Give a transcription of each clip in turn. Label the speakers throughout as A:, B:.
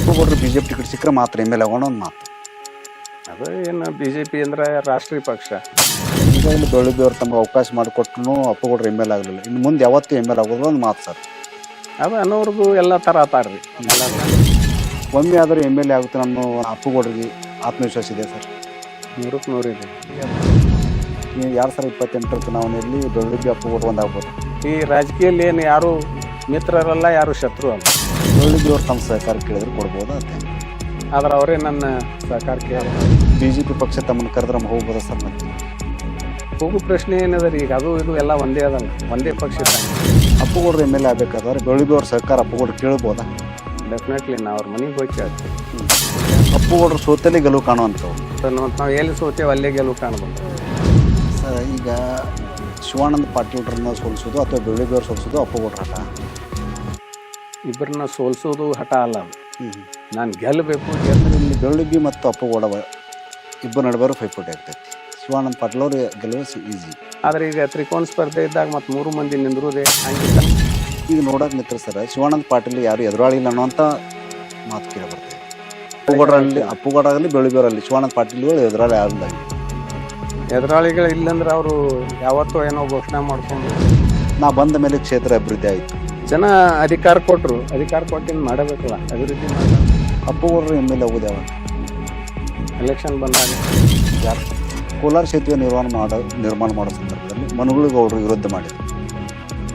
A: ಅಪ್ಪುಗೌಡರು BJP ticket ಸಿಕ್ಕರೆ ಮಾತ್ರ MLA ಆಗೋಣ ಒಂದು ಮಾತು.
B: ಅದು ಏನು BJP ಅಂದ್ರೆ ರಾಷ್ಟ್ರೀಯ ಪಕ್ಷ.
A: ಈಗ ಇಲ್ಲಿ ಬೆಳಗ್ಗೆ ಅವ್ರು ತಮಗೆ ಅವಕಾಶ ಮಾಡಿಕೊಟ್ರು ಅಪ್ಪುಗೌಡರು MLA ಆಗಲಿಲ್ಲ. ಇನ್ನು ಮುಂದೆ ಯಾವತ್ತೂ MLA ಆಗೋದು ಒಂದು ಮಾತು ಸರ್.
B: ಅದು ಅನ್ನೋರ್ಗು ಎಲ್ಲ ಥರ ಆತಾರ್ರಿ.
A: ಒಮ್ಮೆ ಆದರೂ MLA ಆಗುತ್ತೆ ಅನ್ನೋ ಅಪ್ಪುಗೌಡರಿಗೆ ಆತ್ಮವಿಶ್ವಾಸ ಇದೆ ಸರ್.
B: 100ಕ್ಕೆ 100 ಇದೆ.
A: 2028 ಚುನಾವಣೆಯಲ್ಲಿ ಬೆಳಗ್ಗೆ ಅಪ್ಪುಗೌಡರು ಒಂದಾಗ್ಬೋದು.
B: ಈ ರಾಜಕೀಯದಲ್ಲಿ ಏನು ಯಾರು ಮಿತ್ರರಲ್ಲ, ಯಾರು ಶತ್ರು ಅಲ್ಲ.
A: ಬೆಳಗ್ಗೆ ಅವ್ರು ತಮ್ಮ ಸಹಕಾರ ಕೇಳಿದ್ರೆ ಕೊಡ್ಬೋದು ಅಂತ.
B: ಆದ್ರೆ ಅವರೇ ನನ್ನ ಸಹಕಾರ ಕೇಳಿ
A: BJP ಪಕ್ಷ ತಮ್ಮನ್ನು ಕರೆದ್ರೆ ಹೋಗ್ಬೋದ ಸರ್? ಮತ್ತೆ
B: ಹೋಗೋ ಪ್ರಶ್ನೆ ಏನದ ರೀ? ಈಗ ಅದು ಇದು ಎಲ್ಲ ಒಂದೇ ಅದಲ್ಲ, ಒಂದೇ ಪಕ್ಷ.
A: ಅಪ್ಪುಗೌಡರು MLA ಆಗಬೇಕಾದ್ರೆ ಬೆಳಗ್ಗೆ ಅವ್ರ ಸಹಕಾರ ಅಪ್ಪುಗೌಡರು ಕೇಳ್ಬೋದಾ?
B: ಡೆಫಿನೆಟ್ಲಿ ನಾವು ಅವ್ರ ಮನೆಗೆ ಹೋಗಿ ಕೇಳ್ತೀವಿ.
A: ಅಪ್ಪುಗೌಡರು ಸೋತಲ್ಲಿ ಗೆಲುವು ಕಾಣುವಂಥವು.
B: ನಾವು ಎಲ್ಲಿ ಸೋತೇವೆ ಅಲ್ಲೇ ಗೆಲುವು ಕಾಣ್ಬೋದು
A: ಸರ್. ಈಗ ಶಿವಾನಂದ ಪಾಟೀಲ್ರನ್ನ ಸೋಲಿಸೋದು ಅಥವಾ ಬೆಳಗ್ಗೆ ಅವ್ರು ಸೋಲಿಸೋದು ಅಪ್ಪುಗೌಡರ ಹಠ.
B: ಇಬ್ಬರನ್ನ ಸೋಲಿಸೋದು ಹಠ ಅಲ್ಲ ಅದು. ನಾನು ಗೆಲ್ಲಬೇಕು.
A: ಇಲ್ಲಿ ಬೆಳಗ್ಗೆ ಮತ್ತು ಅಪ್ಪುಗೌಡ ಇಬ್ಬರು ನಡುವರು ಪೈಪೋಟಿ ಆಗ್ತೈತಿ. ಶಿವಾನಂದ ಪಾಟೀಲ್ ಅವರು ಗೆಲುವು ಈಸಿ.
B: ಆದರೆ ಈಗ ತ್ರಿಕೋನ ಸ್ಪರ್ಧೆ ಇದ್ದಾಗ ಮತ್ತು 3 ಮಂದಿ ನಿಂದ್ರುದೇ ಹಂಗಿಲ್ಲ.
A: ಈಗ ನೋಡೋಕೆ ನಿಂತ್ರ ಸರ್, ಶಿವಾನಂದ ಪಾಟೀಲ್ ಯಾರು ಎದುರಾಳಿಲ್ಲ ಅನ್ನೋಂಥ ಮಾತು ಕೇಳಿ ಬರ್ತದೆ. ಅಪ್ಪುಗೌಡರಲ್ಲಿ ಬೆಳಗ್ಗೆಯವರಲ್ಲಿ ಶಿವಾನಂದ ಪಾಟೀಲ್ಗಳು ಎದುರಾಳಿ ಆಗಿಲ್ಲ.
B: ಎದುರಾಳಿಗಳು ಇಲ್ಲಂದ್ರೆ ಅವರು ಯಾವತ್ತೂ ಏನೋ ಘೋಷಣೆ ಮಾಡ್ಕೊಂಡು
A: ನಾ ಬಂದ ಮೇಲೆ ಕ್ಷೇತ್ರ ಅಭಿವೃದ್ಧಿ ಆಯಿತು.
B: ಜನ ಅಧಿಕಾರ ಕೊಟ್ಟರು, ಅಧಿಕಾರ ಕೊಟ್ಟಿನ ಮಾಡಬೇಕಲ್ಲ, ಅಭಿವೃದ್ಧಿ ಮಾಡ.
A: ಅಪ್ಪುಗೌಡರು MLA ಆಗೋದು ಯಾವಾಗ?
B: ಎಲೆಕ್ಷನ್ ಬಂದಾಗ.
A: ಯಾರು ಕೋಲಾರ ಸೇತುವೆ ನಿರ್ಮಾಣ ಮಾಡೋ ಸಂದರ್ಭದಲ್ಲಿ ಮನುಗಳಿಗೌಡರು ವಿರೋಧ ಮಾಡಿದರು.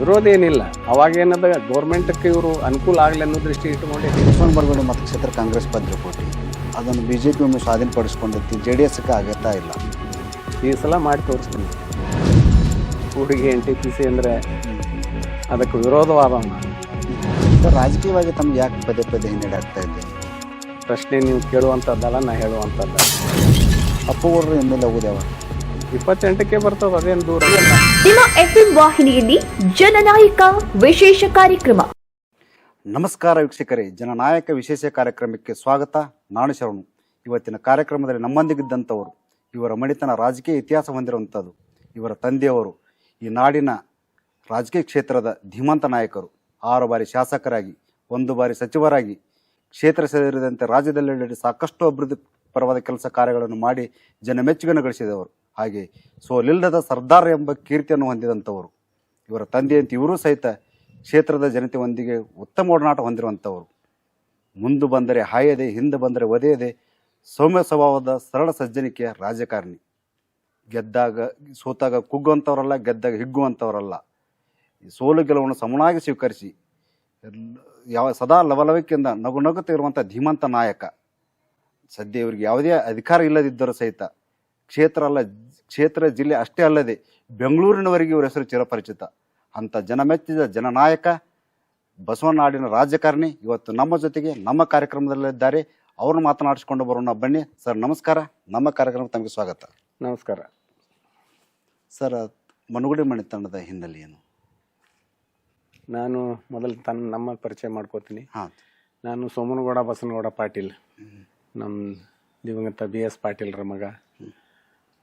B: ವಿರೋಧ ಏನಿಲ್ಲ. ಅವಾಗೇನದ ಗೌರ್ಮೆಂಟ್ಗೆ ಇವರು ಅನುಕೂಲ ಆಗಲಿ ಅನ್ನೋ ದೃಷ್ಟಿ ಇಟ್ಟುಕೊಂಡೆ
A: ಬರಬೇಡಿ ಮತಕ್ಷೇತ್ರ ಕಾಂಗ್ರೆಸ್ ಭದ್ರಕೋಟೆ ಅದನ್ನು BJP ಒಮ್ಮೆ ಸ್ವಾಧೀನಪಡಿಸ್ಕೊಂಡೈತಿ. JDSಕ್ಕೆ ಆಗತ್ತಾ ಇಲ್ಲ.
B: ಈ ಸಲ ಮಾಡಿ ತೋರಿಸ್ತೀನಿ. ಕೂಡಿಗೆ NTPC ಅಂದರೆ ಅದಕ್ಕೆ ವಿರೋಧವಾದ
A: ಸರ್. ರಾಜಕೀಯವಾಗಿ ತಮ್ಗೆ ಯಾಕೆ ಪದೇ ಪದೇ ಹಿನ್ನಡೆ ಆಗ್ತಾ ಇದೆ?
B: ಪ್ರಶ್ನೆ ನೀವು ಕೇಳುವಂಥದ್ದಲ್ಲ, ನಾ ಹೇಳುವಂಥದ್ದಲ್ಲ.
A: ಅಪ್ಪುಗೌಡರು MLA ಆಗೋದು ಯಾವಾಗ?
B: 28ಕ್ಕೆ ಬರ್ತದೆ, ಅದೇನು ದೂರ.
C: ನಿಮ್ಮ FM ವಾಹಿನಿಯಲ್ಲಿ ಜನನಾಯಕ ವಿಶೇಷ ಕಾರ್ಯಕ್ರಮ.
A: ನಮಸ್ಕಾರ ವೀಕ್ಷಕರೇ, ಜನನಾಯಕ ವಿಶೇಷ ಕಾರ್ಯಕ್ರಮಕ್ಕೆ ಸ್ವಾಗತ. ನಾನು ಶರಣು. ಇವತ್ತಿನ ಕಾರ್ಯಕ್ರಮದಲ್ಲಿ ನಮ್ಮೊಂದಿಗಿದ್ದಂಥವರು, ಇವರ ಮಣಿತನ ರಾಜಕೀಯ ಇತಿಹಾಸ ಹೊಂದಿರುವಂಥದ್ದು. ಇವರ ತಂದೆಯವರು ಈ ನಾಡಿನ ರಾಜಕೀಯ ಕ್ಷೇತ್ರದ ಧೀಮಂತ ನಾಯಕರು. 6 ಬಾರಿ ಶಾಸಕರಾಗಿ, 1 ಬಾರಿ ಸಚಿವರಾಗಿ, ಕ್ಷೇತ್ರ ಸೇರಿದಂತೆ ರಾಜ್ಯದಲ್ಲೆಡೆ ಸಾಕಷ್ಟು ಅಭಿವೃದ್ಧಿ ಪರವಾದ ಕೆಲಸ ಕಾರ್ಯಗಳನ್ನು ಮಾಡಿ ಜನಮೆಚ್ಚುಗೆಯನ್ನು ಗಳಿಸಿದವರು. ಹಾಗೆ ಸೋಲಿಲ್ಲದ ಸರ್ದಾರ್ ಎಂಬ ಕೀರ್ತಿಯನ್ನು ಹೊಂದಿದಂಥವರು. ಇವರ ತಂದೆಯಂತೆ ಇವರೂ ಸಹಿತ ಕ್ಷೇತ್ರದ ಜನತೆಯೊಂದಿಗೆ ಉತ್ತಮ ಒಡನಾಟ ಹೊಂದಿರುವಂಥವರು. ಮುಂದೆ ಬಂದರೆ ಹಾಯದೆ, ಹಿಂದೆ ಬಂದರೆ ಒದೆಯದೆ, ಸೌಮ್ಯ ಸ್ವಭಾವದ ಸರಳ ಸಜ್ಜನಿಕೆಯ ರಾಜಕಾರಣಿ. ಸೋತಾಗ ಕುಗ್ಗುವಂಥವರಲ್ಲ, ಗೆದ್ದಾಗ ಹಿಗ್ಗುವಂಥವರಲ್ಲ. ಸೋಲು ಗೆಲುವನ್ನು ಸಮನಾಗಿ ಸ್ವೀಕರಿಸಿ ಸದಾ ಲವಲವಿಕೆಯಿಂದ ನಗುನಗುತ್ತಾ ಇರುವಂಥ ಧೀಮಂತ ನಾಯಕ. ಸದ್ಯ ಇವರಿಗೆ ಯಾವುದೇ ಅಧಿಕಾರ ಇಲ್ಲದಿದ್ದರೂ ಸಹಿತ ಕ್ಷೇತ್ರ ಜಿಲ್ಲೆ ಅಷ್ಟೇ ಅಲ್ಲದೆ ಬೆಂಗಳೂರಿನವರೆಗೆ ಇವರ ಹೆಸರು ಚಿರಪರಿಚಿತ. ಅಂಥ ಜನಮೆಚ್ಚಿದ ಜನನಾಯಕ, ಬಸವನಾಡಿನ ರಾಜಕಾರಣಿ ಇವತ್ತು ನಮ್ಮ ಜೊತೆಗೆ ನಮ್ಮ ಕಾರ್ಯಕ್ರಮದಲ್ಲಿದ್ದಾರೆ. ಅವ್ರನ್ನ ಮಾತನಾಡಿಸ್ಕೊಂಡು ಬರೋಣ ಬನ್ನಿ. ಸರ್ ನಮಸ್ಕಾರ, ನಮ್ಮ ಕಾರ್ಯಕ್ರಮಕ್ಕೆ ತಮಗೆ ಸ್ವಾಗತ.
B: ನಮಸ್ಕಾರ
A: ಸರ್. ಮನುಗುಡಿ ಮಣಿತನದ ಹಿನ್ನೆಲೆ ಏನು?
B: ನಾನು ಮೊದಲು ನಮ್ಮ ಪರಿಚಯ ಮಾಡ್ಕೋತೀನಿ.
A: ಹಾಂ.
B: ನಾನು ಸೋಮನಗೌಡ ಬಸನಗೌಡ ಪಾಟೀಲ್, ನಮ್ಮ ದಿವಂಗತ BS ಪಾಟೀಲ್ರ ಮಗ.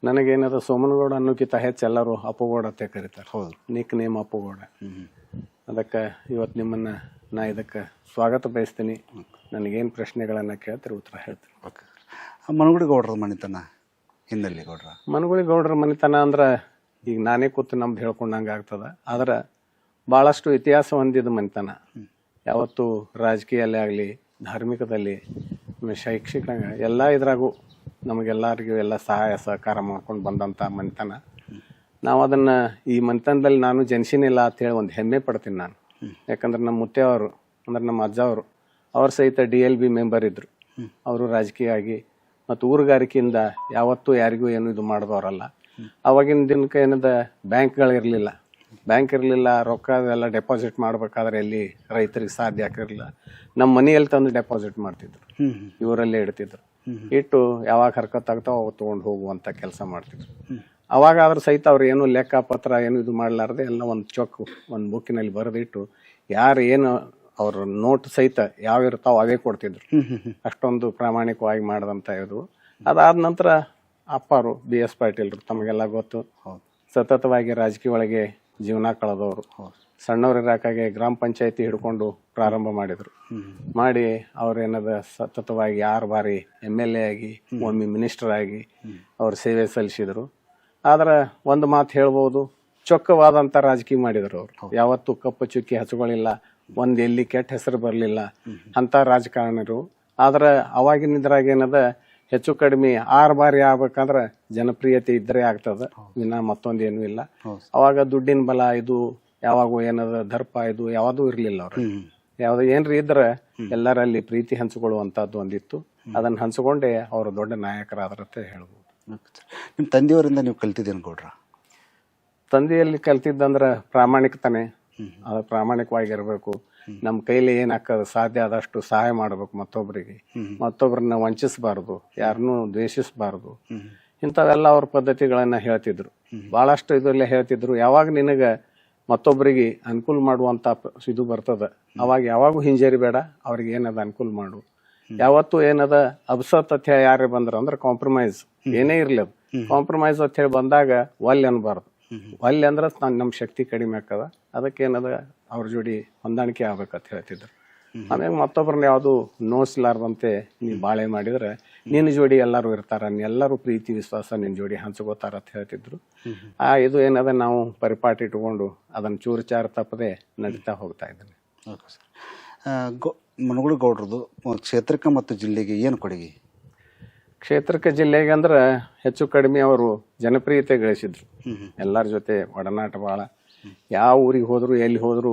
B: ನನಗೇನದ ಸೋಮನಗೌಡ ಅನ್ನೋಕ್ಕಿಂತ ಹೆಚ್ಚು ಎಲ್ಲರೂ ಅಪ್ಪುಗೌಡ ಅಂತ ಕರೀತಾರೆ.
A: ಹೌದು,
B: ನಿಕ್ ನೇಮ್ ಅಪ್ಪುಗೌಡ. ಅದಕ್ಕೆ ಇವತ್ತು ನಿಮ್ಮನ್ನು ನಾ ಇದಕ್ಕೆ ಸ್ವಾಗತ ಬಯಸ್ತೀನಿ. ನನಗೇನು ಪ್ರಶ್ನೆಗಳನ್ನು ಕೇಳ್ತಾರೆ ಉತ್ತರ ಹೇಳ್ತೀನಿ.
A: ಓಕೆ. ಮನುಗುಡಿ ಗೌಡರ ಮಣಿತನ ಹಿನ್ನೆಲೆ ಗೌಡ್ರ?
B: ಮನುಗುಡಿ ಗೌಡ್ರ ಮನೆತನ ಅಂದ್ರೆ ಈಗ ನಾನೇ ಕೂತು ನಮ್ದು ಹೇಳ್ಕೊಂಡಂಗೆ ಆಗ್ತದೆ. ಆದ್ರೆ ಭಾಳಷ್ಟು ಇತಿಹಾಸ ಹೊಂದಿದ ಮನೆತನ. ಯಾವತ್ತು ರಾಜಕೀಯಲ್ಲೇ ಆಗಲಿ, ಧಾರ್ಮಿಕದಲ್ಲಿ, ಶೈಕ್ಷಣಿಕ ಎಲ್ಲ ಇದ್ರಾಗೂ ನಮಗೆಲ್ಲರಿಗೂ ಎಲ್ಲ ಸಹಾಯ ಸಹಕಾರ ಮಾಡ್ಕೊಂಡು ಬಂದಂಥ ಮನೆತನ. ನಾವು ಅದನ್ನು ಈ ಮನೆತನದಲ್ಲಿ ನಾನು ಜನಿಸಿನಿಲ್ಲ ಅಂತೇಳಿ ಒಂದು ಹೆಮ್ಮೆ ಪಡ್ತೀನಿ ನಾನು. ಯಾಕಂದ್ರೆ ನಮ್ಮ ಮುತ್ತೆಯವರು ಅಂದ್ರೆ ನಮ್ಮ ಅಜ್ಜವರು ಅವ್ರು ಸಹಿತ DLB ಮೆಂಬರ್ ಇದ್ದರು. ಅವರು ರಾಜಕೀಯ ಆಗಿ ಮತ್ತು ಊರುಗಾರಿಕೆಯಿಂದ ಯಾವತ್ತೂ ಯಾರಿಗೂ ಏನು ಇದು ಮಾಡಿದವರಲ್ಲ. ಅವಾಗಿನ ದಿನಕ್ಕೆ ಏನದ ಬ್ಯಾಂಕ್ ಇರಲಿಲ್ಲ. ರೊಕ್ಕ ಎಲ್ಲ ಡೆಪಾಸಿಟ್ ಮಾಡಬೇಕಾದ್ರೆ ಎಲ್ಲಿ ರೈತರಿಗೆ ಸಾಧ್ಯ ಆಗಿರಲಿಲ್ಲ. ನಮ್ಮ ಮನೆಯಲ್ಲಿ ತಂದು ಡೆಪಾಸಿಟ್ ಮಾಡ್ತಿದ್ರು, ಇವರಲ್ಲೇ ಇಡ್ತಿದ್ರು. ಇಟ್ಟು ಯಾವಾಗ ಹರ್ಕತ್ ಆಗ್ತಾವ ಅವಾಗ ತೊಗೊಂಡು ಹೋಗುವಂಥ ಕೆಲಸ ಮಾಡ್ತಿದ್ರು. ಅವಾಗ ಆದ್ರೂ ಸಹಿತ ಅವ್ರು ಏನು ಲೆಕ್ಕಪತ್ರ ಏನು ಇದು ಮಾಡಲಾರ್ದೆ ಎಲ್ಲ ಒಂದು ಬುಕ್ಕಿನಲ್ಲಿ ಬರೆದಿಟ್ಟು ಯಾರು ಏನು ಅವ್ರ ನೋಟ್ ಸಹಿತ ಯಾವ ಇರ್ತಾವ ಅವೇ ಕೊಡ್ತಿದ್ರು. ಅಷ್ಟೊಂದು ಪ್ರಾಮಾಣಿಕವಾಗಿ ಮಾಡಿದಂಥ ಇದು. ಅದಾದ ನಂತರ ಅಪ್ಪಾರು BS ಪಾಟೀಲ್ರು, ತಮಗೆಲ್ಲ ಗೊತ್ತು, ಸತತವಾಗಿ ರಾಜಕೀಯ ಒಳಗೆ ಜೀವನ ಕಳೆದವರು. ಸಣ್ಣವರಿರಾಕಾಗೆ ಗ್ರಾಮ ಪಂಚಾಯತಿ ಹಿಡ್ಕೊಂಡು ಪ್ರಾರಂಭ ಮಾಡಿದ್ರು. ಮಾಡಿ ಅವ್ರೇನದ ಸತತವಾಗಿ 6 ಬಾರಿ MLA ಆಗಿ ಒಮ್ಮೆ ಮಿನಿಸ್ಟರ್ ಆಗಿ ಅವ್ರ ಸೇವೆ ಸಲ್ಲಿಸಿದ್ರು. ಆದ್ರೆ ಒಂದು ಮಾತು ಹೇಳ್ಬೋದು, ಚೊಕ್ಕವಾದಂತ ರಾಜಕೀಯ ಮಾಡಿದ್ರು ಅವ್ರು. ಯಾವತ್ತೂ ಕಪ್ಪು ಚುಕ್ಕಿ ಹಚ್ಕೊಳ್ಳಿಲ್ಲ, ಎಲ್ಲಿ ಕೆಟ್ಟ ಹೆಸರು ಬರಲಿಲ್ಲ ಅಂತ ರಾಜಕಾರಣಿರು. ಆದ್ರೆ ಅವಾಗಿನಿದ್ರಾಗ ಏನದ ಹೆಚ್ಚು ಕಡಿಮೆ 6 ಬಾರಿ ಆಗ್ಬೇಕಂದ್ರೆ ಜನಪ್ರಿಯತೆ ಇದ್ರೆ ಆಗ್ತದ, ಇನ್ನ ಮತ್ತೊಂದೇನು ಇಲ್ಲ. ಅವಾಗ ದುಡ್ಡಿನ ಬಲ ಇದು ಯಾವಾಗೂ ಏನದ ದರ್ಪ ಇದು ಯಾವ್ದೂ ಇರ್ಲಿಲ್ಲ ಅವ್ರು. ಯಾವ್ದು ಏನ್ರಿ ಇದ್ರ ಎಲ್ಲರಲ್ಲಿ ಪ್ರೀತಿ ಹಂಚಿಕೊಳ್ಳುವಂತದ್ದು ಒಂದಿತ್ತು. ಅದನ್ನ ಹಂಚಿಕೊಂಡೆ ಅವರು ದೊಡ್ಡ ನಾಯಕರಾದ್ರಂತ ಹೇಳ್ಬೋದು.
A: ನಿಮ್ಮ ತಂದೆಯವರಿಂದ ನೀವು ಕಲ್ತಿದ್ದೇನು ಗೌಡ್ರ?
B: ತಂದೆಯಲ್ಲಿ ಕಲ್ತಿದ್ದಂದ್ರ ಪ್ರಾಮಾಣಿಕತಾನೆ, ಅದು ಪ್ರಾಮಾಣಿಕವಾಗಿರ್ಬೇಕು. ನಮ್ಮ ಕೈಲಿ ಏನಾಗ್ತದ ಸಾಧ್ಯ ಆದಷ್ಟು ಸಹಾಯ ಮಾಡ್ಬೇಕು ಮತ್ತೊಬ್ಬರಿಗೆ, ಮತ್ತೊಬ್ಬರನ್ನ ವಂಚಿಸಬಾರ್ದು, ಯಾರನ್ನೂ ದ್ವೇಷಿಸಬಾರ್ದು. ಇಂಥವೆಲ್ಲ ಅವ್ರ ಪದ್ಧತಿಗಳನ್ನ ಹೇಳ್ತಿದ್ರು. ಬಹಳಷ್ಟು ಇದರಲ್ಲೇ ಹೇಳ್ತಿದ್ರು, ಯಾವಾಗ ನಿನಗ ಮತ್ತೊಬ್ಬರಿಗೆ ಅನುಕೂಲ ಮಾಡುವಂತ ಇದು ಬರ್ತದ ಅವಾಗ ಯಾವಾಗೂ ಹಿಂಜರಿಬೇಡ, ಅವ್ರಿಗೆ ಏನದ ಅನುಕೂಲ ಮಾಡು. ಯಾವತ್ತು ಏನದ ಅಬ್ಸತ್ಯ ಯಾರೇ ಬಂದ್ರ ಅಂದ್ರೆ ಕಾಂಪ್ರಮೈಸ್ ಏನೇ ಇರ್ಲಿ, ಅದು ಕಾಂಪ್ರಮೈಸ್ ಅಂತ ಹೇಳಿ ಬಂದಾಗ ಒಲ್ಲೆ ಅನ್ಬಾರ್ದು. ಒಲ್ಲೆ ಅಂದ್ರೆ ನಮ್ಮ ಶಕ್ತಿ ಕಡಿಮೆ ಆಗ್ತದ, ಅದಕ್ಕೇನದ ಅವ್ರ ಜೋಡಿ ಹೊಂದಾಣಿಕೆ ಆಗ್ಬೇಕಂತ ಹೇಳ್ತಿದ್ರು. ಆಮ್ಯಾಗ ಮತ್ತೊಬ್ಬರನ್ನ ಯಾವುದು ನೋಯಿಸ್ಲಾರ್ದಂತೆ ನೀ ಬಾಳೆ ಮಾಡಿದ್ರೆ ನಿನ್ನ ಜೋಡಿ ಎಲ್ಲರೂ ಇರ್ತಾರ, ಎಲ್ಲರೂ ಪ್ರೀತಿ ವಿಶ್ವಾಸ ನಿನ್ನ ಜೋಡಿ ಹಂಚ್ಕೋತಾರ ಅಂತ ಹೇಳ್ತಿದ್ರು. ಇದು ಏನದ ನಾವು ಪರಿಪಾಟಿ ಇಟ್ಕೊಂಡು ಅದನ್ನ ಚೂರುಚಾರ ತಪ್ಪದೆ ನಡೀತಾ ಹೋಗ್ತಾ ಇದ್ದೇನೆ.
A: Okay sir. ಮನಗುಳಿ ಗೌಡ್ರದ್ದು ಕ್ಷೇತ್ರಕ್ಕೆ ಮತ್ತು ಜಿಲ್ಲೆಗೆ ಏನು ಕೊಡುಗೆ?
B: ಕ್ಷೇತ್ರಕ್ಕೆ ಜಿಲ್ಲೆಗೆ ಅಂದ್ರೆ ಹೆಚ್ಚು ಕಡಿಮೆ ಅವರು ಜನಪ್ರಿಯತೆ ಗಳಿಸಿದ್ರು. ಎಲ್ಲರ ಜೊತೆ ಒಡನಾಟ ಭಾಳ. ಯಾವ ಊರಿಗೆ ಹೋದ್ರು ಎಲ್ಲಿ ಹೋದ್ರು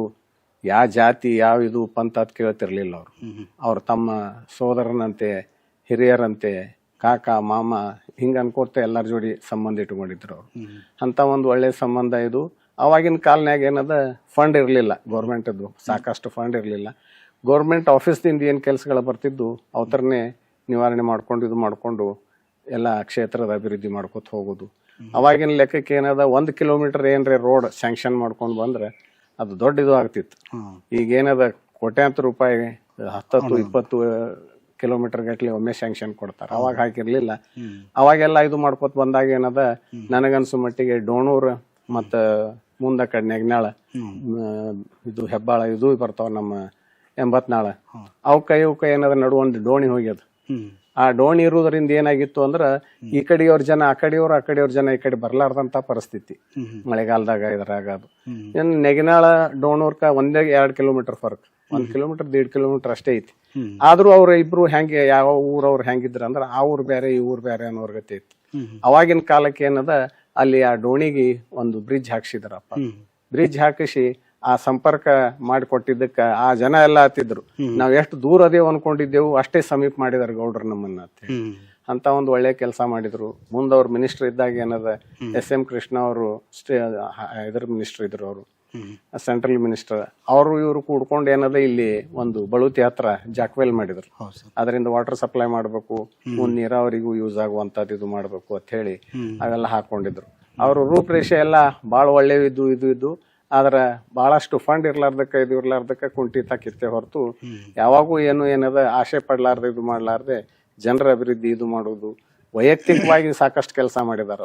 B: ಯಾವ ಜಾತಿ ಯಾವ ಇದು ಪಂಥ ಅಂತ ಕೇಳ್ತಿರ್ಲಿಲ್ಲ ಅವರು. ಅವ್ರು ತಮ್ಮ ಸೋದರನಂತೆ ಹಿರಿಯರಂತೆ ಕಾಕ ಮಾಮ ಹಿಂಗ ಅನ್ಕೋತ ಎಲ್ಲರ ಜೋಡಿ ಸಂಬಂಧ ಇಟ್ಕೊಂಡಿದ್ರು ಅವ್ರು. ಅಂತ ಒಂದು ಒಳ್ಳೆ ಸಂಬಂಧ ಇದು. ಅವಾಗಿನ ಕಾಲನ್ಯಾಗ ಏನದ ಫಂಡ್ ಇರಲಿಲ್ಲ, ಗೌರ್ಮೆಂಟದ್ದು ಸಾಕಷ್ಟು ಫಂಡ್ ಇರಲಿಲ್ಲ. ಗೌರ್ಮೆಂಟ್ ಆಫೀಸ್ದಿಂದ ಏನು ಕೆಲಸಗಳು ಬರ್ತಿದ್ದು ಅವತರನ್ನೇ ನಿವಾರಣೆ ಮಾಡ್ಕೊಂಡು ಇದು ಮಾಡ್ಕೊಂಡು ಎಲ್ಲ ಕ್ಷೇತ್ರದ ಅಭಿವೃದ್ಧಿ ಮಾಡ್ಕೊತ ಹೋಗೋದು. ಅವಾಗಿನ ಲೆಕ್ಕಕ್ಕೆ ಏನದ 1 ಕಿಲೋಮೀಟರ್ ಏನ್ರೆ ರೋಡ್ ಸ್ಯಾಂಕ್ಷನ್ ಮಾಡ್ಕೊಂಡು ಬಂದ್ರೆ ಅದು ದೊಡ್ಡ ಇದು ಆಗ್ತಿತ್ತು. ಈಗ ಏನದ ಕೋಟ್ಯಾಂತರ ರೂಪಾಯಿ 10-20 ಕಿಲೋಮೀಟರ್ ಗಟ್ಲೆ ಒಮ್ಮೆ ಸ್ಯಾಂಕ್ಷನ್ ಕೊಡ್ತಾರೆ. ಅವಾಗ ಹಾಕಿರ್ಲಿಲ್ಲ. ಅವಾಗೆಲ್ಲ ಇದು ಮಾಡ್ಕೊತ ಬಂದಾಗ ಏನದ ನನಗನ್ಸು ಮಟ್ಟಿಗೆ ಡೋಣೂರ್ ಮತ್ತ ಮುಂದ ಕಡೆ ನೆಗ್ನಾಳ ಇದು ಹೆಬ್ಬಾಳ ಇದು ಬರ್ತಾವ ನಮ್ಮ 80ನಾಳ ಅವಕ್ಕ ಏನದ ನಡುವೊಂದು ಡೋಣಿ ಹೋಗ್ಯದ. ಆ ಡೋಣಿ ಇರುವುದರಿಂದ ಏನಾಗಿತ್ತು ಅಂದ್ರ ಈ ಕಡೆಯವ್ರ ಜನ ಆ ಕಡೆಯವ್ರ ಜನ ಈ ಕಡೆ ಬರ್ಲಾರ್ದಂತ ಪರಿಸ್ಥಿತಿ ಮಳೆಗಾಲದಾಗ ಇದ್ರಾಗ. ಅದು ಏನ್ ನೆಗಿನಾಳ ಡೋಣೂರ್ಕ 1-2 ಕಿಲೋಮೀಟರ್ ಫರ್ಕ್, 1 ಕಿಲೋಮೀಟರ್ 1.5 ಕಿಲೋಮೀಟರ್ ಅಷ್ಟೇ ಐತಿ. ಆದ್ರೂ ಅವ್ರ ಇಬ್ರು ಹೆಂಗೆ ಯಾವ ಊರವ್ರು ಹೆಂಗಿದ್ರ ಅಂದ್ರ ಆ ಊರ್ ಬೇರೆ ಈ ಊರ್ ಬೇರೆ ಅನ್ನೋರ್ ಗತಿ ಇತ್ತು. ಅವಾಗಿನ ಕಾಲಕ್ಕೆ ಏನದ ಅಲ್ಲಿ ಆ ಡೋಣಿಗೆ ಒಂದು ಬ್ರಿಡ್ಜ್ ಹಾಕ್ಸಿದ್ರಪ್ಪ. ಬ್ರಿಡ್ಜ್ ಹಾಕಿಸಿ ಆ ಸಂಪರ್ಕ ಮಾಡಿಕೊಟ್ಟಿದ್ದಕ್ಕ ಆ ಜನ ಎಲ್ಲ ಹತ್ತಿದ್ರು. ನಾವ್ ಎಷ್ಟು ದೂರ ಅದೇವ್ ಅನ್ಕೊಂಡಿದ್ದೆವು ಅಷ್ಟೇ ಸಮೀಪ ಮಾಡಿದಾರೆ ಗೌಡ್ರು ನಮ್ಮನ್ನ ಅಂತ ಒಂದು ಒಳ್ಳೆ ಕೆಲಸ ಮಾಡಿದ್ರು. ಮುಂದ ಅವ್ರ ಮಿನಿಸ್ಟರ್ ಇದ್ದಾಗ ಏನದ SM ಕೃಷ್ಣ ಅವರು ಇದ್ರ ಮಿನಿಸ್ಟರ್ ಇದ್ರು, ಅವರು ಸೆಂಟ್ರಲ್ ಮಿನಿಸ್ಟರ್. ಅವರು ಇವ್ರು ಕೂಡ್ಕೊಂಡು ಏನದ ಇಲ್ಲಿ ಒಂದು ಬಳುತಿ ಹತ್ರ ಜಾಕ್ವೆಲ್ ಮಾಡಿದ್ರು. ಅದರಿಂದ ವಾಟರ್ ಸಪ್ಲೈ ಮಾಡ್ಬೇಕು, ಮುಂದ್ ನೀರಾವರಿಗೂ ಯೂಸ್ ಆಗುವಂತದ್ದು ಇದು ಮಾಡ್ಬೇಕು ಅಂತ ಹೇಳಿ ಅವೆಲ್ಲ ಹಾಕೊಂಡಿದ್ರು. ಅವ್ರ ರೂಪರೇಷೆ ಎಲ್ಲ ಬಾಳ ಒಳ್ಳೆ ಇದು ಆದ್ರ ಬಹಳಷ್ಟು ಫಂಡ್ ಇರ್ಲಾರ್ದಕ್ಕ ಇದು ಇರ್ಲಾರ್ದಕ್ಕ ಕುಂಠಿತ ಕಿತ್ತೆ ಹೊರತು ಯಾವಾಗೂ ಏನದ ಆಸೆ ಪಡ್ಲಾರ್ದೆ ಇದು ಮಾಡ್ಲಾರ್ದೆ ಜನರ ಅಭಿವೃದ್ಧಿ ಇದು ಮಾಡೋದು. ವೈಯಕ್ತಿಕವಾಗಿ ಸಾಕಷ್ಟು ಕೆಲಸ ಮಾಡಿದಾರ.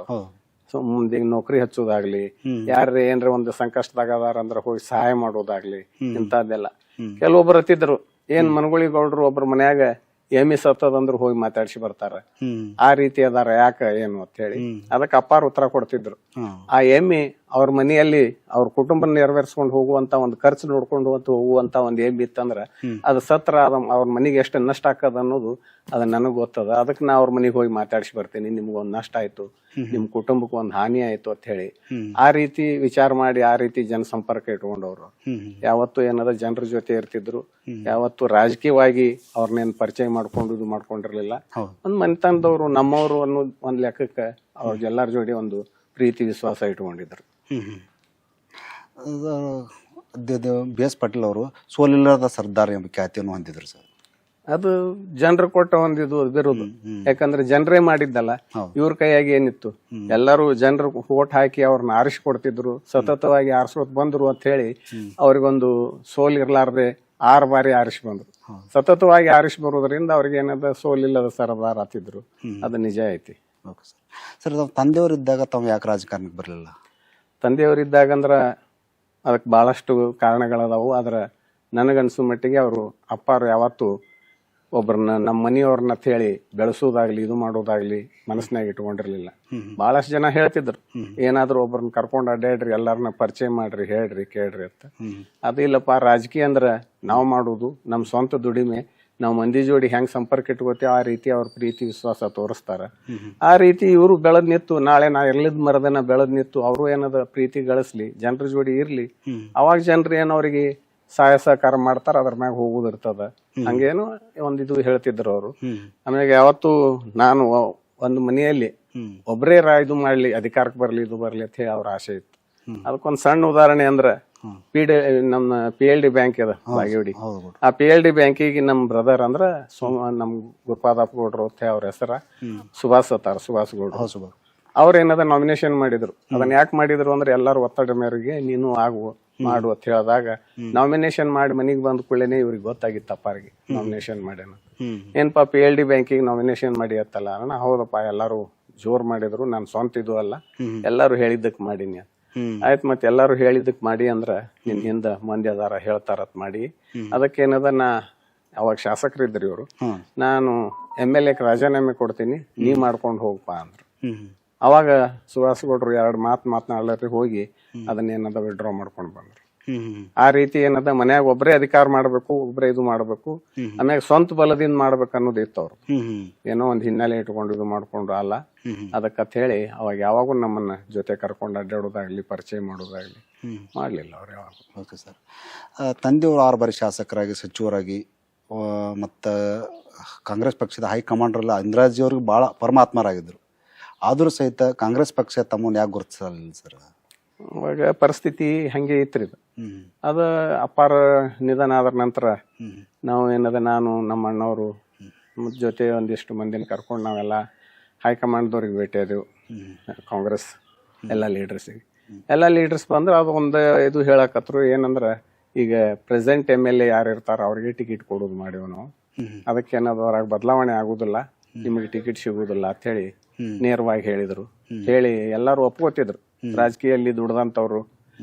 B: ಸೊ ಮುಂದೆ ನೌಕರಿ ಹಚ್ಚೋದಾಗ್ಲಿ, ಯಾರ ಏನ್ರ ಒಂದು ಸಂಕಷ್ಟದಾಗ ಅದಾರ ಅಂದ್ರ ಹೋಗಿ ಸಹಾಯ ಮಾಡೋದಾಗ್ಲಿ, ಇಂತದ್ದೆಲ್ಲ. ಕೆಲವೊಬ್ರು ಹತ್ತಿದ್ರು ಏನ್ ಮನಗುಳಿ ಗೌಡ್ರು ಒಬ್ರ ಮನ್ಯಾಗ ಎಮ್ಮಿ ಸತ್ತದಂದ್ರ ಹೋಗಿ ಮಾತಾಡ್ಸಿ ಬರ್ತಾರ, ಆ ರೀತಿ ಅದಾರ ಯಾಕ ಏನು ಅಂತ ಹೇಳಿ ಅದಕ್ಕೆ ಅಪ್ಪಾರ ಉತ್ತರ ಕೊಡ್ತಿದ್ರು. ಆ ಎಮ್ಮಿ ಅವ್ರ ಮನೆಯಲ್ಲಿ ಅವ್ರ ಕುಟುಂಬ ನೆರವೇರಿಸ್ಕೊಂಡು ಹೋಗುವಂತ ಒಂದು ಖರ್ಚು ನೋಡ್ಕೊಂಡು ಹೋಗುವಂತ ಒಂದ್ ಎಮ್ಮಿ ಇತ್ತಂದ್ರ ಅದು ಸತ್ರ ಅವ್ರ ಮನೆಗೆ ಎಷ್ಟು ನಷ್ಟ ಆಕದ ಅನ್ನೋದು ಅದ ನನಗ್ ಗೊತ್ತದ. ಅದಕ್ಕೆ ನಾ ಅವ್ರ ಮನೆಗೆ ಹೋಗಿ ಮಾತಾಡ್ಸಿ ಬರ್ತೇನೆ, ನಿಮ್ಗೊಂದ್ ನಷ್ಟ ಆಯ್ತು, ನಿಮ್ ಕುಟುಂಬಕ್ಕೆ ಒಂದ್ ಹಾನಿ ಆಯ್ತು ಅಂತ ಹೇಳಿ ಆ ರೀತಿ ವಿಚಾರ ಮಾಡಿ ಆ ರೀತಿ ಜನಸಂಪರ್ಕ ಇಟ್ಕೊಂಡವ್ರು. ಯಾವತ್ತು ಏನದ ಜನರ ಜೊತೆ ಇರ್ತಿದ್ರು. ಯಾವತ್ತು ರಾಜಕೀಯವಾಗಿ ಅವ್ರನ್ನೇನ್ ಪರಿಚಯ ಮಾಡ್ಕೊಂಡು ಇದು ಮಾಡ್ಕೊಂಡಿರ್ಲಿಲ್ಲ. ಒಂದ್ ಮನೆತನದವ್ರು ನಮ್ಮವ್ರು ಅನ್ನೋ ಒಂದ್ ಲೆಕ್ಕಕ್ಕೆ ಅವ್ರಿಗೆಲ್ಲರ ಜೋಡಿ ಒಂದು ಪ್ರೀತಿ ವಿಶ್ವಾಸ ಇಟ್ಕೊಂಡಿದ್ರು.
A: BS ಪಾಟೀಲ್ ಅವರು ಸೋಲಿಲ್ಲದ ಸರ್ದಾರ್ ಎಂಬ ಖ್ಯಾತಿಯನ್ನು ಹೊಂದಿದ್ರು ಸರ್.
B: ಅದು ಜನರು ಕೊಟ್ಟ ಒಂದಿದು ಬಿರುದು. ಯಾಕಂದ್ರೆ ಜನರೇ ಮಾಡಿದ್ದಲ್ಲ, ಇವ್ರ ಕೈಯಾಗಿ ಏನಿತ್ತು, ಎಲ್ಲರೂ ಜನರು ಓಟ್ ಹಾಕಿ ಅವ್ರನ್ನ ಆರಿಸಿ ಕೊಡ್ತಿದ್ರು. ಸತತವಾಗಿ ಆರಿಸೋತ್ ಬಂದ್ರು ಅಂತ ಹೇಳಿ ಅವ್ರಿಗೊಂದು ಸೋಲ್ ಇರ್ಲಾರ್ದೆ 6 ಬಾರಿ ಆರಿಸಿ ಬಂದ್ರು. ಸತತವಾಗಿ ಆರಿಸಿ ಬರೋದ್ರಿಂದ ಅವ್ರಿಗೆ ಏನದ ಸೋಲಿಲ್ಲದ ಸರ್ದಾರ್ ಆತಿದ್ರು. ಅದು ನಿಜ ಐತಿ.
A: ಸರ್, ತಂದೆಯವರಿದ್ದಾಗ ತಾವು ಯಾಕೆ ರಾಜಕಾರಣಕ್ಕೆ ಬರಲಿಲ್ಲ?
B: ತಂದೆಯವರಿದ್ದಾಗ ಅಂದ್ರ ಅದಕ್ಕೆ ಭಾಳಷ್ಟು ಕಾರಣಗಳದಾವು. ಆದ್ರೆ ನನಗನ್ಸೋ ಮಟ್ಟಿಗೆ ಅವರು ಅಪ್ಪಾರು ಯಾವತ್ತು ಒಬ್ಬರನ್ನ ನಮ್ಮ ಮನೆಯವ್ರನ್ನ ಹೇಳಿ ಬೆಳೆಸೋದಾಗ್ಲಿ ಇದು ಮಾಡೋದಾಗ್ಲಿ ಮನಸ್ಸಿನಾಗ ಇಟ್ಕೊಂಡಿರ್ಲಿಲ್ಲ. ಬಹಳಷ್ಟು ಜನ ಹೇಳ್ತಿದ್ರು ಏನಾದ್ರು ಒಬ್ಬರನ್ನ ಕರ್ಕೊಂಡು ಅಡ್ಡಾಡ್ರಿ, ಎಲ್ಲಾರನ್ನ ಪರಿಚಯ ಮಾಡ್ರಿ, ಹೇಳ್ರಿ ಕೇಳ್ರಿ ಅಂತ. ಅದು ಇಲ್ಲಪ್ಪ, ರಾಜಕೀಯ ಅಂದ್ರ ನಾವು ಮಾಡುದು ನಮ್ಮ ಸ್ವಂತ ದುಡಿಮೆ, ನಾವು ಮಂದಿ ಜೋಡಿ ಹೆಂಗ್ ಸಂಪರ್ಕ ಇಟ್ಕೋತೀವಿ ಆ ರೀತಿ ಅವ್ರ ಪ್ರೀತಿ ವಿಶ್ವಾಸ ತೋರಿಸ್ತಾರ. ಆ ರೀತಿ ಇವರು ಬೆಳೆದ್ ನಿತ್ತು, ನಾಳೆ ನಾ ಇರ್ಲಿದ್ ಮರದನ ಬೆಳೆದ್ ನಿತ್ತು ಅವರು ಏನದ ಪ್ರೀತಿ ಗಳಿಸ್ಲಿ, ಜನರ ಜೋಡಿ ಇರ್ಲಿ, ಅವಾಗ ಜನರು ಏನೋ ಅವ್ರಿಗೆ ಸಹಾಯ ಸಹಕಾರ ಮಾಡ್ತಾರ, ಅದ್ರ ಮ್ಯಾಗ ಹೋಗುದಿರ್ತದ. ಹಂಗೇನು ಒಂದಿದು ಹೇಳ್ತಿದ್ರು ಅವರು. ಆಮೇಲೆ ಯಾವತ್ತು ನಾನು ಒಂದು ಮನೆಯಲ್ಲಿ ಒಬ್ಬರೇ ಇದು ಮಾಡ್ಲಿ, ಅಧಿಕಾರಕ್ಕೆ ಬರ್ಲಿ, ಇದು ಬರ್ಲಿ ಅಂತ ಹೇಳಿ ಅವ್ರ ಆಸೆ ಇತ್ತು. ಅದಕ್ಕೊಂದ್ ಸಣ್ಣ ಉದಾಹರಣೆ ಅಂದ್ರ ನಮ್ಮ PLD ಬ್ಯಾಂಕ್ ಅದ ಬಾಗೇವಾಡಿ. ಆ PLD ಬ್ಯಾಂಕಿಗೆ ನಮ್ ಬ್ರದರ್ ಅಂದ್ರ ನಮ್ ಗುರುಪಾದಪ್ಪ ಗೌಡ್ರು ಅಂತ ಅವ್ರ ಹೆಸರ ಸುಭಾಷ್ ಅತ್ತಾರ, ಸುಭಾಷ್ ಗೌಡ್ರು. ಅವ್ರ ಏನದ ನಾಮಿನೇಷನ್ ಮಾಡಿದ್ರು. ಅದನ್ನ ಯಾಕೆ ಮಾಡಿದ್ರು ಅಂದ್ರೆ ಎಲ್ಲಾರು ಒತ್ತಡ ಮೇರೆಗೆ ನೀನು ಮಾಡು ಅಂತ ಹೇಳಿದಾಗ ನಾಮಿನೇಷನ್ ಮಾಡಿ ಮನಿಗ್ ಬಂದ ಕೂಡಲೇನೆ ಇವ್ರಿಗೆ ಗೊತ್ತಾಗಿತ್ತು ಅಪ್ಪಾರಿಗೆ ನಾಮಿನೇಷನ್ ಮಾಡ್ಯಾನ. ಏನಪ್ಪಾ PLD ಬ್ಯಾಂಕಿಗೆ ನಾಮಿನೇಷನ್ ಮಾಡಿ ಅತ್ತಲ್ಲ ಅಣ್ಣ. ಹೌದಪ್ಪ, ಎಲ್ಲಾರು ಜೋರ್ ಮಾಡಿದ್ರು, ನಾನ್ ಸ್ವಂತ ಇದು ಅಲ್ಲ, ಎಲ್ಲಾರು ಹೇಳಿದ್ದಕ್ ಮಾಡೀನಿ. ಆಯ್ತು, ಮತ್ತೆ ಎಲ್ಲಾರು ಹೇಳಿದ್ದಕ್ ಮಾಡಿ ಅಂದ್ರ ನಿನ್ ಹಿಂದ ಮಂದಿ ಅದಾರ ಹೇಳ್ತಾರತ್ ಮಾಡಿ. ಅದಕ್ಕೇನದ ಅವಾಗ ಶಾಸಕರಿದ್ರು ಇವ್ರು, ನಾನು MLA ರಾಜೀನಾಮೆ ಕೊಡ್ತೀನಿ, ನೀ ಮಾಡ್ಕೊಂಡು ಹೋಗಪ್ಪ ಅಂದ್ರು. ಅವಾಗ ಸುಭಾಷ್ ಗೌಡ್ರು 2 ಮಾತನಾಡ್ಲಾರಿ ಹೋಗಿ ಅದನ್ನೇನದ ವಿಡ್ರಾ ಮಾಡ್ಕೊಂಡ್ ಬಂದ್ರು. ಆ ರೀತಿ ಏನದ ಮನ್ಯಾಗ ಒಬ್ಬರೇ ಅಧಿಕಾರ ಮಾಡ್ಬೇಕು, ಒಬ್ಬರೇ ಇದು ಮಾಡ್ಬೇಕು, ಆಮ್ಯಾಗ ಸ್ವಂತ ಬಲದಿಂದ ಮಾಡ್ಬೇಕು ಅನ್ನೋದು ಇತ್ತು ಅವ್ರು. ಏನೋ ಒಂದ್ ಹಿನ್ನೆಲೆ ಇಟ್ಕೊಂಡು ಇದು ಮಾಡ್ಕೊಂಡು ಅಲ್ಲ. ಅದಕ್ಕಂತ ಹೇಳಿ ಅವಾಗ ಯಾವಾಗೂ ನಮ್ಮನ್ನ ಜೊತೆ ಕರ್ಕೊಂಡು ಅಡ್ಡಾಡೋದಾಗ್ಲಿ, ಪರಿಚಯ ಮಾಡೋದಾಗ್ಲಿ ಮಾಡ್ಲಿಲ್ಲ ಅವ್ರು ಯಾವಾಗ.
A: ಓಕೆ ಸರ್, ತಂದೆಯವರು 6 ಬಾರಿ ಶಾಸಕರಾಗಿ, ಸಚಿವರಾಗಿ, ಮತ್ತು ಕಾಂಗ್ರೆಸ್ ಪಕ್ಷದ ಹೈಕಮಾಂಡ್ರೆಲ್ಲ ಇಂದಿರಾಜಿ ಅವ್ರಿಗೆ ಭಾಳ ಪರಮಾತ್ಮರಾಗಿದ್ರು. ಆದರೂ ಸಹಿತ ಕಾಂಗ್ರೆಸ್ ಪಕ್ಷ ತಮ್ಮನ್ನು ಯಾಕೆ ಗುರುತಿಸಲಿಲ್ಲ ಸರ್?
B: ಅವಾಗ ಪರಿಸ್ಥಿತಿ ಹಂಗೆ ಇತ್ರಿ. ಅದ ಅಪ್ಪಾರ ನಿಧನ ಆದ ನಂತರ ನಾವು ಏನದ ನಾನು ನಮ್ಮ ಅಣ್ಣವರು ಜೊತೆ ಒಂದಿಷ್ಟು ಮಂದಿನ ಕರ್ಕೊಂಡು ನಾವೆಲ್ಲ ಹೈಕಮಾಂಡ್ದವ್ರಿಗೆ ಭೇಟಿ ಆದೆವು. ಕಾಂಗ್ರೆಸ್ ಎಲ್ಲ ಲೀಡರ್ಸ್ ಬಂದ್ರೆ ಅದು ಒಂದು ಇದು ಹೇಳಕತ್ರು, ಏನಂದ್ರ ಈಗ ಪ್ರೆಸೆಂಟ್ MLA ಯಾರು ಇರ್ತಾರ ಅವ್ರಿಗೆ ಟಿಕೆಟ್ ಕೊಡೋದು ಮಾಡಿವ್ ನಾವು. ಅದಕ್ಕೆ ಏನದು ಅವ್ರಾಗ ಬದಲಾವಣೆ ಆಗುದಿಲ್ಲ, ನಿಮಗೆ ಟಿಕೆಟ್ ಸಿಗುದಿಲ್ಲ ಅಂತ ಹೇಳಿ ನೇರವಾಗಿ ಹೇಳಿದ್ರು. ಹೇಳಿ ಎಲ್ಲಾರು ಒಪ್ಕೋತಿದ್ರು. ರಾಜಕೀಯಲ್ಲಿ ದುಡ್ದಂತವ್ರು,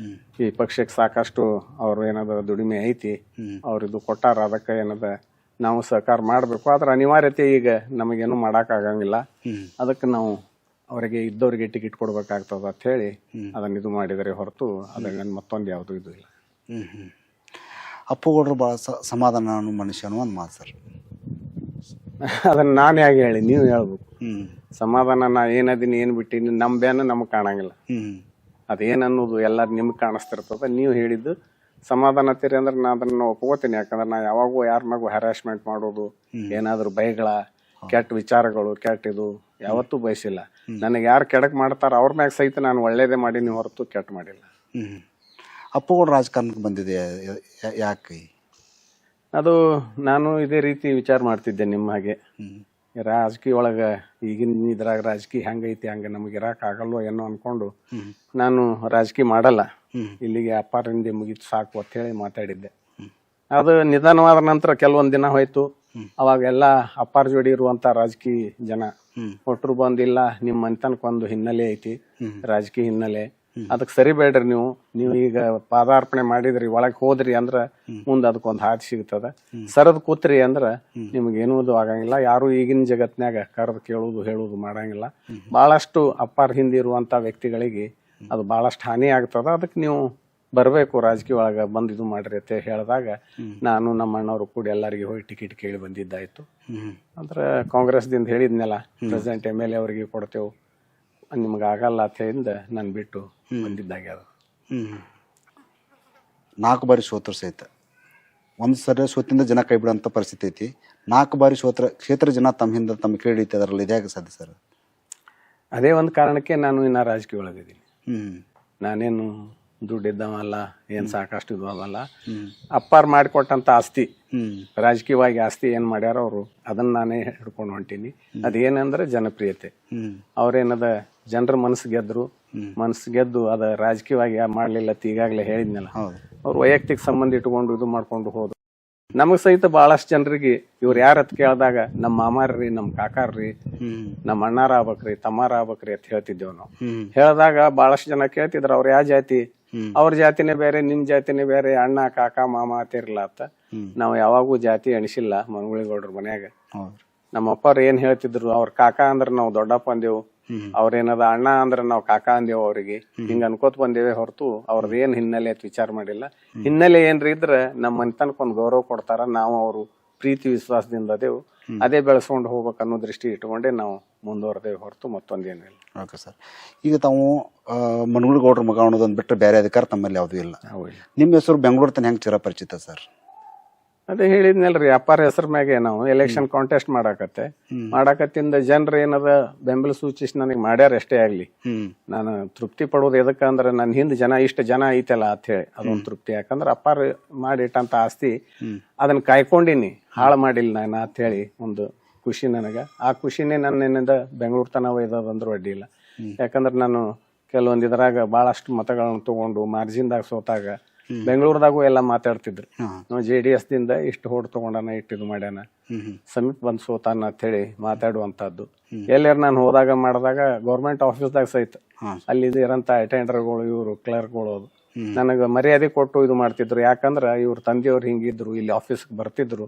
B: ಈ ಪಕ್ಷಕ್ಕೆ ಸಾಕಷ್ಟು ಅವ್ರು ಏನದ ದುಡಿಮೆ ಐತಿ, ಅವ್ರು ಇದು ಕೊಟ್ಟಾರ, ಅದಕ್ಕೆ ಏನದ ನಾವು ಸಹಕಾರ ಮಾಡ್ಬೇಕು. ಆದ್ರ ಅನಿವಾರ್ಯತೆ ಈಗ ನಮಗೇನು ಮಾಡಕ್ ಆಗಂಗಿಲ್ಲ, ಅದಕ್ಕೆ ನಾವು ಅವರಿಗೆ ಇದ್ದವ್ರಿಗೆ ಟಿಕೆಟ್ ಕೊಡ್ಬೇಕಾಗ್ತದ ಅಂತ ಹೇಳಿ ಅದನ್ನ ಇದು ಮಾಡಿದರೆ ಹೊರತು ಅದ ಮತ್ತೊಂದು ಯಾವುದು ಇದು ಇಲ್ಲ.
A: ಅಪ್ಪುಗೌಡರು ಭಾಳ ಸಮಾಧಾನ ಮನುಷ್ಯನು ಒಂದು ಮಾತು ಸರ್.
B: ಅದನ್ನ ನಾನು ಹೇಗೆ ಹೇಳಿ, ನೀವು ಹೇಳ್ಬೇಕು. ಸಮಾಧಾನ ನಾ ಏನದೀನಿ ಏನ್ ಬಿಟ್ಟಿನಿ ನಮ್ಬೇನ ನಮಗ್ ಕಾಣಂಗಿಲ್ಲ. ಅದೇನನ್ನೋದು ಎಲ್ಲಾರು ನಿಮ್ಗೆ ಕಾಣಿಸ್ತಿರ್ತದ. ನೀವು ಹೇಳಿದ್ದು ಸಮಾಧಾನತೀರಿ ಅಂದ್ರೆ ನಾ ಅದನ್ನ ಒಪ್ಕೋತೀನಿ. ಯಾಕಂದ್ರೆ ನಾ ಯಾವಾಗೂ ಯಾರನ್ನಾಗೂ ಹ್ಯಾರಾಸ್ಮೆಂಟ್ ಮಾಡೋದು, ಏನಾದ್ರು ಬೈಗಳ, ಕೆಟ್ಟ ವಿಚಾರಗಳು, ಕೆಟ್ಟ ಇದು ಯಾವತ್ತೂ ಬಯಸಿಲ್ಲ. ನನಗೆ ಯಾರು ಕೆಡಕ್ ಮಾಡ್ತಾರ ಅವ್ರ ಮ್ಯಾಗ ಸಹಿತ ನಾನು ಒಳ್ಳೇದೇ ಮಾಡೀನಿ ಹೊರತು ಕೆಟ್ಟ ಮಾಡಿಲ್ಲ.
A: ಅಪ್ಪುಗೌಡ ರಾಜಕಾರಣಕ್ಕೆ ಬಂದಿದೆ ಯಾಕೆ?
B: ಅದು ನಾನು ಇದೇ ರೀತಿ ವಿಚಾರ ಮಾಡ್ತಿದ್ದೆ ನಿಮ್ಮ ಹಾಗೆ. ರಾಜಕೀಯ ಒಳಗ ಈಗಿನ ಇದ್ರಾಗ ರಾಜಕೀಯ ಹೆಂಗೈತಿ ಹಂಗ ನಮ್ಗೆ ಇರಾಕ್ ಆಗಲ್ವೋ ಏನೋ ಅನ್ಕೊಂಡು ನಾನು ರಾಜಕೀಯ ಮಾಡಲ್ಲ, ಇಲ್ಲಿಗೆ ಅಪ್ಪಾರಿಂದ ಮುಗಿತು ಸಾಕು ಅಂತ ಹೇಳಿ ಮಾತಾಡಿದ್ದೆ. ಅದು ನಿಧಾನವಾದ ನಂತರ ಕೆಲವೊಂದ್ ದಿನ ಹೋಯ್ತು. ಅವಾಗ ಎಲ್ಲಾ ಅಪ್ಪಾರ ಜೋಡಿ ಇರುವಂತ ರಾಜಕೀಯ ಜನ ಒಟ್ರು ಬಂದಿಲ್ಲ, ನಿಮ್ ಮನೆತನಕ್ಕೆ ಒಂದು ಹಿನ್ನೆಲೆ ಐತಿ, ರಾಜಕೀಯ ಹಿನ್ನೆಲೆ, ಅದಕ್ಕೆ ಸರಿ ಬೇಡ್ರಿ ನೀವು ಈಗ ಪಾದಾರ್ಪಣೆ ಮಾಡಿದ್ರಿ, ಒಳಗ್ ಹೋದ್ರಿ ಅಂದ್ರ ಮುಂದ್ ಅದಕ್ಕೊಂದ್ ಹಾದಿ ಸಿಗ್ತದ. ಸರದ್ ಕೂತ್ರಿ ಅಂದ್ರ ನಿಮ್ಗೇನೂ ಆಗಂಗಿಲ್ಲ. ಯಾರು ಈಗಿನ ಜಗತ್ನ್ಯಾಗ ಕರೆದ್ ಕೇಳುದು ಹೇಳುದು ಮಾಡಂಗಿಲ್ಲ. ಬಹಳಷ್ಟು ಅಪ್ಪಾರ ಹಿಂದಿರುವಂತ ವ್ಯಕ್ತಿಗಳಿಗೆ ಅದು ಬಹಳಷ್ಟು ಹಾನಿ ಆಗ್ತದ. ಅದಕ್ಕೆ ನೀವು ಬರ್ಬೇಕು ರಾಜಕೀಯ ಒಳಗ ಬಂದ್ ಇದು ಮಾಡ್ರಿ ಅಂತ ಹೇಳಿದಾಗ ನಾನು ನಮ್ಮ ಅಣ್ಣವ್ರು ಕೂಡ ಎಲ್ಲರಿಗೆ ಹೋಗಿ ಟಿಕೆಟ್ ಕೇಳಿ ಬಂದಿದ್ದಾಯ್ತು. ಅಂದ್ರೆ ಕಾಂಗ್ರೆಸ್ದಿಂದ ಹೇಳಿದ್ನೆಲ್ಲ ಪ್ರೆಸಿಡೆಂಟ್ MLA ಅವ್ರಿಗೆ ಕೊಡ್ತೇವೆ, ನಿಮ್ಗೆ ಆಗಲ್ಲ ಅಂತ ಹೇಳಿಂದ ನಾನು ಬಿಟ್ಟು ಬಂದಿದ್ದಾಗೆ. ಅದು
A: 4 ಬಾರಿ ಸೋತ್ರ ಸಹಿತ ಒಂದು ಸರಿ ಸೋತಿಂದ ಜನ ಕೈ ಬಿಡೋಂಥ ಪರಿಸ್ಥಿತಿ ಐತಿ. 4 ಬಾರಿ ಸೋತ್ರ ಕ್ಷೇತ್ರ ಜನ ತಮ್ಮ ಹಿಂದೆ ತಮ್ಮ ಕೇಳಿ ಅದರಲ್ಲಿ ಇದ್ಯಾಕೆ ಸಾಧ್ಯ ಸರ್?
B: ಅದೇ ಒಂದು ಕಾರಣಕ್ಕೆ ನಾನು ಇನ್ನ ರಾಜಕೀಯ ಒಳಗಿದ್ದೀನಿ. ನಾನೇನು ದುಡ್ಡಿದ್ದವಲ್ಲ, ಏನ್ ಸಾಕಷ್ಟು ಇದ್ವಲ್ಲ. ಅಪ್ಪಾರ್ ಮಾಡಿಕೊಟ್ಟಂತ ಆಸ್ತಿ, ರಾಜಕೀಯವಾಗಿ ಆಸ್ತಿ ಏನ್ ಮಾಡ್ಯಾರ ಅವರು, ಅದನ್ನ ನಾನೇ ಹಿಡ್ಕೊಂಡು ಹೊಂಟೀನಿ. ಅದೇನಂದ್ರೆ ಜನಪ್ರಿಯತೆ. ಅವ್ರೇನದ ಜನರ ಮನಸ್ಸು ಗೆದ್ದು ಅದ ರಾಜಕೀಯವಾಗಿ ಮಾಡ್ಲಿಲ್ಲ ಈಗಾಗಲೇ ಹೇಳಿದ್ನಲ್ಲ, ಅವ್ರು ವೈಯಕ್ತಿಕ ಸಂಬಂಧ ಇಟ್ಕೊಂಡು ಇದು ಮಾಡ್ಕೊಂಡು ಹೋದ್ರು. ನಮಗ್ ಸಹಿತ ಬಹಳಷ್ಟು ಜನರಿಗೆ ಇವ್ರು ಯಾರತ್ ಕೇಳಿದಾಗ ನಮ್ಮ ಮಾಮಾರ್ರಿ, ನಮ್ ಕಾಕಾರ್ರಿ, ನಮ್ಮ ಅಣ್ಣಾರ ಆಗ್ಬೇಕ್ರಿ, ತಮ್ಮಾರ ಆಗ್ಬೇಕ್ರಿ ಅಂತ ಹೇಳ್ತಿದ್ದೇವ್ ನಾವು. ಹೇಳಿದಾಗ ಬಹಳಷ್ಟು ಜನ ಕೇಳ್ತಿದ್ರ ಅವ್ರ ಯಾವ ಜಾತಿ, ಅವ್ರ ಜಾತಿನೇ ಬೇರೆ ನಿಮ್ ಜಾತಿನೇ ಬೇರೆ, ಅಣ್ಣ ಕಾಕ ಮಾಮ ಅತ್ತಿರ್ಲಾತ. ನಾವ್ ಯಾವಾಗೂ ಜಾತಿ ಎಣಿಸಿಲ್ಲ ಮನಗುಳಿಗೌಡ್ರ ಮನ್ಯಾಗ. ನಮ್ಮ ಅಪ್ಪವ್ರು ಏನ್ ಹೇಳ್ತಿದ್ರು, ಅವ್ರ ಕಾಕ ಅಂದ್ರ ನಾವ್ ದೊಡ್ಡಪ್ಪ ಅಂದೇವು, ಅವ್ರೇನದ ಅಣ್ಣ ಅಂದ್ರ ನಾವ್ ಕಾಕ ಅಂದೇವು ಅವ್ರಿಗೆ, ಹಿಂಗ ಅನ್ಕೋತ್ ಬಂದೇವೆ ಹೊರತು ಅವ್ರದ್ ಏನ್ ಹಿನ್ನೆಲೆ ಅಂತ ವಿಚಾರ ಮಾಡಿಲ್ಲ. ಹಿನ್ನೆಲೆ ಏನ್ರಿ ಇದ್ರ ನಮ್ಮ ಮನೆತನಕ್ ಒಂದ್ ಗೌರವ ಕೊಡ್ತಾರ, ನಾವು ಅವ್ರು ಪ್ರೀತಿ ವಿಶ್ವಾಸದಿಂದ ಅದೇವು, ಅದೇ ಬೆಳೆಸ್ಕೊಂಡು ಹೋಗ್ಬೇಕು ಅನ್ನೋ ದೃಷ್ಟಿ ಇಟ್ಕೊಂಡೆ ನಾವು ಮುಂದುವರೆದೇವೆ ಹೊರತು ಮತ್ತೊಂದೇನಿಲ್ಲ.
A: Okay sir. ಈಗ ತಾವು ಮನಗುಳಿಗೌಡ್ರ ಮಗ ಅನ್ನೋದೊಂದು ಬಿಟ್ಟರೆ ಬೇರೆ ಅಧಿಕಾರ ತಮ್ಮಲ್ಲಿ ಯಾವುದೂ ಇಲ್ಲ. ನಿಮ್ಮ ಹೆಸರು ಬೆಂಗಳೂರು ತನ ಹೆಂಗೆ ಚಿರಪರಿಚಿತ ಸರ್?
B: ಅದೇ ಹೇಳಿದ್ನಲ್ರಿ, ಅಪ್ಪಾರ ಹೆಸರ ಮ್ಯಾಗೆ ನಾವು ಎಲೆಕ್ಷನ್ ಕಾಂಟೆಸ್ಟ್ ಮಾಡಾಕತ್ತಿಂದ ಜನರು ಏನದ ಬೆಂಬಲ ಸೂಚಿಸಿ ನನಗೆ ಮಾಡ್ಯಾರ ಎಷ್ಟೇ ಆಗ್ಲಿ. ನಾನು ತೃಪ್ತಿ ಪಡೋದು ಎದಕ್ಕ ಅಂದ್ರೆ ನನ್ನ ಹಿಂದ್ ಇಷ್ಟ ಜನ ಐತಲ್ಲ ಅಂತ ಹೇಳಿ ಅದೊಂದು ತೃಪ್ತಿ. ಯಾಕಂದ್ರೆ ಅಪ್ಪಾರ ಮಾಡಿಟ್ಟಂತ ಆಸ್ತಿ ಅದನ್ನ ಕಾಯ್ಕೊಂಡಿನಿ, ಹಾಳು ಮಾಡಿಲ್ಲ ನಾನು ಅಂತ ಹೇಳಿ ಒಂದು ಖುಷಿ ನನಗ. ಆ ಖುಷಿನೇ ನನ್ನೇನಿಂದ ಬೆಂಗಳೂರು ತನ ಒಯ್ದಂದ್ರು ಅಡ್ಡಿ ಇಲ್ಲ. ಯಾಕಂದ್ರೆ ನಾನು ಕೆಲವೊಂದು ಇದ್ರಾಗ ಬಹಳಷ್ಟು ಮತಗಳನ್ನ ತಗೊಂಡು ಮಾರ್ಜಿನ್ದಾಗ ಸೋತಾಗ ಬೆಂಗಳೂರದಾಗೂ ಎಲ್ಲ ಮಾತಾಡ್ತಿದ್ರು, ನಾವು JDS ದಿಂದ ಇಷ್ಟು ಹೋಡ್ ತಗೊಂಡಾನ, ಇಷ್ಟು ಇದು ಮಾಡ್ಯಾನ, ಸಮೀಪ ಬಂದ್ ಸೋತಾನ ಅಂತ ಹೇಳಿ ಮಾತಾಡುವಂತದ್ದು. ಎಲ್ಲಾರ ನಾನು ಹೋದಾಗ ಮಾಡಿದಾಗ ಗೌರ್ಮೆಂಟ್ ಆಫೀಸ್ದಾಗ ಸಹಿತ ಅಲ್ಲಿ ಇರಂತ ಅಟೆಂಡರ್ಗಳು ಇವ್ರು ಕ್ಲರ್ಕ್ಗಳು ನನಗ ಮರ್ಯಾದೆ ಕೊಟ್ಟು ಇದು ಮಾಡ್ತಿದ್ರು. ಯಾಕಂದ್ರ ಇವ್ರ ತಂದೆಯವ್ರು ಹಿಂಗಿದ್ರು, ಇಲ್ಲಿ ಆಫೀಸ್ಗೆ ಬರ್ತಿದ್ರು,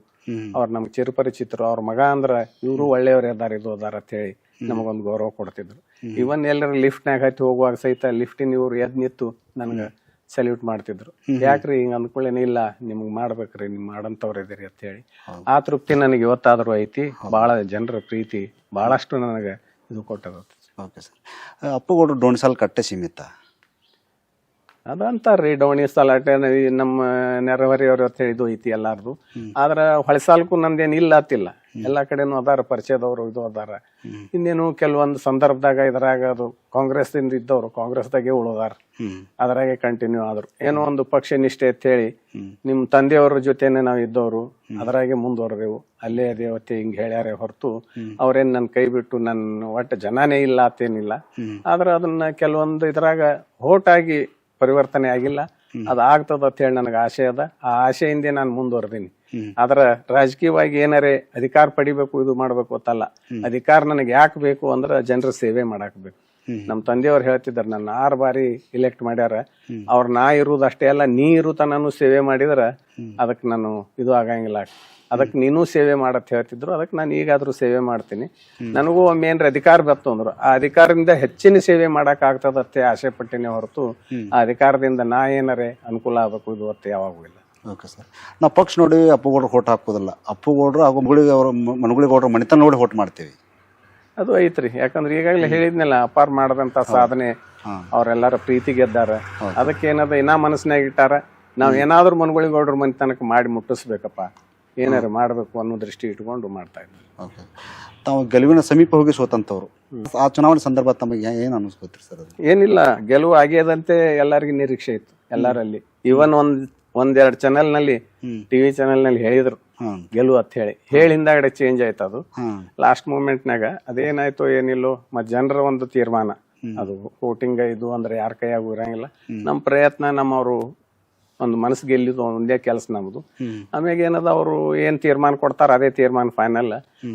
B: ಅವ್ರ ನಮ್ಗೆ ಚಿರಪರಿಚಿತರು, ಅವ್ರ ಮಗ ಅಂದ್ರ ಇವ್ರು ಒಳ್ಳೆಯವ್ರು ಅದಾರ ಇದು ಅದಾರ ಅಂತ ಹೇಳಿ ನಮಗೊಂದು ಗೌರವ ಕೊಡ್ತಿದ್ರು. ಇವನ್ ಎಲ್ಲರ ಲಿಫ್ಟ್ನಾಗ ಹತ್ತಿ ಹೋಗುವಾಗ ಸಹಿತ ಲಿಫ್ಟಿನ ಇವ್ರು ಎದ್ ನಿಂತು ನನ್ಗ ಸಲ್ಯೂಟ್ ಮಾಡ್ತಿದ್ರು. ಯಾಕ್ರಿ ಹಿಂಗ ಅಂದ್ಕೊಳ್ಳೇನೆ, ಇಲ್ಲ ನಿಮ್ಗ್ ಮಾಡ್ಬೇಕ್ರಿ, ನಿಮ್ ಮಾಡಂತವ್ರ ಇದೀರಿ ಅಂತ ಹೇಳಿ. ಆ ತೃಪ್ತಿ ನನಗೆ ಇವತ್ತಾದ್ರೂ ಐತಿ. ಬಹಳ ಜನರ ಪ್ರೀತಿ ಬಹಳಷ್ಟು ನನಗೆ ಇದು ಕೊಟ್ಟದ.
A: Okay sir. ಅಪ್ಪುಗೌಡ್ರು ಡೋಣಿಸಾಲ್ ಕಟ್ಟೆ ಸೀಮಿತ
B: ಅದಂತಾರ್ರಿ, ಡೋಣಿ ಸಲಾಟೆ ನಮ್ಮ ನೆರೆಹೊರೆಯವ್ರ ಅಂತ ಹೇಳಿದ್ದು ಐತಿ ಎಲ್ಲಾರ್ದು. ಆದ್ರ ಹೊಳಸಾಲ್ಕು ನಮ್ದೇನ್ ಇಲ್ಲ ಅತ್ತಿಲ್ಲ, ಎಲ್ಲಾ ಕಡೆನೂ ಅದಾರ ಪರಿಚಯದವ್ರು ಇದು ಅದಾರ. ಇನ್ನೇನು ಕೆಲವೊಂದು ಸಂದರ್ಭದಾಗ ಇದ್ರಾಗ ಅದು ಕಾಂಗ್ರೆಸ್ ದಿಂದ ಇದ್ದವ್ರು ಕಾಂಗ್ರೆಸ್ದಾಗೆ ಉಳಿದಾರ, ಅದ್ರಾಗೆ ಕಂಟಿನ್ಯೂ ಆದ್ರು. ಏನೋ ಒಂದು ಪಕ್ಷ ನಿಷ್ಠೆ ಅಂತ ಹೇಳಿ ನಿಮ್ ತಂದೆಯವ್ರ ಜೊತೆನೆ ನಾವ್ ಇದ್ದವ್ರು, ಅದ್ರಾಗೆ ಮುಂದುವರೆದೆವು. ಅಲ್ಲೇ ದೇವತೆ ಹಿಂಗ್ ಹೇಳ್ಯಾರೆ ಹೊರತು ಅವ್ರೇನ್ ನನ್ ಕೈ ಬಿಟ್ಟು ನನ್ ಒಟ್ಟ ಜನಾನೇ ಇಲ್ಲ ಅಂತೇನಿಲ್ಲ. ಆದ್ರ ಅದನ್ನ ಕೆಲವೊಂದು ಇದ್ರಾಗ ಹೋಟಾಗಿ ಪರಿವರ್ತನೆ ಆಗಿಲ್ಲ. ಅದ ಆಗ್ತದ ಅಂತ ಹೇಳಿ ನನಗೆ ಆಸೆ ಅದ. ಆ ಆಸೆಯಿಂದೇ ನಾನು ಮುಂದುವರೆದೀನಿ. ಆದ್ರ ರಾಜಕೀಯವಾಗಿ ಏನಾರೇ ಅಧಿಕಾರ ಪಡಿಬೇಕು ಇದು ಮಾಡ್ಬೇಕು ಅಂತಲ್ಲ, ಅಧಿಕಾರ ನನಗೆ ಯಾಕೆ ಬೇಕು ಅಂದ್ರ ಜನರ ಸೇವೆ ಮಾಡಾಕ್ಬೇಕು. ನಮ್ ತಂದೆಯವ್ರು ಹೇಳ್ತಿದಾರ, ನನ್ನ 6 ಬಾರಿ ಇಲೆಕ್ಟ್ ಮಾಡ್ಯಾರ, ಅವ್ರ ನಾ ಇರುವುದು ಅಷ್ಟೇ ಅಲ್ಲ, ನೀ ಇರುತ್ತಾನು ಸೇವೆ ಮಾಡಿದ್ರ ಅದಕ್ ನಾನು ಇದು ಆಗಂಗಿಲ್ಲ, ಅದಕ್ ನೀನು ಸೇವೆ ಮಾಡತ್ ಹೇಳ್ತಿದ್ರು. ಅದಕ್ಕೆ ನಾನು ಈಗಾದ್ರೂ ಸೇವೆ ಮಾಡ್ತೀನಿ. ನನಗೂ ಒಮ್ಮೆ ಏನ್ರ ಅಧಿಕಾರ ಬತ್ತು ಅಂದ್ರು ಆ ಅಧಿಕಾರದಿಂದ ಹೆಚ್ಚಿನ ಸೇವೆ ಮಾಡಕ್ ಆಗ್ತದತ್ತೆ ಆಸೆ ಪಟ್ಟಿನೇ ಹೊರತು ಆ ಅಧಿಕಾರದಿಂದ ನಾ ಏನಾರೇ ಅನುಕೂಲ ಆಗ್ಬೇಕು ಇದು ಅತ್ತೆ ಯಾವಾಗೂ ಇಲ್ಲ.
A: Okay sir. ನಾವು ಪಕ್ಷ ನೋಡಿ ಅಪ್ಪುಗೌಡ್ರು ಹೋಟ್ ಹಾಕೋದಿಲ್ಲ, ಅಪ್ಪುಗೌಡ್ರು ಹಾಗೂ ಮನಗುಳಿಗೌಡ್ರ ಮನೆತನ ನೋಡಿ ಹೋಟ್ ಮಾಡ್ತೀವಿ.
B: ಅದು ಐತ್ರಿ. ಯಾಕಂದ್ರೆ ಈಗಾಗಲೇ ಹೇಳಿದ್ನಲ್ಲ, ಅಪಾರ ಮಾಡದಂತ ಸಾಧನೆ ಅವ್ರೆಲ್ಲಾರ ಪ್ರೀತಿ ಗೆದ್ದಾರ. ಅದಕ್ಕೇನದ ಇನ್ನ ಮನಸ್ಸಿನಾಗ ಇಟ್ಟಾರ, ನಾವ್ ಏನಾದ್ರೂ ಮನಗುಳಿಗೌಡ್ರ ಮನೆತನಕ ಮಾಡಿ ಮುಟ್ಟಿಸ್ಬೇಕಪ್ಪ, ಏನಾರು ಮಾಡ್ಬೇಕು ಅನ್ನೋ ದೃಷ್ಟಿ ಇಟ್ಕೊಂಡು ಮಾಡ್ತಾ ಇದ್ದಾರೆ.
A: ಓಕೆ. ತಾವು ಗೆಲುವಿನ ಸಮೀಪ ಹೋಗಿ ಸೋತಂತವ್ರು, ಆ ಚುನಾವಣೆ ಸಂದರ್ಭ ತಮಗೆ ಏನ್ ಅನಿಸ್ಕೋತೀರಿ ಸರ್? ಅದು
B: ಏನಿಲ್ಲ, ಗೆಲುವು ಆಗ್ಯದಂತೆ ಎಲ್ಲರಿಗೂ ನಿರೀಕ್ಷೆ ಇತ್ತು ಎಲ್ಲರಲ್ಲಿ. ಇವನ್ ಒಂದೆರಡು ಚಾನೆಲ್ ನಲ್ಲಿ, ಟಿವಿ ಚಾನೆಲ್ ನಲ್ಲಿ ಹೇಳಿದ್ರು ಗೆಲುವು ಅಂತ ಹೇಳಿ ಹಿಂದಾಗಡೆ ಚೇಂಜ್ ಆಯ್ತು. ಅದು ಲಾಸ್ಟ್ ಮೂಮೆಂಟ್ನಾಗ ಅದೇನಾಯ್ತು ಏನಿಲ್ಲೋ, ಮತ್ ಜನರ ಒಂದು ತೀರ್ಮಾನ ಅದು ವೋಟಿಂಗ್ ಇದು ಅಂದ್ರೆ ಯಾರ ಕೈಯಾಗೂ ಇರಂಗಿಲ್ಲ. ನಮ್ ಪ್ರಯತ್ನ ನಮ್ಮವ್ರು ಒಂದು ಮನಸ್ಸು ಗೆಲ್ಲಿದ್ದು ಒಂದೇ ಕೆಲಸ ನಮ್ದು. ಆಮ್ಯಾಗ ಏನದ ಅವರು ಏನ್ ತೀರ್ಮಾನ ಕೊಡ್ತಾರ ಅದೇ ತೀರ್ಮಾನ ಫೈನಲ್.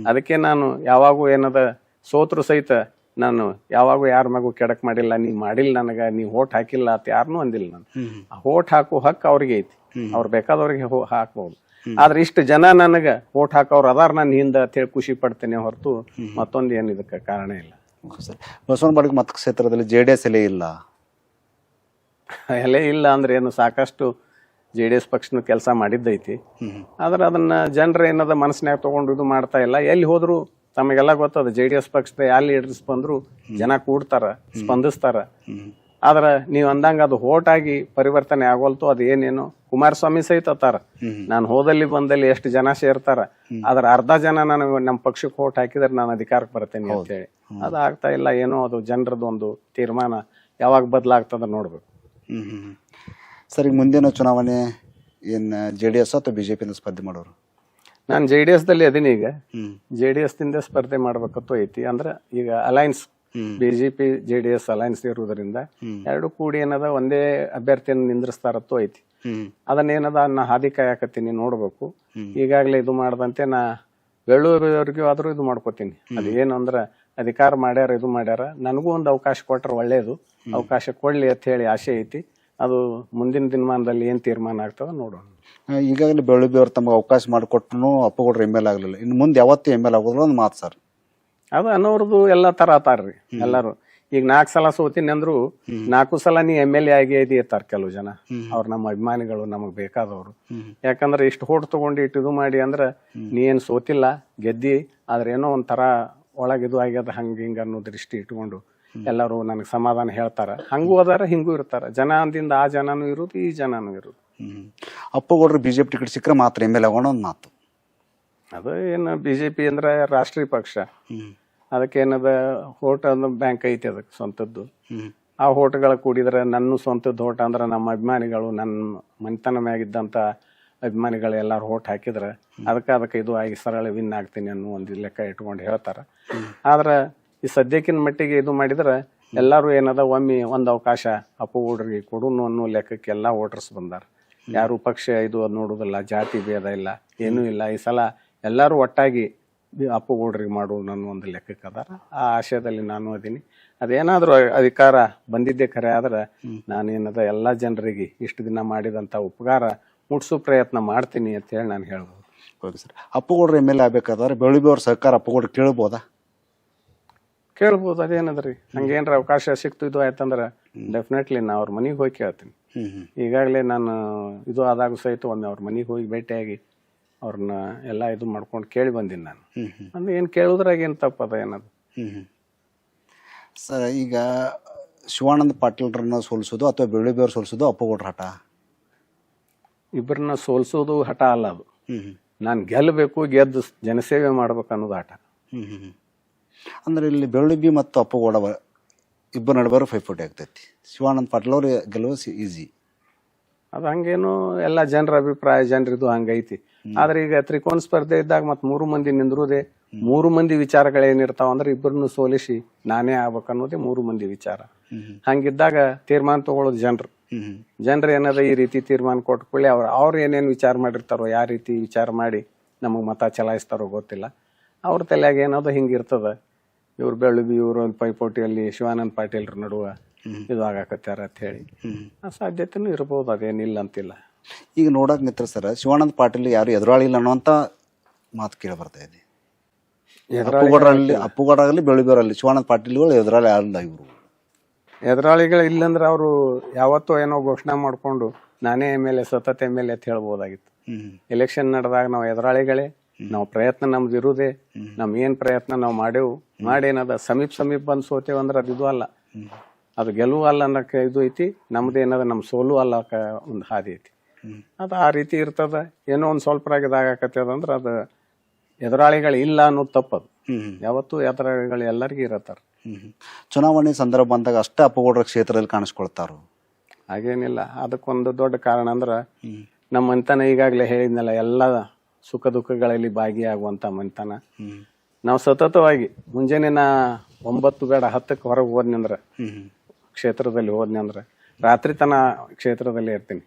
B: ಅದಕ್ಕೆ ನಾನು ಯಾವಾಗೂ ಏನದ ಸೋತ್ರು ಸಹಿತ ನಾನು ಯಾವಾಗೂ ಯಾರ ಮಗು ಕೆಡಕ್ ಮಾಡಿಲ್ಲ, ನೀ ಮಾಡಿಲ್ಲ ನನಗ, ನೀ ಓಟ್ ಹಾಕಿಲ್ಲ ಅಂತ ಯಾರನ್ನೂ ಅಂದಿಲ್ಲ. ನಾನು ಓಟ್ ಹಾಕೋ ಹಕ್ಕು ಅವ್ರಿಗೆ ಐತಿ, ಅವ್ರು ಬೇಕಾದವ್ರಿಗೆ ಹಾಕ್ಬಹುದು. ಆದ್ರೆ ಇಷ್ಟು ಜನ ನನಗ ಓಟ್ ಹಾಕೋರು ಅದಾರ ನನ್ನ ಹಿಂದ ಅಂತ ಹೇಳಿ ಖುಷಿ ಪಡ್ತೇನೆ ಹೊರತು ಮತ್ತೊಂದು ಏನ್ ಇದಕ್ಕೆ ಕಾರಣ ಇಲ್ಲ.
A: ಬಸವನಬಾಡಿಗೆ ಮತಕ್ಷೇತ್ರದಲ್ಲಿ JDS ಎಲೆ ಇಲ್ಲ,
B: ಎಲೆ ಇಲ್ಲ ಅಂದ್ರೆ ಏನು, ಸಾಕಷ್ಟು JDS ಪಕ್ಷನ ಕೆಲಸ ಮಾಡಿದ್ದೈತಿ. ಆದ್ರೆ ಅದನ್ನ ಜನರ ಏನದ ಮನಸ್ಸಿನಾಗ ತಗೊಂಡು ಇದು ಮಾಡ್ತಾ ಇಲ್ಲ. ಎಲ್ಲಿ ಹೋದ್ರು ತಮಗೆಲ್ಲ ಗೊತ್ತದ, JDS ಪಕ್ಷದ ಯಾವ ಲೀಡರ್ಸ್ ಬಂದ್ರು ಜನ ಕೂಡ್ತಾರ, ಸ್ಪಂದಿಸ್ತಾರ. ಆದ್ರ ನೀವ್ ಅಂದಂಗ ಅದು ಹೋಟ್ ಆಗಿ ಪರಿವರ್ತನೆ ಆಗೋಲ್ತು. ಅದ ಏನೇನು ಕುಮಾರಸ್ವಾಮಿ ಸಹಿತ ಅತ್ತಾರ, ನಾನು ಹೋದಲ್ಲಿ ಬಂದಲ್ಲಿ ಎಷ್ಟು ಜನ ಸೇರ್ತಾರ, ಅದ್ರ ಅರ್ಧ ಜನ ನನಗೆ ನಮ್ಮ ಪಕ್ಷಕ್ಕೆ ಹೋಟ್ ಹಾಕಿದ್ರೆ ನಾನು ಅಧಿಕಾರಕ್ಕೆ ಬರ್ತೇನೆ ಅಂತ ಹೇಳಿ. ಅದು ಆಗ್ತಾ ಇಲ್ಲ. ಏನೋ ಅದು ಜನರದ್ದು ಒಂದು ತೀರ್ಮಾನ ಯಾವಾಗ ಬದಲಾಗ್ತದ ನೋಡ್ಬೇಕು.
A: ಸರ್, ಈಗ ಮುಂದಿನ ಚುನಾವಣೆ ಏನ್ JDS ಅಥವಾ BJP ಸ್ಪರ್ಧೆ ಮಾಡೋರು?
B: ನಾನು JDS ದಲ್ಲಿ ಅದೀನಿ. ಈಗ JDS ದಿಂದ ಸ್ಪರ್ಧೆ ಮಾಡ್ಬೇಕಂತೂ ಐತಿ. ಅಂದ್ರೆ ಈಗ ಅಲೈನ್ಸ್ BJP JDS ಅಲೈನ್ಸ್ ಇರುವುದರಿಂದ ಎರಡು ಕೂಡಿ ಏನದ ಒಂದೇ ಅಭ್ಯರ್ಥಿಯನ್ನು ನಿಂದ್ರಿಸ್ತಾರತ್ತೂ ಐತಿ. ಅದನ್ನೇನದ ನಾ ಹಾದಿ ಕಾಯಕತ್ತೀನಿ, ನೋಡ್ಬೇಕು. ಈಗಾಗಲೇ ಇದು ಮಾಡದಂತೆ ನಾ ಬೆಳ್ಳೂರಿವರೆಗೂ ಆದ್ರೂ ಇದು ಮಾಡ್ಕೋತೀನಿ. ಅದೇನು ಅಂದ್ರ ಅಧಿಕಾರ ಮಾಡ್ಯಾರ, ಇದು ಮಾಡ್ಯಾರ, ನನಗೂ ಒಂದು ಅವಕಾಶ ಕೊಟ್ರೆ ಒಳ್ಳೇದು, ಅವಕಾಶ ಕೊಡ್ಲಿ ಅಂತ ಹೇಳಿ ಆಸೆ ಐತಿ. ಅದು ಮುಂದಿನ ದಿನಮಾನದಲ್ಲಿ ಏನ್ ತೀರ್ಮಾನ ಆಗ್ತದ ನೋಡೋಣ.
A: ಈಗಾಗಲೇ ಬೆಳ್ಳುಬ್ಬಿ ಅವ್ರು ತಮಗೆ ಅವಕಾಶ ಮಾಡಿಕೊಟ್ಟು ಅಪ್ಪಗೌಡ್ರು MLA ಆಗಲಿಲ್ಲ. ಇನ್ನು ಮುಂದೆ ಯಾವತ್ತೂ MLA ಆಗೋದಿಲ್ಲ ಒಂದು ಮಾತು ಸರ್.
B: ಅದು ಅನ್ನೋರ್ದು ಎಲ್ಲಾ ತರ ಆತಾರ್ರಿ ಎಲ್ಲಾರು. ಈಗ 4 ಸಲ ಸೋತೀನಿ ಅಂದ್ರು 4 ಸಲ ನೀ MLA ಆಗಿ ಇರ್ತಾರ ಕೆಲವು ಜನ. ಅವ್ರು ನಮ್ಮ ಅಭಿಮಾನಿಗಳು, ನಮಗ್ ಬೇಕಾದವ್ರು. ಯಾಕಂದ್ರೆ ಇಷ್ಟು ಹೋಟ್ ತಗೊಂಡು ಇಟ್ಟು ಇದು ಮಾಡಿ ಅಂದ್ರ ನೀ ಏನ್ ಸೋತಿಲ್ಲ, ಗೆದ್ದಿ, ಆದ್ರೆ ಏನೋ ಒಂಥರ ಒಳಗಿದು ಆಗ್ಯದ ಹಂಗ ಹಿಂಗ ಅನ್ನೋ ದೃಷ್ಟಿ ಇಟ್ಕೊಂಡು ಎಲ್ಲಾರು ನನಗ್ ಸಮಾಧಾನ ಹೇಳ್ತಾರ. ಹಂಗೂ ಅದಾರ, ಹಿಂಗೂ ಇರ್ತಾರ. ಜನ ಅಂದಿಂದ ಆ ಜನನೂ ಇರುದು, ಈ ಜನನೂ ಇರುದು.
A: ಅಪ್ಪಗೌಡ್ರು BJP ಟಿಕೆಟ್ ಸಿಕ್ಕರೆ ಮಾತ್ರ MLA ಆಗೋಣ ಒಂದು ಮಾತು.
B: ಅದು ಏನು BJP ಅಂದ್ರೆ ರಾಷ್ಟ್ರೀಯ ಪಕ್ಷ, ಅದಕ್ಕೇನದ ಹೋಟ್ ಅನ್ನೋ ಬ್ಯಾಂಕ್ ಐತಿ ಅದಕ್ಕೆ ಸ್ವಂತದ್ದು. ಆ ಹೋಟ್ಗಳ ಕೂಡಿದ್ರೆ ನನ್ನ ಸ್ವಂತದ್ದು ಹೋಟ್ ಅಂದ್ರೆ ನಮ್ಮ ಅಭಿಮಾನಿಗಳು, ನನ್ನ ಮನೆತನ ಮ್ಯಾಗಿದ್ದಂತ ಅಭಿಮಾನಿಗಳು ಎಲ್ಲಾರು ಹೋಟ್ ಹಾಕಿದ್ರೆ ಅದಕ್ಕೆ ಇದು ಆಗಿ ಸರಳ ವಿನ್ ಆಗ್ತೀನಿ ಅನ್ನೋ ಒಂದು ಲೆಕ್ಕ ಇಟ್ಕೊಂಡು ಹೇಳ್ತಾರ. ಆದ್ರ ಈ ಸದ್ಯಕ್ಕಿನ ಮಟ್ಟಿಗೆ ಇದು ಮಾಡಿದ್ರೆ ಎಲ್ಲಾರು ಏನದ ಒಮ್ಮೆ ಒಂದು ಅವಕಾಶ ಅಪ್ಪಗೌಡ್ರಿಗೆ ಕೊಡುನು ಅನ್ನೋ ಲೆಕ್ಕಕ್ಕೆ ಎಲ್ಲಾ ವೋಟರ್ಸ್ ಬಂದಾರ. ಯಾರು ಪಕ್ಷ ಇದು ನೋಡುದಿಲ್ಲ, ಜಾತಿ ಭೇದ ಇಲ್ಲ, ಏನೂ ಇಲ್ಲ. ಈ ಸಲ ಎಲ್ಲಾರು ಒಟ್ಟಾಗಿ ಅಪ್ಪಗೌಡ್ರಿಗೆ ಮಾಡು ನನ್ನ ಒಂದು ಲೆಕ್ಕಕ್ಕೆ ಅದಾರ. ಆ ಆಶಯದಲ್ಲಿ ನಾನು ಅದೀನಿ. ಅದೇನಾದ್ರೂ ಅಧಿಕಾರ ಬಂದಿದ್ದೆ ಖರೆ ಆದ್ರೆ ನಾನೇನದ ಎಲ್ಲಾ ಜನರಿಗೆ ಇಷ್ಟು ದಿನ ಮಾಡಿದಂತ ಉಪಕಾರ ಮುಟ್ಸೋ ಪ್ರಯತ್ನ ಮಾಡ್ತೀನಿ ಅಂತ ಹೇಳಿ ನಾನು ಹೇಳ್ಬೋದು.
A: Okay sir. ಅಪ್ಪಗೌಡ್ರು MLA ಆಗ್ಬೇಕಾದ್ರೆ ಬೆಳ್ಳುಬ್ಬಿ ಅವ್ರ ಸರ್ಕಾರ ಅಪ್ಪಗೌಡ್ರು ಕೇಳ್ಬೋದಾ?
B: ಕೇಳ್ಬೋದು. ಅದೇನದ್ರಿ, ಹಂಗೇನ್ರ ಅವಕಾಶ ಸಿಕ್ತು ಇದು ಆಯ್ತಂದ್ರ ಡೆಫಿನೆಟ್ಲಿ ನಾ ಅವ್ರ ಮನೆಗೆ ಹೋಗಿ ಕೇಳ್ತೀನಿ. ಈಗಾಗಲೇ ನಾನು ಇದು ಆದಾಗ ಸಹಿತ ಒಮ್ಮೆ ಅವ್ರ ಮನೆಗೆ ಹೋಗಿ ಭೇಟಿಯಾಗಿ ಅವ್ರನ್ನ ಎಲ್ಲ ಇದು ಮಾಡ್ಕೊಂಡು ಕೇಳಿ ಬಂದೀನಿ ನಾನು. ಅಂದ್ರೆ ಏನ್ ಕೇಳುದ್ರಾಗ ಏನ್ ತಪ್ಪದ ಏನದು.
A: ಸರ್, ಈಗ ಶಿವಾನಂದ ಪಾಟೀಲ್ರನ್ನ ಸೋಲಿಸೋದು ಅಥವಾ ಬೆಳ್ಳುಬ್ಬಿ ಅವ್ರು ಸೋಲಿಸೋದು ಅಪ್ಪಗೌಡ್ರ ಹಠ?
B: ಇಬ್ಬರನ್ನ ಸೋಲ್ಸೋದು ಹಠ ಅಲ್ಲ, ಅದು ನಾನು ಗೆಲ್ಲಬೇಕು, ಗೆದ್ದು ಜನಸೇವೆ ಮಾಡ್ಬೇಕು ಅನ್ನೋದು ಹಠ.
A: ಅಂದ್ರೆ ಇಲ್ಲಿ ಬೆಳ್ಳುಬ್ಬಿ ಮತ್ತು ಅಪ್ಪಗೌಡ ಇಬ್ಬರು ನಡುವರು ಪೈಪೋಟಿ ಆಗ್ತೈತಿ. ಶಿವಾನಂದ ಪಾಟೀಲ್ ಅವ್ರು ಗೆಲುವು ಈಸಿ.
B: ಅದು ಹಂಗೇನು ಎಲ್ಲ ಜನರ ಅಭಿಪ್ರಾಯ, ಜನರಿದು ಹಂಗೈತಿ. ಆದ್ರೆ ಈಗ ತ್ರಿಕೋನ ಸ್ಪರ್ಧೆ ಇದ್ದಾಗ ಮತ್ 3 ಮಂದಿ ನಿಂದ್ರುದೇ 3 ಮಂದಿ ವಿಚಾರಗಳೇನಿರ್ತಾವ ಅಂದ್ರೆ ಇಬ್ಬರನ್ನು ಸೋಲಿಸಿ ನಾನೇ ಆಗ್ಬೇಕು ಅನ್ನೋದೇ 3 ಮಂದಿ ವಿಚಾರ. ಹಂಗಿದ್ದಾಗ ತೀರ್ಮಾನ ತಗೊಳ್ಳೋದು ಜನರು ಏನದ ಈ ರೀತಿ ತೀರ್ಮಾನ ಕೊಟ್ಕೊಳ್ಳಿ, ಅವ್ರು ಏನೇನು ವಿಚಾರ ಮಾಡಿರ್ತಾರೋ, ಯಾವ ರೀತಿ ವಿಚಾರ ಮಾಡಿ ನಮಗ್ ಮತ ಚಲಾಯಿಸ್ತಾರೋ ಗೊತ್ತಿಲ್ಲ. ಅವ್ರ ತಲೆಯಾಗ ಏನದ ಹಿಂಗಿರ್ತದ, ಇವ್ರು ಬೆಳ್ಳುಬ್ಬಿ ಇವ್ರು ಒಂದು ಪೈಪೋಟಿಯಲ್ಲಿ ಶಿವಾನಂದ ಪಾಟೀಲ್ರ ನಡುವ ಇದು ಆಗಾಕತ್ಯಾರ ಅಂತ ಹೇಳಿ ಆ ಸಾಧ್ಯತೆನೂ ಇರ್ಬೋದು, ಅದೇನಿಲ್ಲ ಅಂತಿಲ್ಲ.
A: ಈಗ ನೋಡಕ್ ನಿತ್ರ ಸರ್, ಶಿವಾನಂದ ಪಾಟೀಲ್ ಯಾರು ಎದುರಾಳಿ ಇಲ್ಲ ಅನ್ನುವಂತ ಮಾತು ಕೇಳಿ ಬರ್ತಾ ಇದೆ. ಅಪ್ಪಗೌಡರಲ್ಲಿ ಬೆಳ್ಳುಬ್ಬಿಯವರಲ್ಲಿ ಶಿವಾನಂದ ಪಾಟೀಲ್ಗಳು ಎದುರಾಳಿ ಅಲ್ಲ. ಇವರು
B: ಎದುರಾಳಿಗಳು ಇಲ್ಲಂದ್ರೆ ಅವರು ಯಾವತ್ತೂ ಏನೋ ಘೋಷಣೆ ಮಾಡ್ಕೊಂಡು ನಾನೇ MLA ಸತತ MLA ಅಂತ ಹೇಳ್ಬೋದಾಗಿತ್ತು. ಎಲೆಕ್ಷನ್ ನಡೆದಾಗ ನಾವು ಎದುರಾಳಿಗಳೇ, ನಾವು ಪ್ರಯತ್ನ ನಮ್ದು ಇರುದೇ, ನಮ್ ಏನ್ ಪ್ರಯತ್ನ ನಾವು ಮಾಡೇವು, ಮಾಡೇನದ ಸಮೀಪ ಬಂದ್ ಸೋತೇವ್ ಅಂದ್ರೆ ಅದು ಇದು ಅಲ್ಲ, ಅದು ಗೆಲುವು ಅಲ್ಲ ಅನ್ನಕ್ಕೆ ಇದು ಐತಿ. ನಮ್ದೇನದ ನಮ್ ಸೋಲು ಅಲ್ಲ ಒಂದು ಹಾದಿ ಐತಿ. ಅದು ಆ ರೀತಿ ಇರ್ತದ. ಏನೋ ಒಂದ್ ಸ್ವಲ್ಪ ಇದಾಗಕತ್ತದ ಅಂದ್ರೆ ಅದು ಎದುರಾಳಿಗಳು ಇಲ್ಲ ಅನ್ನೋದು ತಪ್ಪದು. ಯಾವತ್ತೂ ಎದುರಾಳಿಗಳು ಎಲ್ಲರಿಗೂ ಇರತ್ತಾರ.
A: ಚುನಾವಣೆ ಸಂದರ್ಭ ಬಂದಾಗ ಅಷ್ಟೇ ಅಪ್ಪಗೌಡರ ಕ್ಷೇತ್ರದಲ್ಲಿ ಕಾಣಿಸ್ಕೊಳ್ತಾರ.
B: ಹಾಗೇನಿಲ್ಲ, ಅದಕ್ಕೊಂದು ದೊಡ್ಡ ಕಾರಣ ಅಂದ್ರ ನಮ್ಮ ಮನೆತನ ಈಗಾಗಲೇ ಹೇಳಿದ್ನಲ್ಲ, ಎಲ್ಲ ಸುಖ ದುಃಖಗಳಲ್ಲಿ ಭಾಗಿಯಾಗುವಂತ ಮನೆತನ. ನಾವು ಸತತವಾಗಿ ಮುಂಜಾನೆ 9 ಬೇಡ 10ಕ್ಕೆ ಹೊರಗೆ ಹೋದ್ನಿ ಅಂದ್ರ, ಕ್ಷೇತ್ರದಲ್ಲಿ ಹೋದ್ನಿ ಅಂದ್ರ ರಾತ್ರಿ ತನ ಕ್ಷೇತ್ರದಲ್ಲಿ ಇರ್ತೀನಿ.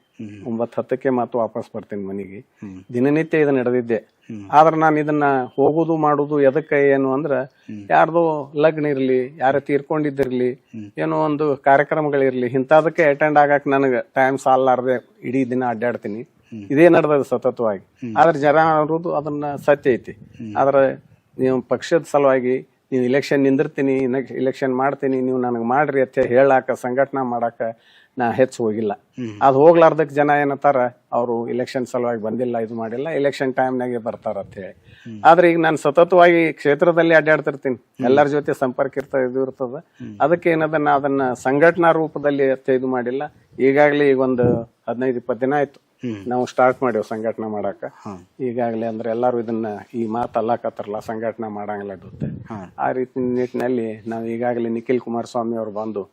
B: 9-10ಕ್ಕೆ ಮಾತು ವಾಪಸ್ ಬರ್ತೀನಿ ಮನೆಗೆ. ದಿನನಿತ್ಯ ಇದು ನಡೆದಿದ್ದೆ. ಆದ್ರೆ ನಾನು ಇದನ್ನ ಹೋಗುದು ಮಾಡುದು ಎದಕ್ಕೆ ಏನು ಅಂದ್ರ, ಯಾರ್ದು ಲಗ್ನ ಇರ್ಲಿ, ಯಾರ ತೀರ್ಕೊಂಡಿದ್ದಿರ್ಲಿ, ಏನೋ ಒಂದು ಕಾರ್ಯಕ್ರಮಗಳಿರ್ಲಿ, ಇಂಥದಕ್ಕೆ ಅಟೆಂಡ್ ಆಗಕ್ ನನಗೆ ಟೈಮ್ ಸಾಲಾರ್ದೆ ಇಡೀ ದಿನ ಅಡ್ಡಾಡ್ತೀನಿ. ಇದೇ ನಡೆದ ಸತತವಾಗಿ. ಆದ್ರೆ ಜನ ಅನ್ನೋದು ಅದನ್ನ ಸತ್ಯ ಐತಿ. ಆದ್ರೆ ನೀವು ಪಕ್ಷದ ಸಲುವಾಗಿ ನೀವು ಇಲೆಕ್ಷನ್ ನಿಂದಿರ್ತೀನಿ, ಇಲೆಕ್ಷನ್ ಮಾಡ್ತೀನಿ, ನೀವು ನನಗೆ ಮಾಡ್ರಿ ಅಂತ ಹೇಳಾಕ, ಸಂಘಟನಾ ಮಾಡಾಕ ನಾ ಹೆಚ್ಚು ಹೋಗಿಲ್ಲ. ಅದು ಹೋಗ್ಲಾರ್ದಕ್ ಜನ ಏನತ್ತಾರ, ಅವರು ಇಲೆಕ್ಷನ್ ಸಲುವಾಗಿ ಬಂದಿಲ್ಲ, ಇದು ಮಾಡಿಲ್ಲ, ಇಲೆಕ್ಷನ್ ಟೈಮ್ನಾಗೆ ಬರ್ತಾರ ಅಂತ ಹೇಳಿ. ಆದ್ರೆ ಈಗ ನಾನು ಸತತವಾಗಿ ಕ್ಷೇತ್ರದಲ್ಲಿ ಅಡ್ಡಾಡ್ತಿರ್ತೀನಿ, ಎಲ್ಲರ ಜೊತೆ ಸಂಪರ್ಕ ಇರ್ತದ. ಅದಕ್ಕೆ ಏನದ ನಾ ಅದನ್ನ ಸಂಘಟನಾ ರೂಪದಲ್ಲಿ ಇದು ಮಾಡಿಲ್ಲ. ಈಗಾಗ್ಲೇ ಈಗ ಒಂದು 15-20 ದಿನ ಆಯ್ತು ನಾವು ಸ್ಟಾರ್ಟ್ ಮಾಡೇವ್ ಸಂಘಟನೆ ಮಾಡಾಕ. ಈಗಾಗಲೇ ಅಂದ್ರೆ ಎಲ್ಲಾರು ಇದನ್ನ ಈ ಮಾತು ಅಲ್ಲಾಕತ್ತಾರಲ್ಲ, ಸಂಘಟನೆ ಮಾಡಂಗಿಲ್ಲ ಇರುತ್ತೆ. ಆ ರೀತಿ ನಿಟ್ಟಿನಲ್ಲಿ ನಾವು ಈಗಾಗಲೇ ನಿಖಿಲ್ ಕುಮಾರಸ್ವಾಮಿ ಅವರು ಬಂದು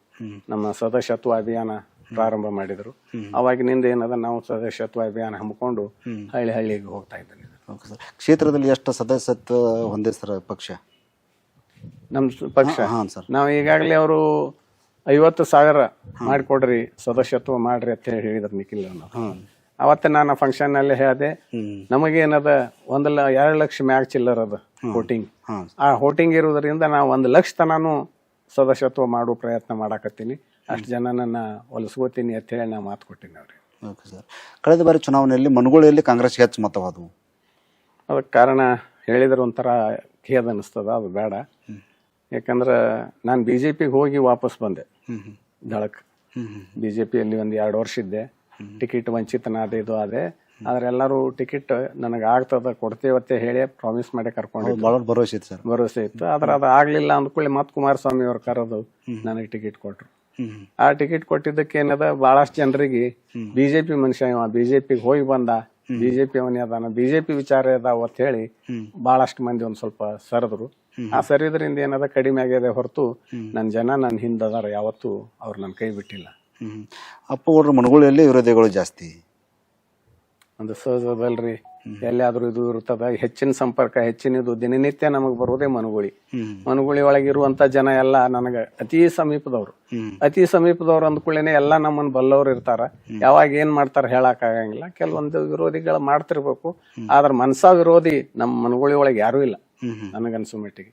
B: ನಮ್ಮ ಸದಸ್ಯತ್ವ ಅಭಿಯಾನ ಪ್ರಾರಂಭ ಮಾಡಿದ್ರು. ಅವಾಗಿನಿಂದ ಏನದ ನಾವು ಸದಸ್ಯತ್ವ ಅಭಿಯಾನ ಹಮ್ಮಿಕೊಂಡು ಹಳ್ಳಿಗೆ ಹೋಗ್ತಾ ಇದ್ದೇನೆ.
A: ಕ್ಷೇತ್ರದಲ್ಲಿ ಎಷ್ಟು ಸದಸ್ಯತ್ವ ಹೊಂದಿದೆ ಸರ್ ಪಕ್ಷ?
B: ನಮ್ ಪಕ್ಷ ನಾವು ಈಗಾಗಲೇ ಅವರು 50,000 ಮಾಡಿಕೊಡ್ರಿ, ಸದಸ್ಯತ್ವ ಮಾಡ್ರಿ ಅಂತ ಹೇಳಿದ್ರು ನಿಖಿಲ್. ಅವತ್ತೆ ನಾನು ಫಂಕ್ಷನ್ ನಲ್ಲಿ ಹೇಳಿದೆ, ನಮಗೇನದ 2 ಲಕ್ಷ ಮ್ಯಾಗ ಚಿಲ್ಲರ್ ಅದ ವೋಟಿಂಗ್. ಆ ವೋಟಿಂಗ್ ಇರುವುದರಿಂದ ನಾವು 1 ಲಕ್ಷ ತನಾನು ಸದಸ್ಯತ್ವ ಮಾಡೋ ಪ್ರಯತ್ನ ಮಾಡಾಕತ್ತೀನಿ. ಅಷ್ಟು ಜನ ನನ್ನ ಹೊಲಿಸ್ಕೋತೀನಿ ಅಂತ ಹೇಳಿ ನಾ ಮಾತು ಕೊಟ್ಟಿನಿ ಅವ್ರಿಗೆ.
A: Okay sir. ಕಳೆದ ಬಾರಿ ಚುನಾವಣೆಯಲ್ಲಿ ಮನಗುಳಿಯಲ್ಲಿ ಕಾಂಗ್ರೆಸ್ ಹೆಚ್ಚು ಮತವಾದವು.
B: ಅದಕ್ಕೆ ಕಾರಣ ಹೇಳಿದ್ರೆ ಒಂಥರ ಖೇದ ಅನ್ನಿಸ್ತದ, ಅದು ಬೇಡ. ಯಾಕಂದ್ರೆ ನಾನು BJPಗೆ ಹೋಗಿ ವಾಪಸ್ ಬಂದೆ ದಳಕ್ಕೆ. BJPಯಲ್ಲಿ ಒಂದು 2 ವರ್ಷ ಇದ್ದೆ, ಟಿಕೆಟ್ ವಂಚಿತನಾದೆ, ಇದು ಆದೆ. ಆದ್ರೆ ಎಲ್ಲರೂ ಟಿಕೆಟ್ ನನಗೆ ಆಗ್ತದ ಕೊಡ್ತೇವತ್ತೆ ಹೇಳಿ ಪ್ರಾಮಿಸ್ ಮಾಡಿ ಕರ್ಕೊಂಡಿದ್ದು,
A: ಭಾಳ ಭರವಸೆ ಇತ್ತು ಸರ್,
B: ಭರವಸೆ ಇತ್ತು. ಆದ್ರೆ ಅದು ಆಗ್ಲಿಲ್ಲ ಅಂದ್ಕೊಳ್ಳಿ ಮತ್ತೆ ಕುಮಾರಸ್ವಾಮಿ ಅವ್ರು ಕರೆದು ನನಗೆ ಟಿಕೆಟ್ ಕೊಟ್ರು. ಆ ಟಿಕೆಟ್ ಕೊಟ್ಟಿದ್ದಕ್ಕೆ ಏನದ ಬಹಳಷ್ಟು ಜನರಿಗೆ BJP ಮನುಷ್ಯ ಇವ, BJPಗೆ ಹೋಗಿ ಬಂದ, BJP ಅವನೇ ಅದಾನ, BJP ವಿಚಾರ ಅದಾವ ಅಂತ ಹೇಳಿ ಬಹಳಷ್ಟು ಮಂದಿ ಒಂದ್ ಸ್ವಲ್ಪ ಸರಿದ್ರು. ಆ ಸರಿದ್ರಿಂದ ಏನದ ಕಡಿಮೆ ಆಗಿದೆ ಹೊರತು ನನ್ನ ಜನ ನನ್ನ ಹಿಂದದಾರ, ಯಾವತ್ತೂ ಅವ್ರು ನನ್ನ ಕೈ ಬಿಟ್ಟಿಲ್ಲ.
A: ಅಪ್ಪಗೌಡರ ಮನಗುಳಿಯಲ್ಲಿ ವಿರೋಧಿಗಳು ಜಾಸ್ತಿ.
B: ಒಂದು ಸಹಜದಲ್ರಿ, ಎಲ್ಲಿಯಾದ್ರೂ ಇದು ಇರ್ತದ. ಹೆಚ್ಚಿನ ಸಂಪರ್ಕ, ಹೆಚ್ಚಿನ ಇದು ದಿನನಿತ್ಯ ನಮಗ್ ಬರೋದೇ ಮನಗುಳಿ. ಮನಗುಳಿ ಒಳಗಿರುವಂತ ಜನ ಎಲ್ಲ ನನಗ ಅತಿ ಸಮೀಪದವ್ರು. ಅತಿ ಸಮೀಪದವ್ರು ಅಂದ್ಕೊಳ್ಳೇನೆ ಎಲ್ಲ ನಮ್ಮನ್ನ ಬಲ್ಲವ್ರು ಇರ್ತಾರ. ಯಾವಾಗ ಏನ್ ಮಾಡ್ತಾರ ಹೇಳಕ್ ಆಗಂಗಿಲ್ಲ. ಕೆಲವೊಂದು ವಿರೋಧಿಗಳು ಮಾಡ್ತಿರ್ಬೇಕು, ಆದ್ರ ಮನ್ಸಾ ವಿರೋಧಿ ನಮ್ಮ ಮನಗುಳಿ ಒಳಗೆ ಯಾರು ಇಲ್ಲ ನನಗನ್ಸೋ ಮಟ್ಟಿಗೆ.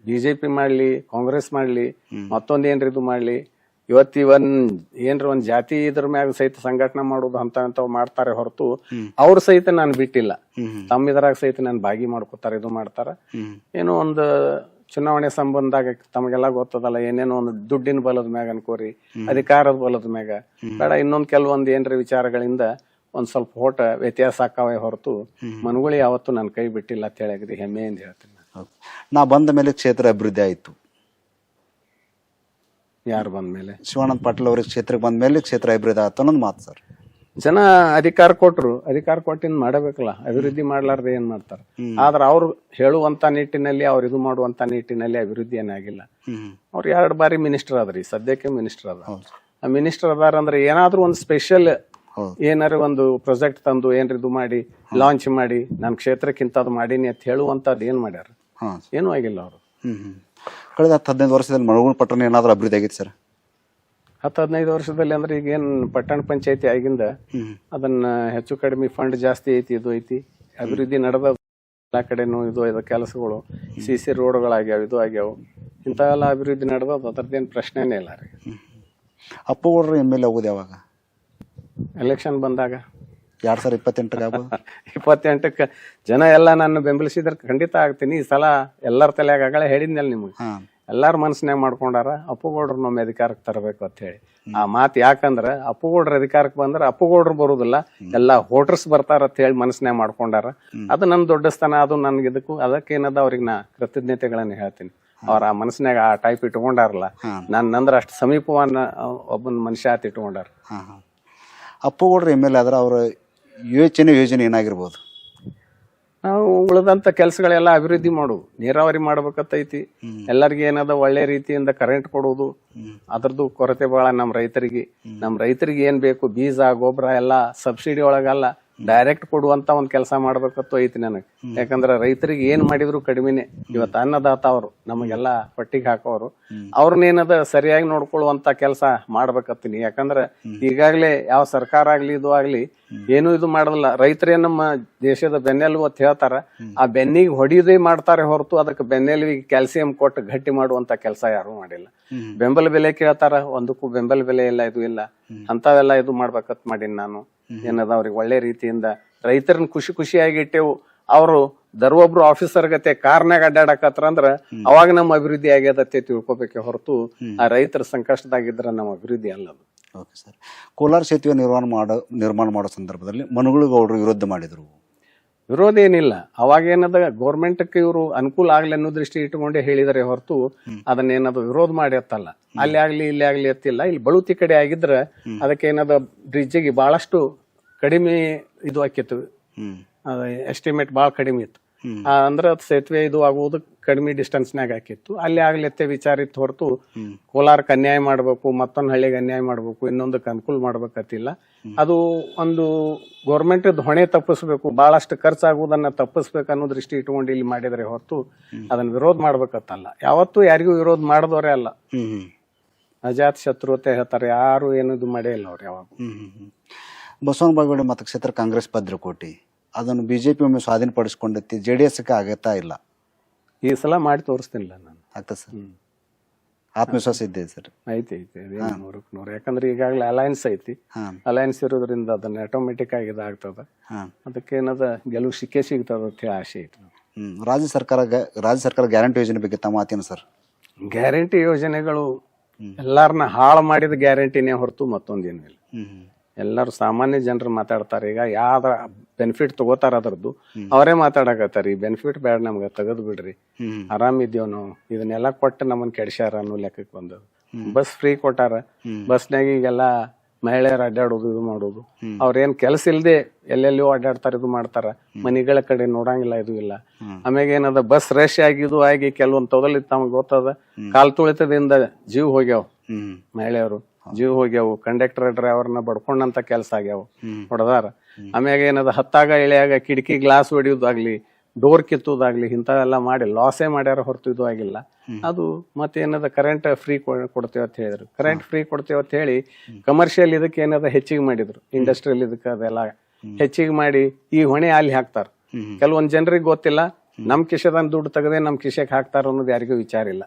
B: BJP ಮಾಡ್ಲಿ, ಕಾಂಗ್ರೆಸ್ ಮಾಡ್ಲಿ, ಮತ್ತೊಂದೇನ್ರಿ ಇದು ಮಾಡ್ಲಿ, ಇವತ್ತು ಏನ್ರ ಒಂದ್ ಜಾತಿ ಇದ್ರ ಮ್ಯಾಗ ಸಹಿತ ಸಂಘಟನೆ ಮಾಡೋದು ಅಂತವ್ ಮಾಡ್ತಾರೆ ಹೊರತು ಅವ್ರ ಸಹಿತ ನಾನು ಬಿಟ್ಟಿಲ್ಲ. ತಮ್ಮ ಇದ್ರಾಗ ಸಹಿತ ನಾನು ಭಾಗಿ ಮಾಡ್ಕೋತಾರ, ಇದು ಮಾಡ್ತಾರ. ಏನೋ ಒಂದು ಚುನಾವಣೆ ಸಂಬಂಧದಾಗ ತಮಗೆಲ್ಲ ಗೊತ್ತದಲ್ಲ, ಏನೇನೋ ಒಂದು ದುಡ್ಡಿನ ಬಲದ ಮ್ಯಾಗ ಅನ್ಕೋರಿ, ಅಧಿಕಾರದ ಬಲದ ಮ್ಯಾಗ ಬೇಡ, ಇನ್ನೊಂದ್ ಕೆಲವೊಂದ್ ಏನ್ರ ವಿಚಾರಗಳಿಂದ ಒಂದ್ ಸ್ವಲ್ಪ ಓಟ ವ್ಯತ್ಯಾಸ ಆಕಾವೆ ಹೊರತು ಮನಗುಳಿ ಯಾವತ್ತು ನನ್ನ ಕೈ ಬಿಟ್ಟಿಲ್ಲ ಅಂತ ಹೇಳಿ ಹೆಮ್ಮೆಯಿಂದ ಹೇಳ್ತೀನಿ.
A: ನಾ ಬಂದ ಮೇಲೆ ಕ್ಷೇತ್ರ ಅಭಿವೃದ್ಧಿ ಆಯ್ತು.
B: ಯಾರು ಬಂದ ಮೇಲೆ?
A: ಶಿವಾನಂದ ಪಾಟೀಲ್ ಅವ್ರಿಗೆ ಕ್ಷೇತ್ರಕ್ಕೆ ಬಂದ ಮೇಲೆ ಕ್ಷೇತ್ರ ಅಭಿವೃದ್ಧಿ ಆಯ್ತು ಅನ್ನೋದು ಮಾತು ಸರ್.
B: ಜನ ಅಧಿಕಾರ ಕೊಟ್ರು, ಅಧಿಕಾರ ಕೊಟ್ಟಿಂದ ಮಾಡಬೇಕಲ್ಲ, ಅಭಿವೃದ್ಧಿ ಮಾಡ್ಲಾರ್ದೆ ಏನ್ ಮಾಡ್ತಾರ. ಆದ್ರ ಅವ್ರು ಹೇಳುವಂತ ನಿಟ್ಟಿನಲ್ಲಿ, ಅವ್ರು ಇದು ಮಾಡುವಂತ ನಿಟ್ಟಿನಲ್ಲಿ ಅಭಿವೃದ್ಧಿ ಏನಾಗಿಲ್ಲ. ಅವ್ರು 2 ಬಾರಿ ಮಿನಿಸ್ಟರ್ ಆದ್ರಿ, ಸದ್ಯಕ್ಕೆ ಮಿನಿಸ್ಟರ್ ಅದ. ಆ ಮಿನಿಸ್ಟರ್ ಅದಾರ ಅಂದ್ರೆ ಏನಾದ್ರೂ ಒಂದು ಸ್ಪೆಷಲ್ ಏನಾರ ಒಂದು ಪ್ರಾಜೆಕ್ಟ್ ತಂದು ಏನ್ರ ಇದು ಮಾಡಿ ಲಾಂಚ್ ಮಾಡಿ ನನ್ನ ಕ್ಷೇತ್ರಕ್ಕಿಂತ ಅದು ಮಾಡೀನಿ ಅಂತ ಹೇಳುವಂತದ್ ಏನ್ ಮಾಡ್ಯಾರ? ಏನೂ ಆಗಿಲ್ಲ ಅವರು.
A: ಕಳೆದ 10-15 ವರ್ಷದಲ್ಲಿ ಮನಗುಳಿ ಪಟ್ಟಣ ಏನಾದ್ರೂ ಅಭಿವೃದ್ಧಿ ಆಗಿತ್ತು ಸರ್?
B: 10-15 ವರ್ಷದಲ್ಲಿ ಅಂದ್ರೆ ಈಗ ಏನ್ ಪಟ್ಟಣ ಪಂಚಾಯತಿ ಆಗಿಂದ ಅದನ್ನ ಹೆಚ್ಚು ಕಡಿಮೆ ಫಂಡ್ ಜಾಸ್ತಿ ಐತಿ, ಇದು ಐತಿ, ಅಭಿವೃದ್ಧಿ ನಡೆದ ಎಲ್ಲಾ ಕಡೆನೂ ಇದು ಕೆಲಸಗಳು, CC ರೋಡ್ಗಳಾಗ್ಯಾವ, ಇದು ಆಗ್ಯಾವ, ಇಂಥವೆಲ್ಲ ಅಭಿವೃದ್ಧಿ ನಡೆದ, ಅದರದ್ದೇನು ಪ್ರಶ್ನೆನೇ ಇಲ್ಲ ರೀ.
A: ಅಪ್ಪಗೌಡರು MLA ಆಗೋದು ಯಾವಾಗ?
B: ಎಲೆಕ್ಷನ್ ಬಂದಾಗ
A: 2028 ಆಗ್ಬೋದು.
B: 28ಕ್ಕೆ ಜನ ಎಲ್ಲ ನನ್ನ ಬೆಂಬಲಿಸಿದ್ರ ಖಂಡಿತ ಆಗ್ತೀನಿ. ಈ ಸಲ ಎಲ್ಲರ ತಲೆಯಾಗ ಆಗಲೇ ಹೇಳಿದ್ನಲ್ಲ ನಿಮ್ಗೆ, ಎಲ್ಲಾರ ಮನಸ್ಸಿನಾಗ ಮಾಡ್ಕೊಂಡಾರ ಅಪ್ಪುಗೌಡ್ರು ನಮ್ಮ ಅಧಿಕಾರಕ್ಕೆ ತರಬೇಕು ಅಂತ ಹೇಳಿ. ಆ ಮಾತು ಯಾಕಂದ್ರ ಅಪ್ಪುಗೌಡ್ರ ಅಧಿಕಾರಕ್ಕೆ ಬಂದ್ರ ಅಪ್ಪುಗೌಡ್ರು ಬರುದಿಲ್ಲ, ಎಲ್ಲಾ ವೋಟರ್ಸ್ ಬರ್ತಾರ ಅಂತ ಹೇಳಿ ಮನಸ್ಸಿನಾಗ ಮಾಡ್ಕೊಂಡಾರ. ಅದು ನನ್ನ ದೊಡ್ಡ ಸ್ಥಾನ, ಅದು ನನ್ಗೆ ಇದಕ್ಕೂ ಅದಕ್ಕೇನದ ಅವ್ರಿಗೆ ನಾ ಕೃತಜ್ಞತೆಗಳನ್ನ ಹೇಳ್ತೀನಿ. ಅವ್ರ ಆ ಮನಸ್ಸಿನಾಗ ಆ ಟೈಪ್ ಇಟ್ಕೊಂಡಾರಲ್ಲ, ನನ್ನಂದ್ರ ಅಷ್ಟು ಸಮೀಪವನ್ನ ಒಬ್ಬನ ಮನುಷ್ಯ ಆತ ಇಟ್ಕೊಂಡಾರ.
A: ಅಪ್ಪಗೌಡ್ರು MLA ಆದ್ರೆ ಅವ್ರ ಯೋಜನೆ ಏನಾಗಿರ್ಬೋದು?
B: ನಾವು ಉಳಿದಂತ ಕೆಲಸಗಳೆಲ್ಲ ಅಭಿವೃದ್ಧಿ ಮಾಡುದು, ನೀರಾವರಿ ಮಾಡ್ಬೇಕತ್ತೈತಿ, ಎಲ್ಲರಿಗೂ ಏನದ ಒಳ್ಳೆ ರೀತಿಯಿಂದ ಕರೆಂಟ್ ಕೊಡುವುದು, ಅದ್ರದ್ದು ಕೊರತೆ ಬಹಳ ನಮ್ಮ ರೈತರಿಗೆ ಏನ್ ಬೇಕು ಬೀಜ ಗೊಬ್ಬರ ಎಲ್ಲ ಸಬ್ಸಿಡಿ ಒಳಗಲ್ಲ ಡೈರೆಕ್ಟ್ ಕೊಡುವಂತ ಒಂದ್ ಕೆಲಸ ಮಾಡ್ಬೇಕತ್ತು ಐತಿ ನನಗೆ. ಯಾಕಂದ್ರ ರೈತರಿಗೆ ಏನ್ ಮಾಡಿದ್ರು ಕಡಿಮೆನೆ. ಇವತ್ತು ಅನ್ನದಾತ ಅವರು ನಮಗೆಲ್ಲ ಪಟ್ಟಿಗೆ ಹಾಕೋರು, ಅವ್ರನ್ನೇನದ ಸರಿಯಾಗಿ ನೋಡ್ಕೊಳ್ಳುವಂತ ಕೆಲಸ ಮಾಡ್ಬೇಕತ್ತೀನಿ. ಯಾಕಂದ್ರ ಈಗಾಗ್ಲೇ ಯಾವ ಸರ್ಕಾರ ಆಗ್ಲಿ ಇದು ಆಗ್ಲಿ ಏನು ಇದು ಮಾಡೋದಿಲ್ಲ. ರೈತರೇ ನಮ್ಮ ದೇಶದ ಬೆನ್ನೆಲುಬು ಅಂತ ಹೇಳ್ತಾರ, ಆ ಬೆನ್ನಿಗೆ ಹೊಡಿಯೋದೇ ಮಾಡ್ತಾರೆ ಹೊರತು ಅದಕ್ಕೆ ಬೆನ್ನೆಲುವಿಗೆ ಕ್ಯಾಲ್ಸಿಯಂ ಕೊಟ್ಟು ಗಟ್ಟಿ ಮಾಡುವಂತ ಕೆಲಸ ಯಾರು ಮಾಡಿಲ್ಲ. ಬೆಂಬಲ ಬೆಲೆ ಕೇಳ್ತಾರ, ಒಂದಕ್ಕೂ ಬೆಂಬಲ ಬೆಲೆ ಇಲ್ಲ, ಇದು ಇಲ್ಲ, ಅಂತವೆಲ್ಲ ಇದು ಮಾಡ್ಬೇಕತ್ ಮಾಡೀನಿ ನಾನು. ಏನದ ಅವ್ರಿಗೆ ಒಳ್ಳೆ ರೀತಿಯಿಂದ ರೈತರನ್ನ ಖುಷಿಯಾಗಿ ಇಟ್ಟೆವು. ಅವರು ದರ್ವೊಬ್ರು ಆಫೀಸರ್ ಗತೆ ಕಾರ್ನಾಗ ಅಡ್ಡಾಡಕತ್ರ ಅಂದ್ರ ಅವಾಗ ನಮ್ಮ ಅಭಿವೃದ್ಧಿ ಆಗ್ಯದತ್ತೆ ತಿಳ್ಕೊಬೇಕೆ ಹೊರತು ಆ ರೈತರ ಸಂಕಷ್ಟದಾಗಿದ್ರ ನಮ್ಮ ಅಭಿವೃದ್ಧಿ ಅಲ್ಲದು.
A: Okay sir. ಕೋಲಾರ ಸೇತುವೆ ನಿರ್ಮಾಣ ಮಾಡೋ ಸಂದರ್ಭದಲ್ಲಿ ಮನಗುಳಿಗೌಡರು ವಿರೋಧ ಮಾಡಿದ್ರು.
B: ವಿರೋಧ ಏನಿಲ್ಲ, ಅವಾಗೇನದ ಗೌರ್ಮೆಂಟ್ಗೆ ಇವರು ಅನುಕೂಲ ಆಗ್ಲಿ ಅನ್ನೋ ದೃಷ್ಟಿ ಇಟ್ಕೊಂಡೇ ಹೇಳಿದರೆ ಹೊರತು ಅದನ್ನೇನದು ವಿರೋಧ ಮಾಡಿ ಅತ್ತಲ್ಲ. ಅಲ್ಲಿ ಆಗ್ಲಿ ಇಲ್ಲಿ ಆಗ್ಲಿ ಅತ್ತಿಲ್ಲ. ಇಲ್ಲಿ ಬಳುತಿ ಕಡೆ ಆಗಿದ್ರೆ ಅದಕ್ಕೆ ಏನದ ಬ್ರಿಡ್ಜಿಗೆ ಬಹಳಷ್ಟು ಕಡಿಮೆ ಇದು ಆಕಿತ್ತು, ಎಸ್ಟಿಮೇಟ್ ಬಹಳ ಕಡಿಮೆ ಇತ್ತು. ಅಂದ್ರ ಸೇತುವೆ ಇದು ಆಗುವುದು ಕಡಿಮೆ ಡಿಸ್ಟೆನ್ಸ್ನಾಗ ಹಾಕಿತ್ತು. ಅಲ್ಲಿ ಆಗ್ಲತ್ತೆ ವಿಚಾರ ಇತ್ತು ಹೊರತು ಕೋಲಾರಕ್ಕೆ ಅನ್ಯಾಯ ಮಾಡ್ಬೇಕು, ಮತ್ತೊಂದು ಹಳ್ಳಿಗೆ ಅನ್ಯಾಯ ಮಾಡ್ಬೇಕು, ಇನ್ನೊಂದಕ್ಕೆ ಅನುಕೂಲ ಮಾಡ್ಬೇಕತ್ತಿಲ್ಲ. ಅದು ಒಂದು ಗೌರ್ಮೆಂಟ್ ಹೊಣೆ ತಪ್ಪಿಸ್ಬೇಕು, ಬಹಳಷ್ಟು ಖರ್ಚಾಗುವುದನ್ನ ತಪ್ಪಿಸ್ಬೇಕು ಅನ್ನೋ ದೃಷ್ಟಿ ಇಟ್ಕೊಂಡು ಇಲ್ಲಿ ಮಾಡಿದ್ರೆ ಹೊರತು ಅದನ್ನ ವಿರೋಧ ಮಾಡ್ಬೇಕತ್ತಲ್ಲ. ಯಾವತ್ತೂ ಯಾರಿಗೂ ವಿರೋಧ ಮಾಡಿದವರೇ ಅಲ್ಲ, ಅಜಾತ್ ಶತ್ರು ಅಂತ ಹೇಳ್ತಾರೆ, ಯಾರು ಏನದು ಮಾಡೇ ಇಲ್ಲ ಅವ್ರು ಯಾವಾಗ.
A: ಬಸವನ ಬಾಗೇವಾಡಿ ಮತಕ್ಷೇತ್ರ ಕಾಂಗ್ರೆಸ್ ಭದ್ರಕೋಟೆ, ಅದನ್ನು BJP ಒಮ್ಮೆ ಸ್ವಾಧೀನಪಡಿಸ್ಕೊಂಡೈತಿ, JDS ಆಗತ್ತಾ ಇಲ್ಲ?
B: ಈ ಸಲ ಮಾಡಿ ತೋರಿಸ್ತಿಲ್ಲ ನಾನು.
A: ಆಗ್ತದೆ ಸರ್. ಆತ್ಮವಿಶ್ವಾಸ ಇದೆ ಸರ್.
B: ಐತಿ ಅದೇನು 100% ಯಾಕಂದ್ರೆ ಈಗಾಗಲೇ ಅಲಯನ್ಸ್ ಐತಿ. ಅಲಯನ್ಸ್ ಇರೋದ್ರಿಂದ ಅದನ್ನ ಆಟೋಮೆಟಿಕ್ ಆಗಿ ಇದಾಗ್ತದ. ಅದಕ್ಕೆ ಏನದ ಗೆಲುವು ಸಿಗ್ತದ ಅಂತ ಹೇಳಿ ಆಸೆ ಐತಿ.
A: ರಾಜ್ಯ ಸರ್ಕಾರ ಗ್ಯಾರಂಟಿ ಯೋಜನೆ ಬಗ್ಗೆ ತಮ್ಮ ಮಾತೇನು ಸರ್?
B: ಗ್ಯಾರಂಟಿ ಯೋಜನೆಗಳು ಎಲ್ಲಾರನ್ನ ಹಾಳು ಮಾಡಿದ ಗ್ಯಾರಂಟಿನೇ ಹೊರತು ಮತ್ತೊಂದೇನು ಇಲ್ಲ. ಎಲ್ಲರೂ ಸಾಮಾನ್ಯ ಜನರು ಮಾತಾಡ್ತಾರೆ. ಈಗ ಯಾವ್ದ ಬೆನಿಫಿಟ್ ತಗೋತಾರ ಅದ್ರದ್ದು ಅವರೇ ಮಾತಾಡಕತ್ತಾರ. ಈ ಬೆನಿಫಿಟ್ ಬೇಡ ನಮ್ಗೆ ತೆಗೆದು ಬಿಡ್ರಿ, ಆರಾಮಿದ್ದೇವ್ ನಾವು, ಇದನ್ನೆಲ್ಲ ಕೊಟ್ಟು ನಮ್ಮನ್ನ ಕೆಡ್ಸ್ಯಾರ ಅನ್ನೋ ಲೆಕ್ಕಕ್ಕೆ ಬಂದದು. ಬಸ್ ಫ್ರೀ ಕೊಟ್ಟಾರ, ಬಸ್ನಾಗ ಈಗೆಲ್ಲ ಮಹಿಳೆಯರು ಅಡ್ಡಾಡೋದು ಇದು ಮಾಡೋದು. ಅವ್ರೇನ್ ಕೆಲಸ ಇಲ್ದೆ ಎಲ್ಲೆಲ್ಲಿಯೋ ಅಡ್ಡಾಡ್ತಾರ, ಇದು ಮಾಡ್ತಾರ, ಮನಿಗಳ ಕಡೆ ನೋಡಂಗಿಲ್ಲ, ಇದು ಇಲ್ಲ. ಆಮ್ಯಾಗ ಏನದ ಬಸ್ ರಶ್ ಆಗಿದು ಆಗಿ ಕೆಲವೊಂದ್ ತೊದಲಿ ತಮ್ಗೆ ಗೊತ್ತದ ಕಾಲ್ ತುಳಿತದಿಂದ ಜೀವ ಹೋಗ್ಯಾವ, ಮಹಿಳೆಯರು ಜೀವ ಹೋಗ್ಯಾವು, ಕಂಡಕ್ಟರ್ ಡ್ರೈವರ್ನ ಬಡ್ಕೊಂಡಂತ ಕೆಲಸ ಆಗ್ಯಾವ, ಹೊಡೆದಾರ. ಆಮ್ಯಾಗ ಏನದ ಹತ್ತಾಗ ಇಳಿಯಾಗ ಕಿಟಕಿ ಗ್ಲಾಸ್ ಹೊಡಿಯೋದಾಗ್ಲಿ, ಡೋರ್ ಕಿತ್ತೋದಾಗ್ಲಿ ಇಂಥವೆಲ್ಲ ಮಾಡಿ ಲಾಸೇ ಮಾಡ್ಯಾರ ಹೊರತು ಇದು ಆಗಿಲ್ಲ. ಅದು ಮತ್ತೇನದ ಕರೆಂಟ್ ಫ್ರೀ ಕೊಡ್ತೇವೆ ಅಂತ ಹೇಳಿದ್ರು. ಕರೆಂಟ್ ಫ್ರೀ ಕೊಡ್ತೇವೆ ಅಂತ ಹೇಳಿ ಕಮರ್ಷಿಯಲ್ ಇದಕ್ಕೆ ಏನದ ಹೆಚ್ಚಿಗೆ ಮಾಡಿದ್ರು, ಇಂಡಸ್ಟ್ರಿಯಲ್ ಇದಕ್ಕೆ ಅದೆಲ್ಲ ಹೆಚ್ಚಿಗೆ ಮಾಡಿ ಈ ಹೊಣೆ ಅಲ್ಲಿ ಹಾಕ್ತಾರ. ಕೆಲವೊಂದ್ ಜನರಿಗೆ ಗೊತ್ತಿಲ್ಲ, ನಮ್ ಕಿಶೆದನ್ ದುಡ್ಡು ತೆಗದೆ ನಮ್ ಕಿಶೆಗೆ ಹಾಕ್ತಾರ ಅನ್ನೋದು ಯಾರಿಗೂ ವಿಚಾರ ಇಲ್ಲ.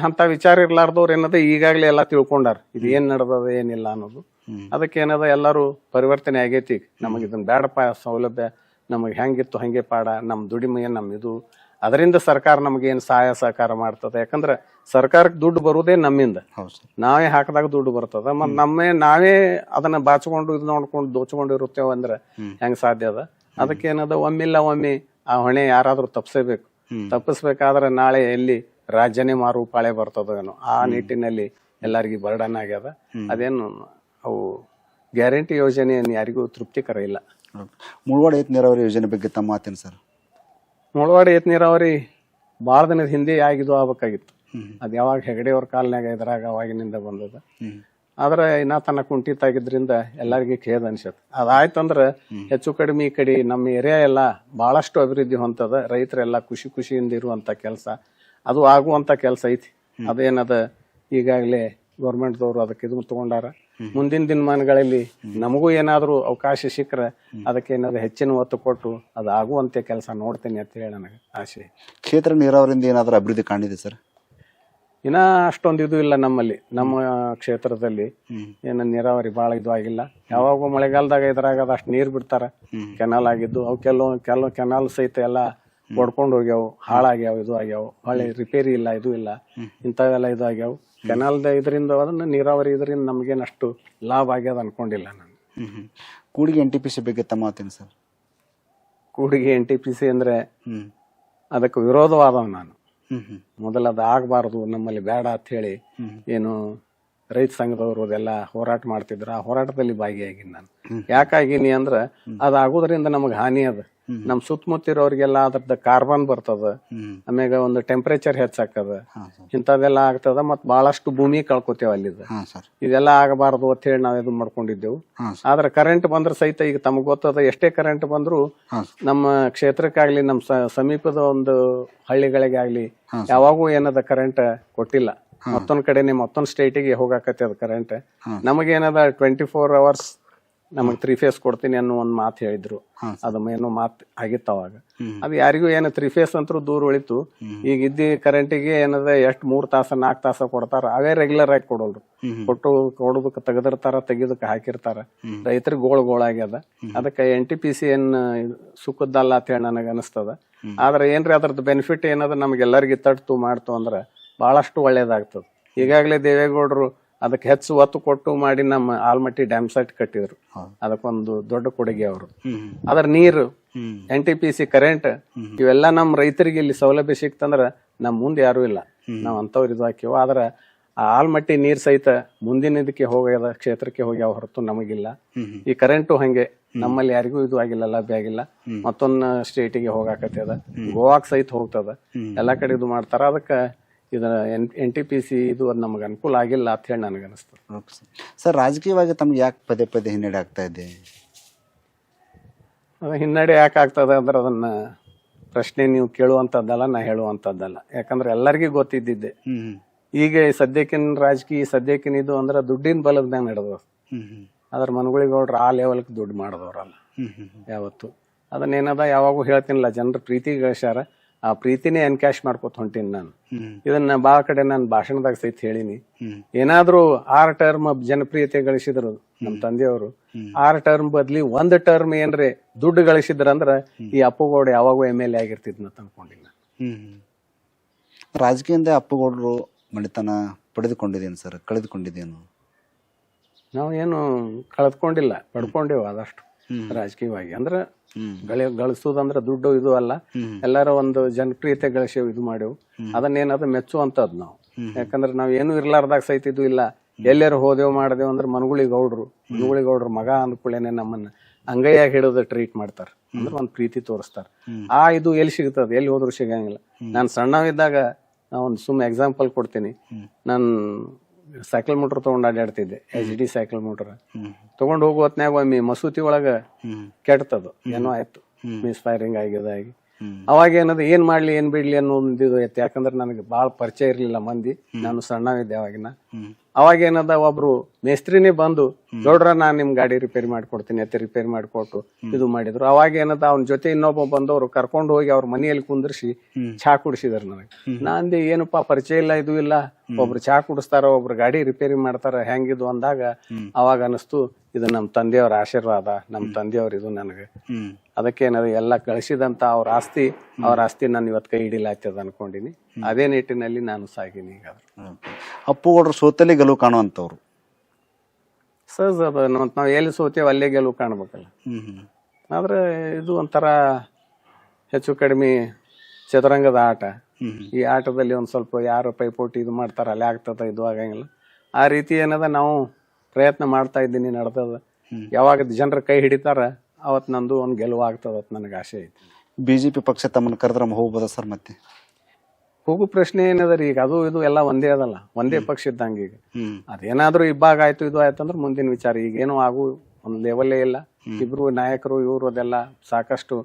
B: ಅಂತ ವಿಚಾರ ಇರ್ಲಾರ್ದವ್ರು ಏನದ ಈಗಾಗಲೇ ಎಲ್ಲಾ ತಿಳ್ಕೊಂಡಾರ ಇದು ಏನ್ ನಡೆದದ ಏನಿಲ್ಲ ಅನ್ನೋದು. ಅದಕ್ಕೆ ಏನದ ಎಲ್ಲಾರು ಪರಿವರ್ತನೆ ಆಗೈತಿ. ನಮಗ್ ಇದನ್ ಬೇಡಪ್ಪ, ಸೌಲಭ್ಯ ನಮಗ್ ಹೆಂಗಿತ್ತು ಹಂಗೆ ಪಾಡ, ನಮ್ ದುಡಿಮೆ ನಮ್ ಇದು, ಅದರಿಂದ ಸರ್ಕಾರ ನಮ್ಗೇನ್ ಸಹಾಯ ಸಹಕಾರ ಮಾಡ್ತದ. ಯಾಕಂದ್ರ ಸರ್ಕಾರಕ್ಕೆ ದುಡ್ಡು ಬರುದೇ ನಮ್ಮಿಂದ, ನಾವೇ ಹಾಕದಾಗ ದುಡ್ಡು ಬರ್ತದ. ಮತ್ ನಾವೇ ಅದನ್ನ ಬಾಚ್ಕೊಂಡು ಇದು ನೋಡ್ಕೊಂಡು ದೋಚ್ಕೊಂಡಿರುತ್ತೇವ ಅಂದ್ರ ಹೆಂಗ್ ಸಾಧ್ಯ ಅದ? ಅದಕ್ಕೆ ಏನದ ಒಮ್ಮಿಲ್ಲ ಒಮ್ಮೆ ಆ ಹೊಣೆ ಯಾರಾದ್ರೂ ತಪ್ಪಿಸಬೇಕು. ತಪ್ಪಿಸ್ಬೇಕಾದ್ರೆ ನಾಳೆ ಎಲ್ಲಿ ರಾಜ್ಯನೇ ಮಾರು ಪಾಳೆ ಬರ್ತದೇನೋ ಆ ನಿಟ್ಟಿನಲ್ಲಿ ಎಲ್ಲರಿಗೂ ಬರ್ಡನ್ ಆಗ್ಯದ. ಅದೇನು ಅವು ಗ್ಯಾರಂಟಿ ಯೋಜನೆ ಯಾರಿಗೂ ತೃಪ್ತಿಕರ ಇಲ್ಲ.
A: ಮುಳವಾಡ ಏತ ನೀರಾವರಿ ಯೋಜನೆ ಬಗ್ಗೆ ತಮ್ಮ ಮಾತೇನು ಸರ್?
B: ಮುಳವಾಡ ಏತ ನೀರಾವರಿ ಬಾಳ ದಿನದ ಹಿಂದೆ ಆಗಿದ್ದು ಆಗ್ಬೇಕಾಗಿತ್ತು. ಅದ್ ಯಾವಾಗ ಹೆಗಡೆ ಅವ್ರ ಕಾಲನಾಗ ಇದ್ರಾಗ ಅವಾಗಿನಿಂದ ಬಂದದ. ಆದ್ರೆ ಇನ್ನ ತನ್ನ ಕುಂಠಿತಾಗಿದ್ರಿಂದ ಎಲ್ಲರಿಗೂ ಖೇದ ಅನ್ಸತ್. ಅದಾಯ್ತಂದ್ರ ಹೆಚ್ಚು ಕಡಿಮೆ ಈ ಕಡೆ ನಮ್ಮ ಏರಿಯಾ ಎಲ್ಲ ಬಹಳಷ್ಟು ಅಭಿವೃದ್ಧಿ ಹೊಂದದ. ರೈತರೆಲ್ಲ ಖುಷಿಯಿಂದ ಇರುವಂತ ಕೆಲಸ ಅದು ಆಗುವಂತ ಕೆಲಸ ಐತಿ. ಅದೇನದ ಈಗಾಗಲೇ ಗೌರ್ಮೆಂಟ್ದವ್ರು ಅದಕ್ಕೆ ಇದು ತಗೊಂಡಾರ. ಮುಂದಿನ ದಿನಮಾನಗಳಲ್ಲಿ ನಮಗೂ ಏನಾದ್ರು ಅವಕಾಶ ಸಿಕ್ಕರೆ ಅದಕ್ಕೆ ಏನಾದ್ರು ಹೆಚ್ಚಿನ ಒತ್ತು ಕೊಟ್ಟು ಅದು ಆಗುವಂತೆ ಕೆಲಸ ನೋಡ್ತೇನೆ ಅಂತ ಹೇಳಿ ನನಗೆ ಆಸೆ.
A: ಕ್ಷೇತ್ರ ನೀರಾವರಿಯಿಂದ ಏನಾದ್ರು ಅಭಿವೃದ್ಧಿ ಕಾಣಿದೆ ಸರ್?
B: ಇನ್ನ ಅಷ್ಟೊಂದು ಇದು ಇಲ್ಲ ನಮ್ಮಲ್ಲಿ. ನಮ್ಮ ಕ್ಷೇತ್ರದಲ್ಲಿ ಏನ ನೀರಾವರಿ ಬಹಳ ಇದು ಆಗಿಲ್ಲ. ಯಾವಾಗ ಮಳೆಗಾಲದಾಗ ಇದ್ರಾಗ ಅಷ್ಟು ನೀರ್ ಬಿಡ್ತಾರ, ಕೆನಾಲ್ ಆಗಿದ್ದು ಅವು ಕೆಲವು ಕೆನಾಲ್ ಸಹಿತ ಎಲ್ಲ ಒಡ್ಕೊಂಡು ಹೋಗ್ಯಾವು, ಹಾಳಾಗ್ಯಾವ, ಇದು ಆಗ್ಯಾವ, ಹೊಳೆ ರಿಪೇರಿ ಇಲ್ಲ, ಇದು ಇಲ್ಲ, ಇಂಥವೆಲ್ಲ ಇದು ಆಗ್ಯಾವ. ಕೆನಾಲ್ದ ಇದರಿಂದ ಅದನ್ನ ನೀರಾವರಿ ಇದರಿಂದ ನಮ್ಗೇನ್ ಅಷ್ಟು ಲಾಭ ಆಗ್ಯದ ಅನ್ಕೊಂಡಿಲ್ಲ ನಾನು.
A: ಕೂಡಿಗೆ NTPC ಬಗ್ಗೆ ತಮ್ಮ ಮಾತೇನು ಸರ್?
B: ಕೂಡಿಗೆ NTPC ಅಂದ್ರೆ ಅದಕ್ಕೆ ವಿರೋಧವಾದವ್ ನಾನು. ಮೊದಲ ಅದ ಆಗ್ಬಾರ್ದು, ನಮ್ಮಲ್ಲಿ ಬೇಡ ಅಂತ ಹೇಳಿ ಏನು ರೈತ ಸಂಘದವರು ಅದೆಲ್ಲ ಹೋರಾಟ ಮಾಡ್ತಿದ್ರು. ಆ ಹೋರಾಟದಲ್ಲಿ ಭಾಗಿಯಾಗಿನಿ ನಾನು. ಯಾಕಾಗಿನಿ ಅಂದ್ರ ಅದಾಗೋದ್ರಿಂದ ನಮಗ್ ಹಾನಿ ಅದ. ನಮ್ ಸುತ್ತಮುತ್ತಿರೋರಿಗೆಲ್ಲ ಅದ್ರದ್ದು ಕಾರ್ಬನ್ ಬರ್ತದ, ಆಮ್ಯಾಗ ಒಂದು ಟೆಂಪರೇಚರ್ ಹೆಚ್ಚಾಕದ, ಇಂಥದೆಲ್ಲ ಆಗ್ತದ. ಮತ್ ಬಹಳಷ್ಟು ಭೂಮಿ ಕಳ್ಕೊತೇವ ಅಲ್ಲಿದ. ಇದೆಲ್ಲ ಆಗಬಾರದು ಅಂತ ಹೇಳಿ ನಾವ್ ಇದು ಮಾಡ್ಕೊಂಡಿದ್ದೆವು. ಆದ್ರೆ ಕರೆಂಟ್ ಬಂದ್ರ ಸಹಿತ ಈಗ ತಮಗ್ ಗೊತ್ತದ, ಎಷ್ಟೇ ಕರೆಂಟ್ ಬಂದ್ರು ನಮ್ಮ ಕ್ಷೇತ್ರಕ್ಕಾಗ್ಲಿ ನಮ್ ಸಮೀಪದ ಒಂದು ಹಳ್ಳಿಗಳಿಗೆ ಆಗ್ಲಿ ಯಾವಾಗೂ ಏನದ ಕರೆಂಟ್ ಕೊಟ್ಟಿಲ್ಲ. ಮತ್ತೊಂದ್ ಕಡೆನೆ ಮತ್ತೊಂದ್ ಸ್ಟೇಟಿಗೆ ಹೋಗಾಕತಿ ಅದ ಕರೆಂಟ್. ನಮಗೇನದ 24 hours ನಮಗ್ 3 phase ಕೊಡ್ತೀನಿ ಅನ್ನೋ ಒಂದ್ ಮಾತು ಹೇಳಿದ್ರು. ಅದು ಏನೋ ಮಾತು ಆಗಿತ್ತು ಅವಾಗ. ಅದು ಯಾರಿಗೂ ಏನ 3 phase ಅಂತೂ ದೂರ ಉಳಿತು. ಈಗ ಇದ್ದಿ ಕರೆಂಟಿಗೆ ಏನದ ಎಷ್ಟ್ 3 ತಾಸ 4 ತಾಸ ಕೊಡ್ತಾರ, ಅವೇ ರೆಗ್ಯುಲರ್ ಆಗಿ ಕೊಡೋಲ್ರು. ಕೊಡೋದಕ್ಕೆ ತೆಗೆದಿರ್ತಾರ, ತೆಗಿದಕ್ಕೆ ಹಾಕಿರ್ತಾರ. ರೈತರಿಗೆ ಗೋಳಾಗ್ಯದ. ಅದಕ್ಕೆ NTPC ಏನ್ ಸುಖದ್ದಲ್ಲ ಅಂತ ಹೇಳಿ ನನಗ ಅನಿಸ್ತದ. ಆದ್ರೆ ಏನ್ರಿ ಅದ್ರದ್ದು ಬೆನಿಫಿಟ್ ಏನದ ನಮ್ಗೆಲ್ಲರಿಗೂ ತಟ್ತು ಮಾಡ್ತು ಅಂದ್ರ ಬಹಳಷ್ಟು ಒಳ್ಳೇದಾಗ್ತದ. ಈಗಾಗಲೇ ದೇವೇಗೌಡರು ಅದಕ್ಕೆ ಹೆಚ್ಚು ಒತ್ತು ಕೊಟ್ಟು ಮಾಡಿ ನಮ್ಮ ಆಲ್ಮಟ್ಟಿ ಡ್ಯಾಮ್ ಸೈಟ್ ಕಟ್ಟಿದ್ರು. ಅದಕ್ಕೊಂದು ದೊಡ್ಡ ಕೊಡುಗೆ ಅವರು. ಅದ್ರ ನೀರು, NTPC, ಕರೆಂಟ್ ಇವೆಲ್ಲ ನಮ್ ರೈತರಿಗೆ ಇಲ್ಲಿ ಸೌಲಭ್ಯ ಸಿಕ್ತಂದ್ರ ನಮ್ ಮುಂದೆ ಯಾರು ಇಲ್ಲ. ನಾವ್ ಅಂತವ್ರು ಇದು ಹಾಕಿವ. ಆದ್ರ ಆ ಆಲ್ಮಟ್ಟಿ ನೀರ್ ಸಹಿತ ಮುಂದಿನ ಇದಕ್ಕೆ ಹೋಗ್ಯದ, ಕ್ಷೇತ್ರಕ್ಕೆ ಹೋಗ್ಯಾವ ಹೊರತು ನಮಗಿಲ್ಲ. ಈ ಕರೆಂಟು ಹಂಗೆ ನಮ್ಮಲ್ಲಿ ಯಾರಿಗೂ ಇದು ಆಗಿಲ್ಲ, ಲಭ್ಯ ಆಗಿಲ್ಲ. ಮತ್ತೊಂದು ಸ್ಟೇಟಿಗೆ ಹೋಗಾಕತ್ತದ, ಗೋವಾಕ್ ಸಹಿತ ಹೋಗ್ತದ, ಎಲ್ಲಾ ಕಡೆ ಇದು ಮಾಡ್ತಾರ. ಅದಕ್ಕೆ ಇದನ್ನ NTPC ಇದು ನಮಗೆ ಅನುಕೂಲ ಆಗಿಲ್ಲ ಅಂತ ಹೇಳಿ ನನಗೆ ಅನಿಸ್ತದೆ.
A: ಸರ್, ರಾಜಕೀಯವಾಗಿ ತಮ್ಗೆ ಯಾಕೆ ಪದೇ ಪದೇ ಹಿನ್ನಡೆ ಆಗ್ತಾ ಇದೆ?
B: ಹಿನ್ನಡೆ ಯಾಕೆ ಆಗ್ತದೆ ಅಂದ್ರೆ ಅದನ್ನ ಪ್ರಶ್ನೆ ನೀವು ಕೇಳುವಂತದ್ದಲ್ಲ, ನಾ ಹೇಳುವಂತದ್ದಲ್ಲ. ಯಾಕಂದ್ರೆ ಎಲ್ಲರಿಗೂ ಗೊತ್ತಿದ್ದಿದ್ದೆ. ಈಗ ಸದ್ಯಕ್ಕಿನ ರಾಜಕೀಯ ಸದ್ಯಕ್ಕಿನ ಇದು ಅಂದ್ರೆ ದುಡ್ಡಿನ ಬಲದ ಮ್ಯಾಗ ನಡೆದವ. ಅದ್ರ ಮನಗಳಿಗೌಡ್ರು ಆ ಲೆವೆಲ್ಗೆ ದುಡ್ಡು ಮಾಡಿದವ್ರಲ್ಲ ಯಾವತ್ತು. ಅದನ್ನೇನದ ಯಾವಾಗೂ ಹೇಳ್ತೀನಿಲ್ಲ, ಜನರ ಪ್ರೀತಿ ಗಳಿಸ್ಯಾರ. ಆ ಪ್ರೀತಿನೇ ಎನ್ಕ್ಯಾಶ್ ಮಾಡ್ಕೊತ ಹೊಂಟೀನಿ ನಾನು. ಇದನ್ನ ಬಾಳ ಕಡೆ ನಾನು ಭಾಷಣದಾಗ ಸಹಿತ ಹೇಳಿನಿ. ಏನಾದ್ರೂ 6 ಟರ್ಮ್ ಜನಪ್ರಿಯತೆ ಗಳಿಸಿದ್ರು ನಮ್ ತಂದೆಯವರು, 6 ಟರ್ಮ್ ಬದ್ಲಿ 1 ಟರ್ಮ್ ಏನ್ರೆ ದುಡ್ಡು ಗಳಿಸಿದ್ರಂದ್ರ ಈ ಅಪ್ಪುಗೌಡ ಯಾವಾಗೂ MLA ಆಗಿರ್ತಿದ್ನ ಅನ್ಕೊಂಡಿಲ್ಲ.
A: ರಾಜಕೀಯದಿಂದ ಅಪ್ಪುಗೌಡರು ಮಣಿತನ ಪಡೆದುಕೊಂಡಿದ್ದೇನು ಸರ್, ಕಳೆದುಕೊಂಡಿದ್ದೇನು?
B: ನಾವು ಏನು ಕಳೆದ್ಕೊಂಡಿಲ್ಲ, ಪಡ್ಕೊಂಡೇವು ಆದಷ್ಟು ರಾಜಕೀಯವಾಗಿ. ಅಂದ್ರ ಗಳಿಸೋದಂದ್ರ ದುಡ್ಡು ಇದು ಅಲ್ಲ, ಎಲ್ಲಾರ ಒಂದು ಜನಪ್ರಿಯತೆ ಗಳಿಸೇವು, ಇದು ಮಾಡೇವು. ಅದನ್ನೇನದು ಮೆಚ್ಚುವಂತದ್ ನಾವು. ಯಾಕಂದ್ರೆ ನಾವ್ ಏನು ಇರ್ಲಾರ್ದಾಗ ಸಹಿತ ಇದು ಇಲ್ಲ, ಎಲ್ಲಾರು ಹೋದೆವು ಮಾಡದೇವು ಅಂದ್ರೆ ಮನಗುಳಿಗೌಡ್ರು ಮಗ ಅಂದ್ಕೂಳೇನೆ ನಮ್ಮನ್ನ ಅಂಗೈಯಾಗಿ ಹಿಡಿದು ಟ್ರೀಟ್ ಮಾಡ್ತಾರ, ಅಂದ್ರೆ ಒಂದ್ ಪ್ರೀತಿ ತೋರಿಸ್ತಾರ. ಇದು ಎಲ್ಲಿ ಸಿಗ್ತದ, ಎಲ್ಲಿ ಹೋದ್ರು ಸಿಗಂಗಿಲ್ಲ. ನಾನ್ ಸಣ್ಣವಿದ್ದಾಗ ಒಂದ್ ಎಕ್ಸಾಂಪಲ್ ಕೊಡ್ತೀನಿ. ನಾನ್ ಸೈಕಲ್ ಮೋಟರ್ ತಗೊಂಡ್ ಅಡ್ಡಾಡ್ತಿದ್ದೆ, HD ಸೈಕಲ್ ಮೋಟರ್ ತಗೊಂಡ್ ಹೋಗೋ ಹೊತ್ನ್ಯಾಗ ಒಮ್ಮೆ ಮಸೂತಿ ಒಳಗ ಕೆಟ್ಟತದು, ಏನೋ ಆಯ್ತು, ಮಿಸ್ ಫೈರಿಂಗ್ ಆಗಿ ಅವಾಗ ಏನದ ಏನ್ ಮಾಡ್ಲಿ ಏನ್ ಬಿಡ್ಲಿ ಅನ್ನೋದು ಐತಿ. ಯಾಕಂದ್ರೆ ನನಗೆ ಬಾಳ ಪರಿಚಯ ಇರ್ಲಿಲ್ಲ ಮಂದಿ, ನಾನು ಸಣ್ಣವಿದ್ದೆ ಅವಾಗಿನ. ಅವಾಗ ಏನದ ಒಬ್ರು ಮೇಸ್ತ್ರಿನೇ ಬಂದು, ನೋಡ್ರ ನಾನ್ ನಿಮ್ ಗಾಡಿ ರಿಪೇರಿ ಮಾಡ್ಕೊಡ್ತೀನಿ ಅತ್ತೆ ರಿಪೇರಿ ಮಾಡ್ಕೊಟ್ಟು ಇದು ಮಾಡಿದ್ರು. ಅವಾಗ ಏನದ ಅವ್ನ ಜೊತೆ ಇನ್ನೊಬ್ಬ ಬಂದವ್ರು ಕರ್ಕೊಂಡು ಹೋಗಿ ಅವ್ರ ಮನೆಯಲ್ಲಿ ಕುಂದ್ರಿಸಿ ಚಹಾ ಕುಡಿಸಿದಾರೆ ನನಗೆ. ನಾಂದೆ ಏನಪ್ಪಾ ಪರಿಚಯ ಇಲ್ಲ, ಇದು ಇಲ್ಲ, ಒಬ್ರು ಚಹಾ ಕುಡಿಸ್ತಾರ, ಒಬ್ರು ಗಾಡಿ ರಿಪೇರಿ ಮಾಡ್ತಾರ, ಹೆಂಗಿದು ಅಂದಾಗ ಅವಾಗ ಅನಿಸ್ತು ಇದು ನಮ್ ತಂದೆಯವ್ರ ಆಶೀರ್ವಾದ, ನಮ್ ತಂದೆಯವ್ರ ಇದು ನನಗೆ. ಅದಕ್ಕೆ ಏನದ ಎಲ್ಲ ಗಳಿಸಿದಂತ ಅವ್ರ ಆಸ್ತಿ ನಾನು ಇವತ್ ಕೈ ಹಿಡಿಲಾಗ್ತದ ಅನ್ಕೊಂಡಿನಿ. ಅದೇ ನಿಟ್ಟಿನಲ್ಲಿ ನಾನು ಸಾಗಿನಿ. ಈಗ
A: ಅಪ್ಪುಗೌಡರು ಸೋತಲ್ಲಿ ಗೆಲುವು ಕಾಣುವಂತವ್ರು
B: ಸಹಜ ಅದ, ನಾವ್ ಎಲ್ಲಿ ಸೋತೇವ್ ಅಲ್ಲೇ ಗೆಲುವು ಕಾಣ್ಬೇಕಲ್ಲ. ಆದ್ರೆ ಇದು ಒಂಥರ ಹೆಚ್ಚು ಕಡಿಮೆ ಚದುರಂಗದ ಆಟ. ಈ ಆಟದಲ್ಲಿ ಒಂದ್ ಸ್ವಲ್ಪ ಯಾರು ಪೈಪೋಟಿ ಇದು ಮಾಡ್ತಾರ, ಅಲ್ಲೇ ಆಗ್ತದ, ಇದು ಆಗಂಗಿಲ್ಲ. ಆ ರೀತಿ ಏನದ ನಾವು ಪ್ರಯತ್ನ ಮಾಡ್ತಾ ಇದ್ದೀನಿ, ನಡ್ದದ. ಯಾವಾಗ ಜನರ ಕೈ ಹಿಡಿತಾರ ಅವತ್ ನಂದು ಒಂದ್ ಗೆಲುವು ಆಗ್ತದ ನನಗೆ ಆಸೆ ಐತಿ.
A: BJP ಪಕ್ಷ ತಮ್ಮನ್ನ ಕರೆದ್ರ ಹೋಗ್ಬೋದ ಸರ್? ಮತ್ತೆ
B: ಹೋಗು ಪ್ರಶ್ನೆ ಏನದರಿ, ಈಗ ಅದು ಇದು ಎಲ್ಲ ಒಂದೇ ಅದಲ್ಲ, ಒಂದೇ ಪಕ್ಷ ಇದ್ದಂಗ. ಈಗ ಅದೇನಾದ್ರೂ ಇಬ್ಬಾಗ ಆಯ್ತು ಇದು ಆಯ್ತು ಅಂದ್ರೆ ಮುಂದಿನ ವಿಚಾರ. ಈಗ ಏನೋ ಆಗು ಒಂದ್ ಲೆವೆಲ್ಲೇ ಇಲ್ಲ. ಇಬ್ರು ನಾಯಕರು ಇವ್ರು ಅದೆಲ್ಲ ಸಾಕಷ್ಟು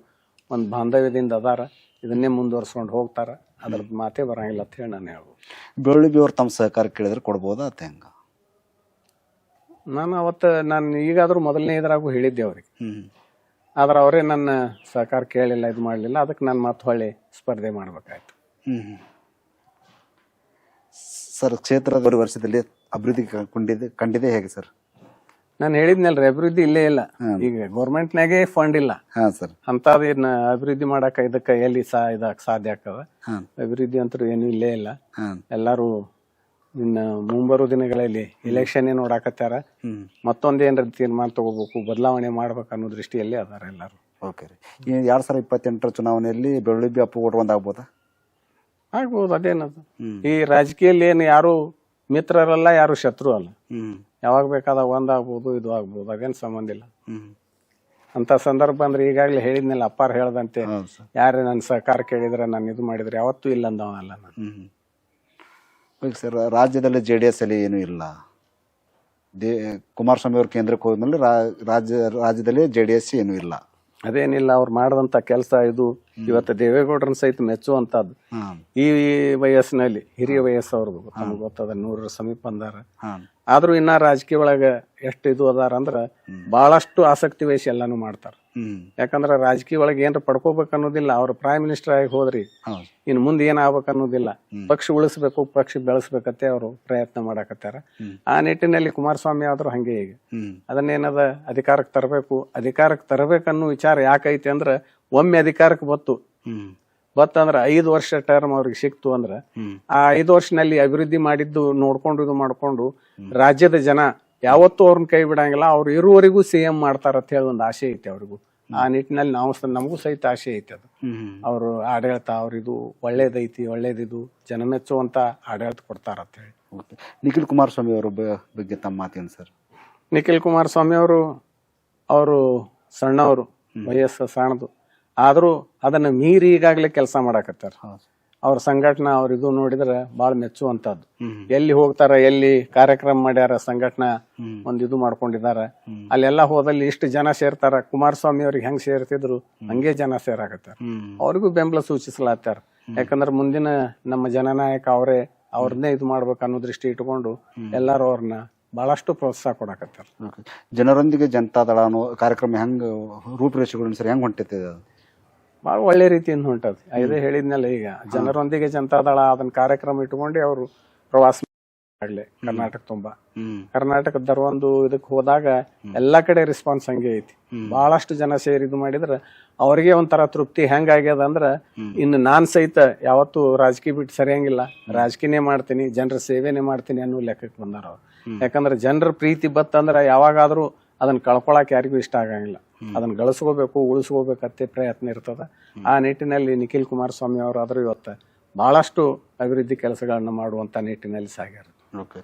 B: ಒಂದ್ ಬಾಂಧವ್ಯದಿಂದ ಅದಾರ, ಇದನ್ನೇ ಮುಂದುವರ್ಸ್ಕೊಂಡು ಹೋಗ್ತಾರ. ಅದ್ರದ್ದು ಮಾತೇ ಬರಂಗಿಲ್ಲ ಅಂತ ಹೇಳಿ ನಾನು ಹೇಳ್ಬೋದು.
A: ಬೆಳ್ಳುಬಿ ಅವ್ರು ತಮ್ಮ ಸಹಕಾರ ಕೇಳಿದ್ರೆ ಕೊಡ್ಬೋದಾ ಅತ್ತೆ ಹೆಂಗ?
B: ನಾನು ಈಗಾದ್ರೂ ಮೊದಲನೇ ಇದ್ರಾಗೂ ಹೇಳಿದ್ದೆ ಅವ್ರಿಗೆ. ಆದ್ರೆ ಅವರೇ ನನ್ನ ಸಹಕಾರ ಕೇಳಿಲ್ಲ, ಇದು ಮಾಡ್ಲಿಲ್ಲ. ಅದಕ್ಕೆ ನಾನು ಮತ್ತೆ ಹೊಳ್ಳಿ ಸ್ಪರ್ಧೆ ಮಾಡ್ಬೇಕಾಯ್ತು.
A: ಸರ್, ಕ್ಷೇತ್ರದ ವರ್ಷದಲ್ಲಿ ಅಭಿವೃದ್ಧಿ ಕಂಡಿದೆ ಹೇಗೆ ಸರ್?
B: ನಾನು ಹೇಳಿದ್ನಲ್ರಿ, ಅಭಿವೃದ್ಧಿ ಇಲ್ಲೇ ಇಲ್ಲ. ಈಗ ಗೌರ್ಮೆಂಟ್ನಾಗೆ ಫಂಡ್ ಇಲ್ಲ ಅಂತದೇನ್ ಅಭಿವೃದ್ಧಿ ಮಾಡಾಕ ಇದಕ್ಕ ಎಲ್ಲಿ ಇದಕ್ ಸಾಧ್ಯ ಆಗ್ತದ? ಅಭಿವೃದ್ಧಿ ಅಂತೂ ಏನು ಇಲ್ಲೇ ಇಲ್ಲ. ಎಲ್ಲಾರು ಇನ್ನ ಮುಂಬರುವ ದಿನಗಳಲ್ಲಿ ಎಲೆಕ್ಷನ್ ನೋಡಾಕತ್ತಾರ. ಮತ್ತೊಂದೇನ್ರ ತೀರ್ಮಾನ ತಗೋಬೇಕು, ಬದಲಾವಣೆ ಮಾಡ್ಬೇಕು ಅನ್ನೋ ದೃಷ್ಟಿಯಲ್ಲಿ ಅದಾರ ಎಲ್ಲಾರು.
A: ಓಕೆ ರೀ. 2028 ಚುನಾವಣೆಯಲ್ಲಿ ಬೆಳ್ಳುಬಿ ಅಪ್ಪುಗೌಡರು ಒಂದಾಗ್ಬೋದಾ?
B: ಆಗ್ಬೋದು. ಅದೇನದು, ಈ ರಾಜಕೀಯಲ್ಲಿ ಏನು ಯಾರು ಮಿತ್ರರಲ್ಲ, ಯಾರು ಶತ್ರು ಅಲ್ಲ. ಯಾವಾಗ ಬೇಕಾದಾಗ ಒಂದಾಗ್ಬೋದು, ಇದು ಆಗ್ಬೋದು, ಅದೇನ್ ಸಂಬಂಧ ಇಲ್ಲ. ಅಂತ ಸಂದರ್ಭ ಅಂದ್ರೆ ಈಗಾಗಲೇ ಹೇಳಿದ್ನಲ್ಲ, ಅಪ್ಪಾರ ಹೇಳ್ದಂತೆ ಯಾರೇ ನನ್ನ ಸಹಕಾರ ಕೇಳಿದ್ರೆ ನಾನು ಇದು ಮಾಡಿದ್ರೆ ಯಾವತ್ತೂ ಇಲ್ಲ ಅಂದವಲ್ಲ ನಾನು.
A: ಸರ್, ರಾಜ್ಯದಲ್ಲಿ JDS ಅಲ್ಲಿ ಏನು ಇಲ್ಲ. ಕುಮಾರಸ್ವಾಮಿ ಅವರು ಕೇಂದ್ರಕ್ಕೆ ಹೋದ್ಮೇಲೆ ರಾಜ್ಯದಲ್ಲಿ JDS ಏನು ಇಲ್ಲ.
B: ಅದೇನಿಲ್ಲ, ಅವ್ರು ಮಾಡಿದಂತ ಕೆಲಸ ಇದು ಇವತ್ತು ದೇವೇಗೌಡರನ್ನ ಸಹಿತ ಮೆಚ್ಚುವಂತದ್ದು. ಈ ವಯಸ್ಸಿನಲ್ಲಿ ಹಿರಿಯ ವಯಸ್ಸು ಅವ್ರದ್ದು ನಮ್ಗೆ ಗೊತ್ತದ, 100ರ ಸಮೀಪ ಅಂದಾರ. ಆದ್ರೂ ಇನ್ನ ರಾಜಕೀಯ ಒಳಗ ಎಷ್ಟು ಇದು ಅದಾರ ಅಂದ್ರ ಬಹಳಷ್ಟು ಆಸಕ್ತಿ ವಹಿಸಿ ಎಲ್ಲಾನು ಮಾಡ್ತಾರ. ಯಾಕಂದ್ರ ರಾಜಕೀಯ ಒಳಗೆ ಏನ್ರ ಪಡ್ಕೋಬೇಕು ಅನ್ನೋದಿಲ್ಲ. ಅವ್ರ ಪ್ರೈಮ್ ಮಿನಿಸ್ಟರ್ ಆಗಿ ಹೋದ್ರಿ ಇನ್ ಮುಂದೆ ಏನ್ ಆಗ್ಬೇಕು ಅನ್ನೋದಿಲ್ಲ. ಪಕ್ಷ ಉಳಿಸ್ಬೇಕು, ಪಕ್ಷ ಬೆಳೆಸ್ಬೇಕಂತೆ ಅವರು ಪ್ರಯತ್ನ ಮಾಡಾಕತ್ತಾರ. ಆ ನಿಟ್ಟಿನಲ್ಲಿ ಕುಮಾರಸ್ವಾಮಿ ಆದ್ರೂ ಹಂಗೆ. ಈಗ ಅದನ್ನೇನದ ಅಧಿಕಾರಕ್ಕೆ ತರಬೇಕನ್ನೋ ವಿಚಾರ ಯಾಕೈತಿ ಅಂದ್ರ, ಒಮ್ಮೆ ಅಧಿಕಾರಕ್ಕೆ ಬತ್ತಂದ್ರ 5 ವರ್ಷ ಟರ್ಮ್ ಅವ್ರಿಗೆ ಸಿಕ್ತು ಅಂದ್ರ ಆ 5 ವರ್ಷನಲ್ಲಿ ಅಭಿವೃದ್ಧಿ ಮಾಡಿದ್ದು ನೋಡ್ಕೊಂಡು ಇದು ಮಾಡ್ಕೊಂಡು ರಾಜ್ಯದ ಜನ ಯಾವತ್ತೂ ಅವ್ರನ್ನ ಕೈ ಬಿಡಂಗಿಲ್ಲ. ಅವ್ರು ಇರುವವರೆಗೂ CM ಮಾಡ್ತಾರ ಅಂತ ಹೇಳಿ ಒಂದು ಆಸೆ ಐತಿ ಅವ್ರಿಗೂ. ಆ ನಿಟ್ಟಿನಲ್ಲಿ ನಮಗೂ ಸಹಿತ ಆಸೆ ಐತಿ. ಅದು ಅವ್ರು ಆಡಳಿತ ಅವ್ರಿದು ಒಳ್ಳೇದಿದು ಜನ ಮೆಚ್ಚುವಂತ ಆಡಳಿತ ಕೊಡ್ತಾರ ಅಂತ ಹೇಳಿ.
A: ನಿಖಿಲ್ ಕುಮಾರಸ್ವಾಮಿ ಅವರ ಬಗ್ಗೆ ತಮ್ಮ ಮಾತೇನು ಸರ್?
B: ನಿಖಿಲ್ ಕುಮಾರಸ್ವಾಮಿ ಅವರು ಸಣ್ಣವರು, ವಯಸ್ಸು ಸಣ್ಣದು, ಆದ್ರೂ ಅದನ್ನ ಮೀರಿ ಈಗಾಗಲೇ ಕೆಲಸ ಮಾಡಾಕತ್ತಾರ. ಅವ್ರ ಸಂಘಟನಾ ಅವ್ರ ಇದು ನೋಡಿದ್ರೆ ಬಹಳ ಮೆಚ್ಚುವಂತದ್ದು. ಎಲ್ಲಿ ಹೋಗ್ತಾರ, ಎಲ್ಲಿ ಕಾರ್ಯಕ್ರಮ ಮಾಡ್ಯಾರ, ಸಂಘಟನಾ ಒಂದ್ ಇದು ಮಾಡ್ಕೊಂಡಿದಾರ. ಅಲ್ಲೆಲ್ಲಾ ಹೋದಲ್ಲಿ ಇಷ್ಟು ಜನ ಸೇರ್ತಾರ. ಕುಮಾರಸ್ವಾಮಿ ಅವ್ರಿಗೆ ಹೆಂಗ್ ಸೇರ್ತಿದ್ರು ಹಂಗೆ ಜನ ಸೇರಾಕತ್ತಾರ. ಅವ್ರಿಗೂ ಬೆಂಬಲ ಸೂಚಿಸಲಾತ್ತಾರ. ಯಾಕಂದ್ರ ಮುಂದಿನ ನಮ್ಮ ಜನನಾಯಕ ಅವ್ರನ್ನೇ ಇದು ಮಾಡ್ಬೇಕು ಅನ್ನೋ ದೃಷ್ಟಿ ಇಟ್ಕೊಂಡು ಎಲ್ಲಾರು ಅವ್ರನ್ನ ಬಹಳಷ್ಟು ಪ್ರೋತ್ಸಾಹ ಕೊಡಾಕತ್ತಾರ.
A: ಜನರೊಂದಿಗೆ ಜನತಾದಳ ಅನ್ನೋ ಕಾರ್ಯಕ್ರಮ ಹೆಂಗ್ ರೂಪುರೇಷೆಗಳು ಸರ್ ಹೆಂಗ್ ಹೊಂಟೈತೆ?
B: ಭಾಳ ಒಳ್ಳೆ ರೀತಿಯಿಂದ ಹೊಂಟದ. ಇದೇ ಹೇಳಿದ್ನಲ್ಲ, ಈಗ ಜನರೊಂದಿಗೆ ಜನತಾದಳ ಅದನ್ನ ಕಾರ್ಯಕ್ರಮ ಇಟ್ಕೊಂಡು ಅವರು ಪ್ರವಾಸ ಆಗ್ಲಿ ಕರ್ನಾಟಕ ತುಂಬಾ. ಕರ್ನಾಟಕದ ಒಂದು ಇದಕ್ ಹೋದಾಗ ಎಲ್ಲಾ ಕಡೆ ರೆಸ್ಪಾನ್ಸ್ ಹಂಗೆ ಐತಿ. ಬಹಳಷ್ಟು ಜನ ಸೇರಿ ಇದು ಮಾಡಿದ್ರ ಅವ್ರಿಗೆ ಒಂಥರ ತೃಪ್ತಿ ಹೆಂಗಾಗ್ಯದ ಅಂದ್ರ ಇನ್ನು ನಾನ್ ಸಹಿತ ಯಾವತ್ತು ರಾಜಕೀಯ ಬಿಟ್ಟು ಸರಿಯಂಗಿಲ್ಲ, ರಾಜಕೀಯನೇ ಮಾಡ್ತೀನಿ, ಜನರ ಸೇವೆನೇ ಮಾಡ್ತೀನಿ ಅನ್ನೋ ಲೆಕ್ಕಕ್ಕೆ ಬಂದಾರ ಅವ್ರು. ಯಾಕಂದ್ರೆ ಜನರ ಪ್ರೀತಿ ಬತ್ತಂದ್ರ ಯಾವಾಗಾದ್ರೂ ಅದನ್ನ ಕಳ್ಕೊಳಕ್ ಯಾರಿಗೂ ಇಷ್ಟ ಆಗಂಗಿಲ್ಲ. ಅದನ್ನ ಗಳಿಸ್ಕೋಬೇಕು, ಉಳಿಸ್ಕೋಬೇಕತ್ತೆ ಪ್ರಯತ್ನ ಇರ್ತದ. ಆ ನಿಟ್ಟಿನಲ್ಲಿ ನಿಖಿಲ್ ಕುಮಾರಸ್ವಾಮಿ ಅವರು ಆದ್ರೂ ಇವತ್ತು ಬಹಳಷ್ಟು ಅಭಿವೃದ್ಧಿ ಕೆಲಸಗಳನ್ನ ಮಾಡುವಂತ ನಿಟ್ಟಿನಲ್ಲಿ ಸಾಗ್ಯಾರ.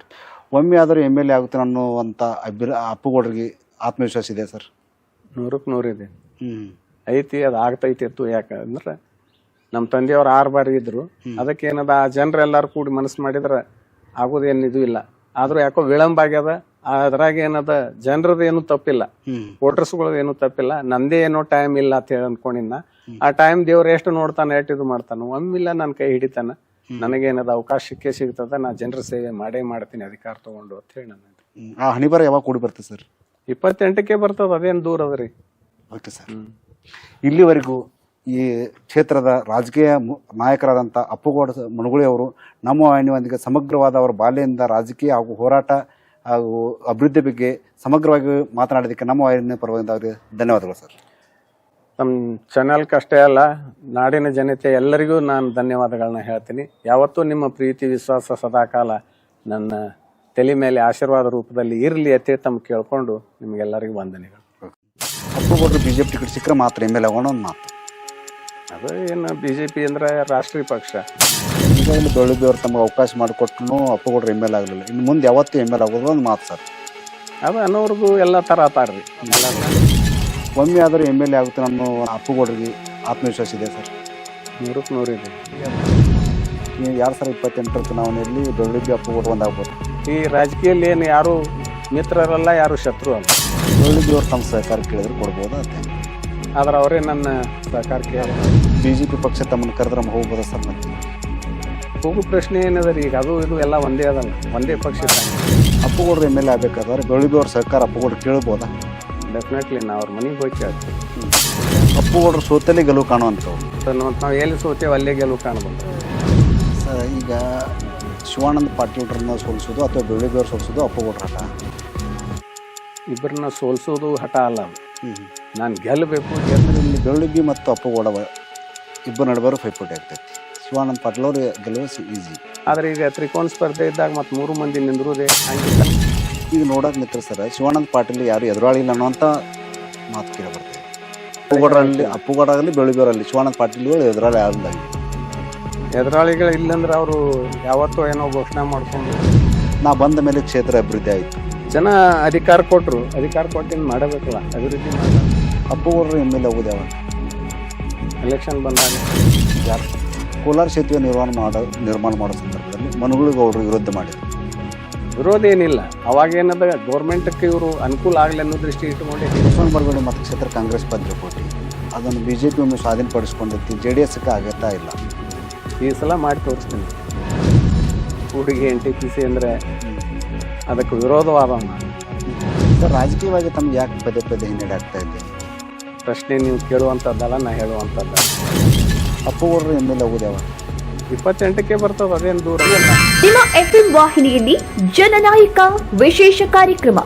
A: ಒಮ್ಮೆ ಆದರೂ MLA ಆಗುತ್ತೆ ಅನ್ನುವಂಥ ಅಪ್ಪುಗೌಡರಿಗೆ ಆತ್ಮವಿಶ್ವಾಸ ಇದೆ ಸರ್?
B: 100ಕ್ಕೆ 100 ಇದೆ, ಐತಿ, ಅದು ಆಗ್ತೈತಿತ್ತು. ಯಾಕಂದ್ರೆ ನಮ್ಮ ತಂದೆಯವ್ರು 6 ಬಾರಿ ಇದ್ರು. ಅದಕ್ಕೇನದ ಆ ಜನರೆಲ್ಲಾರು ಕೂಡಿ ಮನಸ್ಸು ಮಾಡಿದ್ರೆ ಆಗೋದೇನು ಇದು ಇಲ್ಲ. ಆದ್ರೂ ಯಾಕೋ ವಿಳಂಬ ಆಗ್ಯದ. ಅದ್ರಾಗ ಏನದ ಜನರದ್ದು ಏನು ತಪ್ಪಿಲ್ಲ, ವೋಟರ್ಸ್ಗಳದ್ದು ಏನು ತಪ್ಪಿಲ್ಲ. ನಂದೇ ಏನೋ ಟೈಮ್ ಇಲ್ಲ ಅಂತ ಹೇಳಿ ಅನ್ಕೊಂಡಿನ. ಆ ಟೈಮ್ ದೇವ್ರ ಎಷ್ಟು ನೋಡ್ತಾನೆ, ಎಷ್ಟು ಇದು ಮಾಡ್ತಾನ, ಒಮ್ಮಿಲ್ಲ ನನ್ನ ಕೈ ಹಿಡಿತಾನ. ನನಗೇನದ ಅವಕಾಶ ಸಿಗ್ತದ, ನಾ ಜನರ ಸೇವೆ ಮಾಡೇ ಮಾಡ್ತೀನಿ ಅಧಿಕಾರ ತಗೊಂಡು ಅಂತ ಹೇಳಿ ನನ್ನ.
A: ಆ ಹಣಿಬಾರ ಯಾವಾಗ ಕೂಡಿ ಬರ್ತದೆ ಸರ್?
B: 28ಕ್ಕೆ ಬರ್ತದ, ಅದೇನು ದೂರ ಅದ್ರಿ.
A: Okay sir. ಇಲ್ಲಿವರೆಗೂ ಈ ಕ್ಷೇತ್ರದ ರಾಜಕೀಯ ನಾಯಕರಾದಂಥ ಅಪ್ಪುಗೌಡ ಮುನುಗುಳಿ ಅವರು ನಮ್ಮ ವಾಹಿನಿಯೊಂದಿಗೆ ಸಮಗ್ರವಾದ ಅವರ ಬಾಲ್ಯದಿಂದ ರಾಜಕೀಯ ಹಾಗೂ ಹೋರಾಟ ಹಾಗೂ ಅಭಿವೃದ್ಧಿ ಬಗ್ಗೆ ಸಮಗ್ರವಾಗಿ ಮಾತನಾಡೋದಕ್ಕೆ ನಮ್ಮ ವಾಹಿನಿಯ ಪರವಾಗಿ ಅವರಿಗೆ ಧನ್ಯವಾದಗಳು ಸರ್.
B: ನಮ್ಮ ಚಾನಲ್ಗೆ ಅಷ್ಟೇ ಅಲ್ಲ, ನಾಡಿನ ಜನತೆ ಎಲ್ಲರಿಗೂ ನಾನು ಧನ್ಯವಾದಗಳನ್ನ ಹೇಳ್ತೀನಿ. ಯಾವತ್ತೂ ನಿಮ್ಮ ಪ್ರೀತಿ ವಿಶ್ವಾಸ ಸದಾಕಾಲ ನನ್ನ ತಲೆ ಮೇಲೆ ಆಶೀರ್ವಾದ ರೂಪದಲ್ಲಿ ಇರಲಿ ಅಂತ ತಮ್ಮ ಕೇಳ್ಕೊಂಡು ನಿಮಗೆಲ್ಲರಿಗೂ ವಂದನೆಗಳು.
A: ಅಪ್ಪುಗೌಡರು BJP ಟಿಕೆಟ್ ಸಿಕ್ಕರೆ ಮಾತ್ರ MLA ಆಗೋಣ ಒಂದು ಮಾತು.
B: ಅದು ಏನು BJP ಅಂದ್ರೆ ರಾಷ್ಟ್ರೀಯ ಪಕ್ಷ.
A: ಈಗಾಗಲೇ ಬೆಳಗ್ಗೆ ಅವರು ತಮಗೆ ಅವಕಾಶ ಮಾಡಿಕೊಟ್ಟು ಅಪ್ಪುಗೌಡರು MLA ಆಗಲಿಲ್ಲ. ಇನ್ನು ಮುಂದೆ ಯಾವತ್ತೂ MLA ಆಗೋದು ಒಂದು ಮಾತು ಸರ್. ಅದು
B: ಅನ್ನೋರ್ಗು ಎಲ್ಲ ಥರ ಆತಾರ್ರಿ.
A: ಒಮ್ಮೆ ಆದರೂ MLA ಆಗುತ್ತೆ ನಮ್ಮ ಅಪ್ಪುಗೌಡರಿಗೆ ಆತ್ಮವಿಶ್ವಾಸ ಇದೆ ಸರ್?
B: 100ಕ್ಕೆ 100 ಇದೆ.
A: 2028 ಚುನಾವಣೆಯಲ್ಲಿ ಬೆಳಗ್ಗೆ ಅಪ್ಪುಗೌಡರು ಒಂದಾಗ್ಬೋದು.
B: ಈ ರಾಜಕೀಯದಲ್ಲಿ ಏನು ಯಾರು ಮಿತ್ರರಲ್ಲ, ಯಾರು ಶತ್ರು ಅಲ್ಲ.
A: ಬೆಳಗ್ಗೆ ಅವ್ರು ತಮ್ಮ ಸಹಕಾರ ಕೇಳಿದ್ರೆ ಕೊಡ್ಬೋದು ಅಂತ.
B: ಆದ್ರೆ ಅವರೇ ನನ್ನ ಸಹಕಾರ ಕೇಳಿ
A: BJP ಪಕ್ಷ ತಮ್ಮನ್ನು ಕರೆದ್ರೆ ಹೋಗ್ಬೋದ ಸರ್? ಮತ್ತೆ
B: ಹೋಗೋ ಪ್ರಶ್ನೆ ಏನದ ರೀ? ಈಗ ಅದು ಇದು ಎಲ್ಲ ಒಂದೇ ಅದಲ್ಲ, ಒಂದೇ ಪಕ್ಷ.
A: ಅಪ್ಪುಗೌಡರು MLA ಆಗಬೇಕಾದ್ರೆ ಬೆಳಗ್ಗೆ ಅವ್ರ ಸಹಕಾರ ಅಪ್ಪುಗೌಡರು ಕೇಳ್ಬೋದಾ?
B: ಡೆಫಿನೆಟ್ಲಿ ನಾವು ಅವ್ರ ಮನೆಗೆ ಹೋಗಿ ಕೇಳ್ತೀವಿ.
A: ಅಪ್ಪುಗೌಡರು ಸೋತಲ್ಲೇ ಗೆಲುವು ಕಾಣುವಂಥವು.
B: ನಾವು ಎಲ್ಲಿ ಸೋತೇವೆ ಅಲ್ಲೇ ಗೆಲುವು ಕಾಣ್ಬೋದು
A: ಸರ್. ಈಗ ಶಿವಾನಂದ ಪಾಟೀಲ್ರನ್ನ ಸೋಲಿಸೋದು ಅಥವಾ ಬೆಳಗ್ಗೆ ಅವ್ರು ಸೋಲಿಸೋದು ಅಪ್ಪುಗೌಡರ ಹಠ?
B: ಇಬ್ಬರನ್ನ ಸೋಲಿಸೋದು ಹಠ ಅಲ್ಲ, ನಾನು ಗೆಲ್ಲಬೇಕು.
A: ಇಲ್ಲಿ ಬೆಳಗ್ಗೆ ಮತ್ತು ಅಪ್ಪುಗೌಡ ಇಬ್ಬರು ನಡುವರು ಪೈಪೋಟಿ ಆಗ್ತೈತಿ. ಶಿವಾನಂದ ಪಾಟೀಲ್ ಅವರು ಗೆಲುವು ಈಸಿ.
B: ಆದರೆ ಈಗ ತ್ರಿಕೋನ ಸ್ಪರ್ಧೆ ಇದ್ದಾಗ ಮತ್ತು 3 ಮಂದಿ ನಿಂದ್ರುದೇ ಹಂಗಿಲ್ಲ.
A: ಈಗ ನೋಡೋಕೆ ನಿಂತ್ರೆ ಸರ್, ಶಿವಾನಂದ ಪಾಟೀಲ್ ಯಾರು ಎದುರಾಳಿ ಇಲ್ಲ ಅನ್ನೋಂಥ ಮಾತು ಕೇಳಿ ಬರ್ತದೆ. ಅಪ್ಪುಗೌಡರಲ್ಲಿ ಬೆಳಗ್ಗೆಯವರಲ್ಲಿ ಶಿವಾನಂದ ಪಾಟೀಲ್ಗಳು ಎದುರಾಳಿ ಆಗಲ್ಲ.
B: ಎದುರಾಳಿಗಳು ಇಲ್ಲಂದ್ರೆ ಅವರು ಯಾವತ್ತೂ ಏನೋ ಘೋಷಣೆ ಮಾಡ್ಕೊಂಡು
A: ನಾ ಬಂದ ಮೇಲೆ ಕ್ಷೇತ್ರ ಅಭಿವೃದ್ಧಿ ಆಯಿತು.
B: ಜನ ಅಧಿಕಾರ ಕೊಟ್ಟರು, ಅಧಿಕಾರ ಕೊಟ್ಟಿನ ಮಾಡಬೇಕಲ್ಲ ಅಭಿವೃದ್ಧಿ ಮಾಡ.
A: ಅಪ್ಪುಗೌಡರು MLA ಆಗೋದು ಯಾವಾಗ?
B: ಎಲೆಕ್ಷನ್ ಬಂದಾಗ.
A: ಯಾರು? ಕೋಲಾರ ಸೇತುವೆ ನಿರ್ಮಾಣ ಮಾಡೋ ಸಂದರ್ಭದಲ್ಲಿ ಮುನುಗುಳಿಗೌಡರು ವಿರೋಧ ಮಾಡಿದರು.
B: ವಿರೋಧ ಏನಿಲ್ಲ, ಅವಾಗೇನದ ಗೌರ್ಮೆಂಟ್ಗೆ ಇವರು ಅನುಕೂಲ ಆಗಲಿ ಅನ್ನೋ ದೃಷ್ಟಿ ಇಟ್ಟುಕೊಂಡಿದ್ದೀವಿ.
A: ಬಸವನ ಬಾಗೇವಾಡಿ ಮತಕ್ಷೇತ್ರ ಕಾಂಗ್ರೆಸ್ ಭದ್ರಕೋಟೆ, ಅದನ್ನು BJP ಒಮ್ಮೆ ಸ್ವಾಧೀನಪಡಿಸ್ಕೊಂಡೈತಿ, JDSಕ್ಕೆ ಆಗತ್ತಾ ಇಲ್ಲ.
B: ಈ ಸಲ ಮಾಡಿ ತೋರಿಸ್ತೀನಿ. ಹುಡುಗಿ NTPC ಅಂದರೆ ಅದಕ್ಕೆ ವಿರೋಧವಾದ
A: ಸರ್. ರಾಜಕೀಯವಾಗಿ ತಮ್ಗೆ ಯಾಕೆ ಪದೇ ಪದೇ ಹಿನ್ನಡೆ ಆಗ್ತಾ ಇದೆ?
B: ಪ್ರಶ್ನೆ ನೀವು ಕೇಳುವಂಥದ್ದಲ್ಲ, ನಾ ಹೇಳುವಂಥದ್ದು.
A: ಅಪ್ಪುಗೌಡರು MLA ಆಗೋದು ಯಾವಾಗ?
B: 28ಕ್ಕೆ ಬರ್ತದೆ, ಅದೇನು ದೂರ.
C: ನಿಮ್ಮ FM ವಾಹಿನಿಯಲ್ಲಿ ಜನನಾಯಕ ವಿಶೇಷ ಕಾರ್ಯಕ್ರಮ.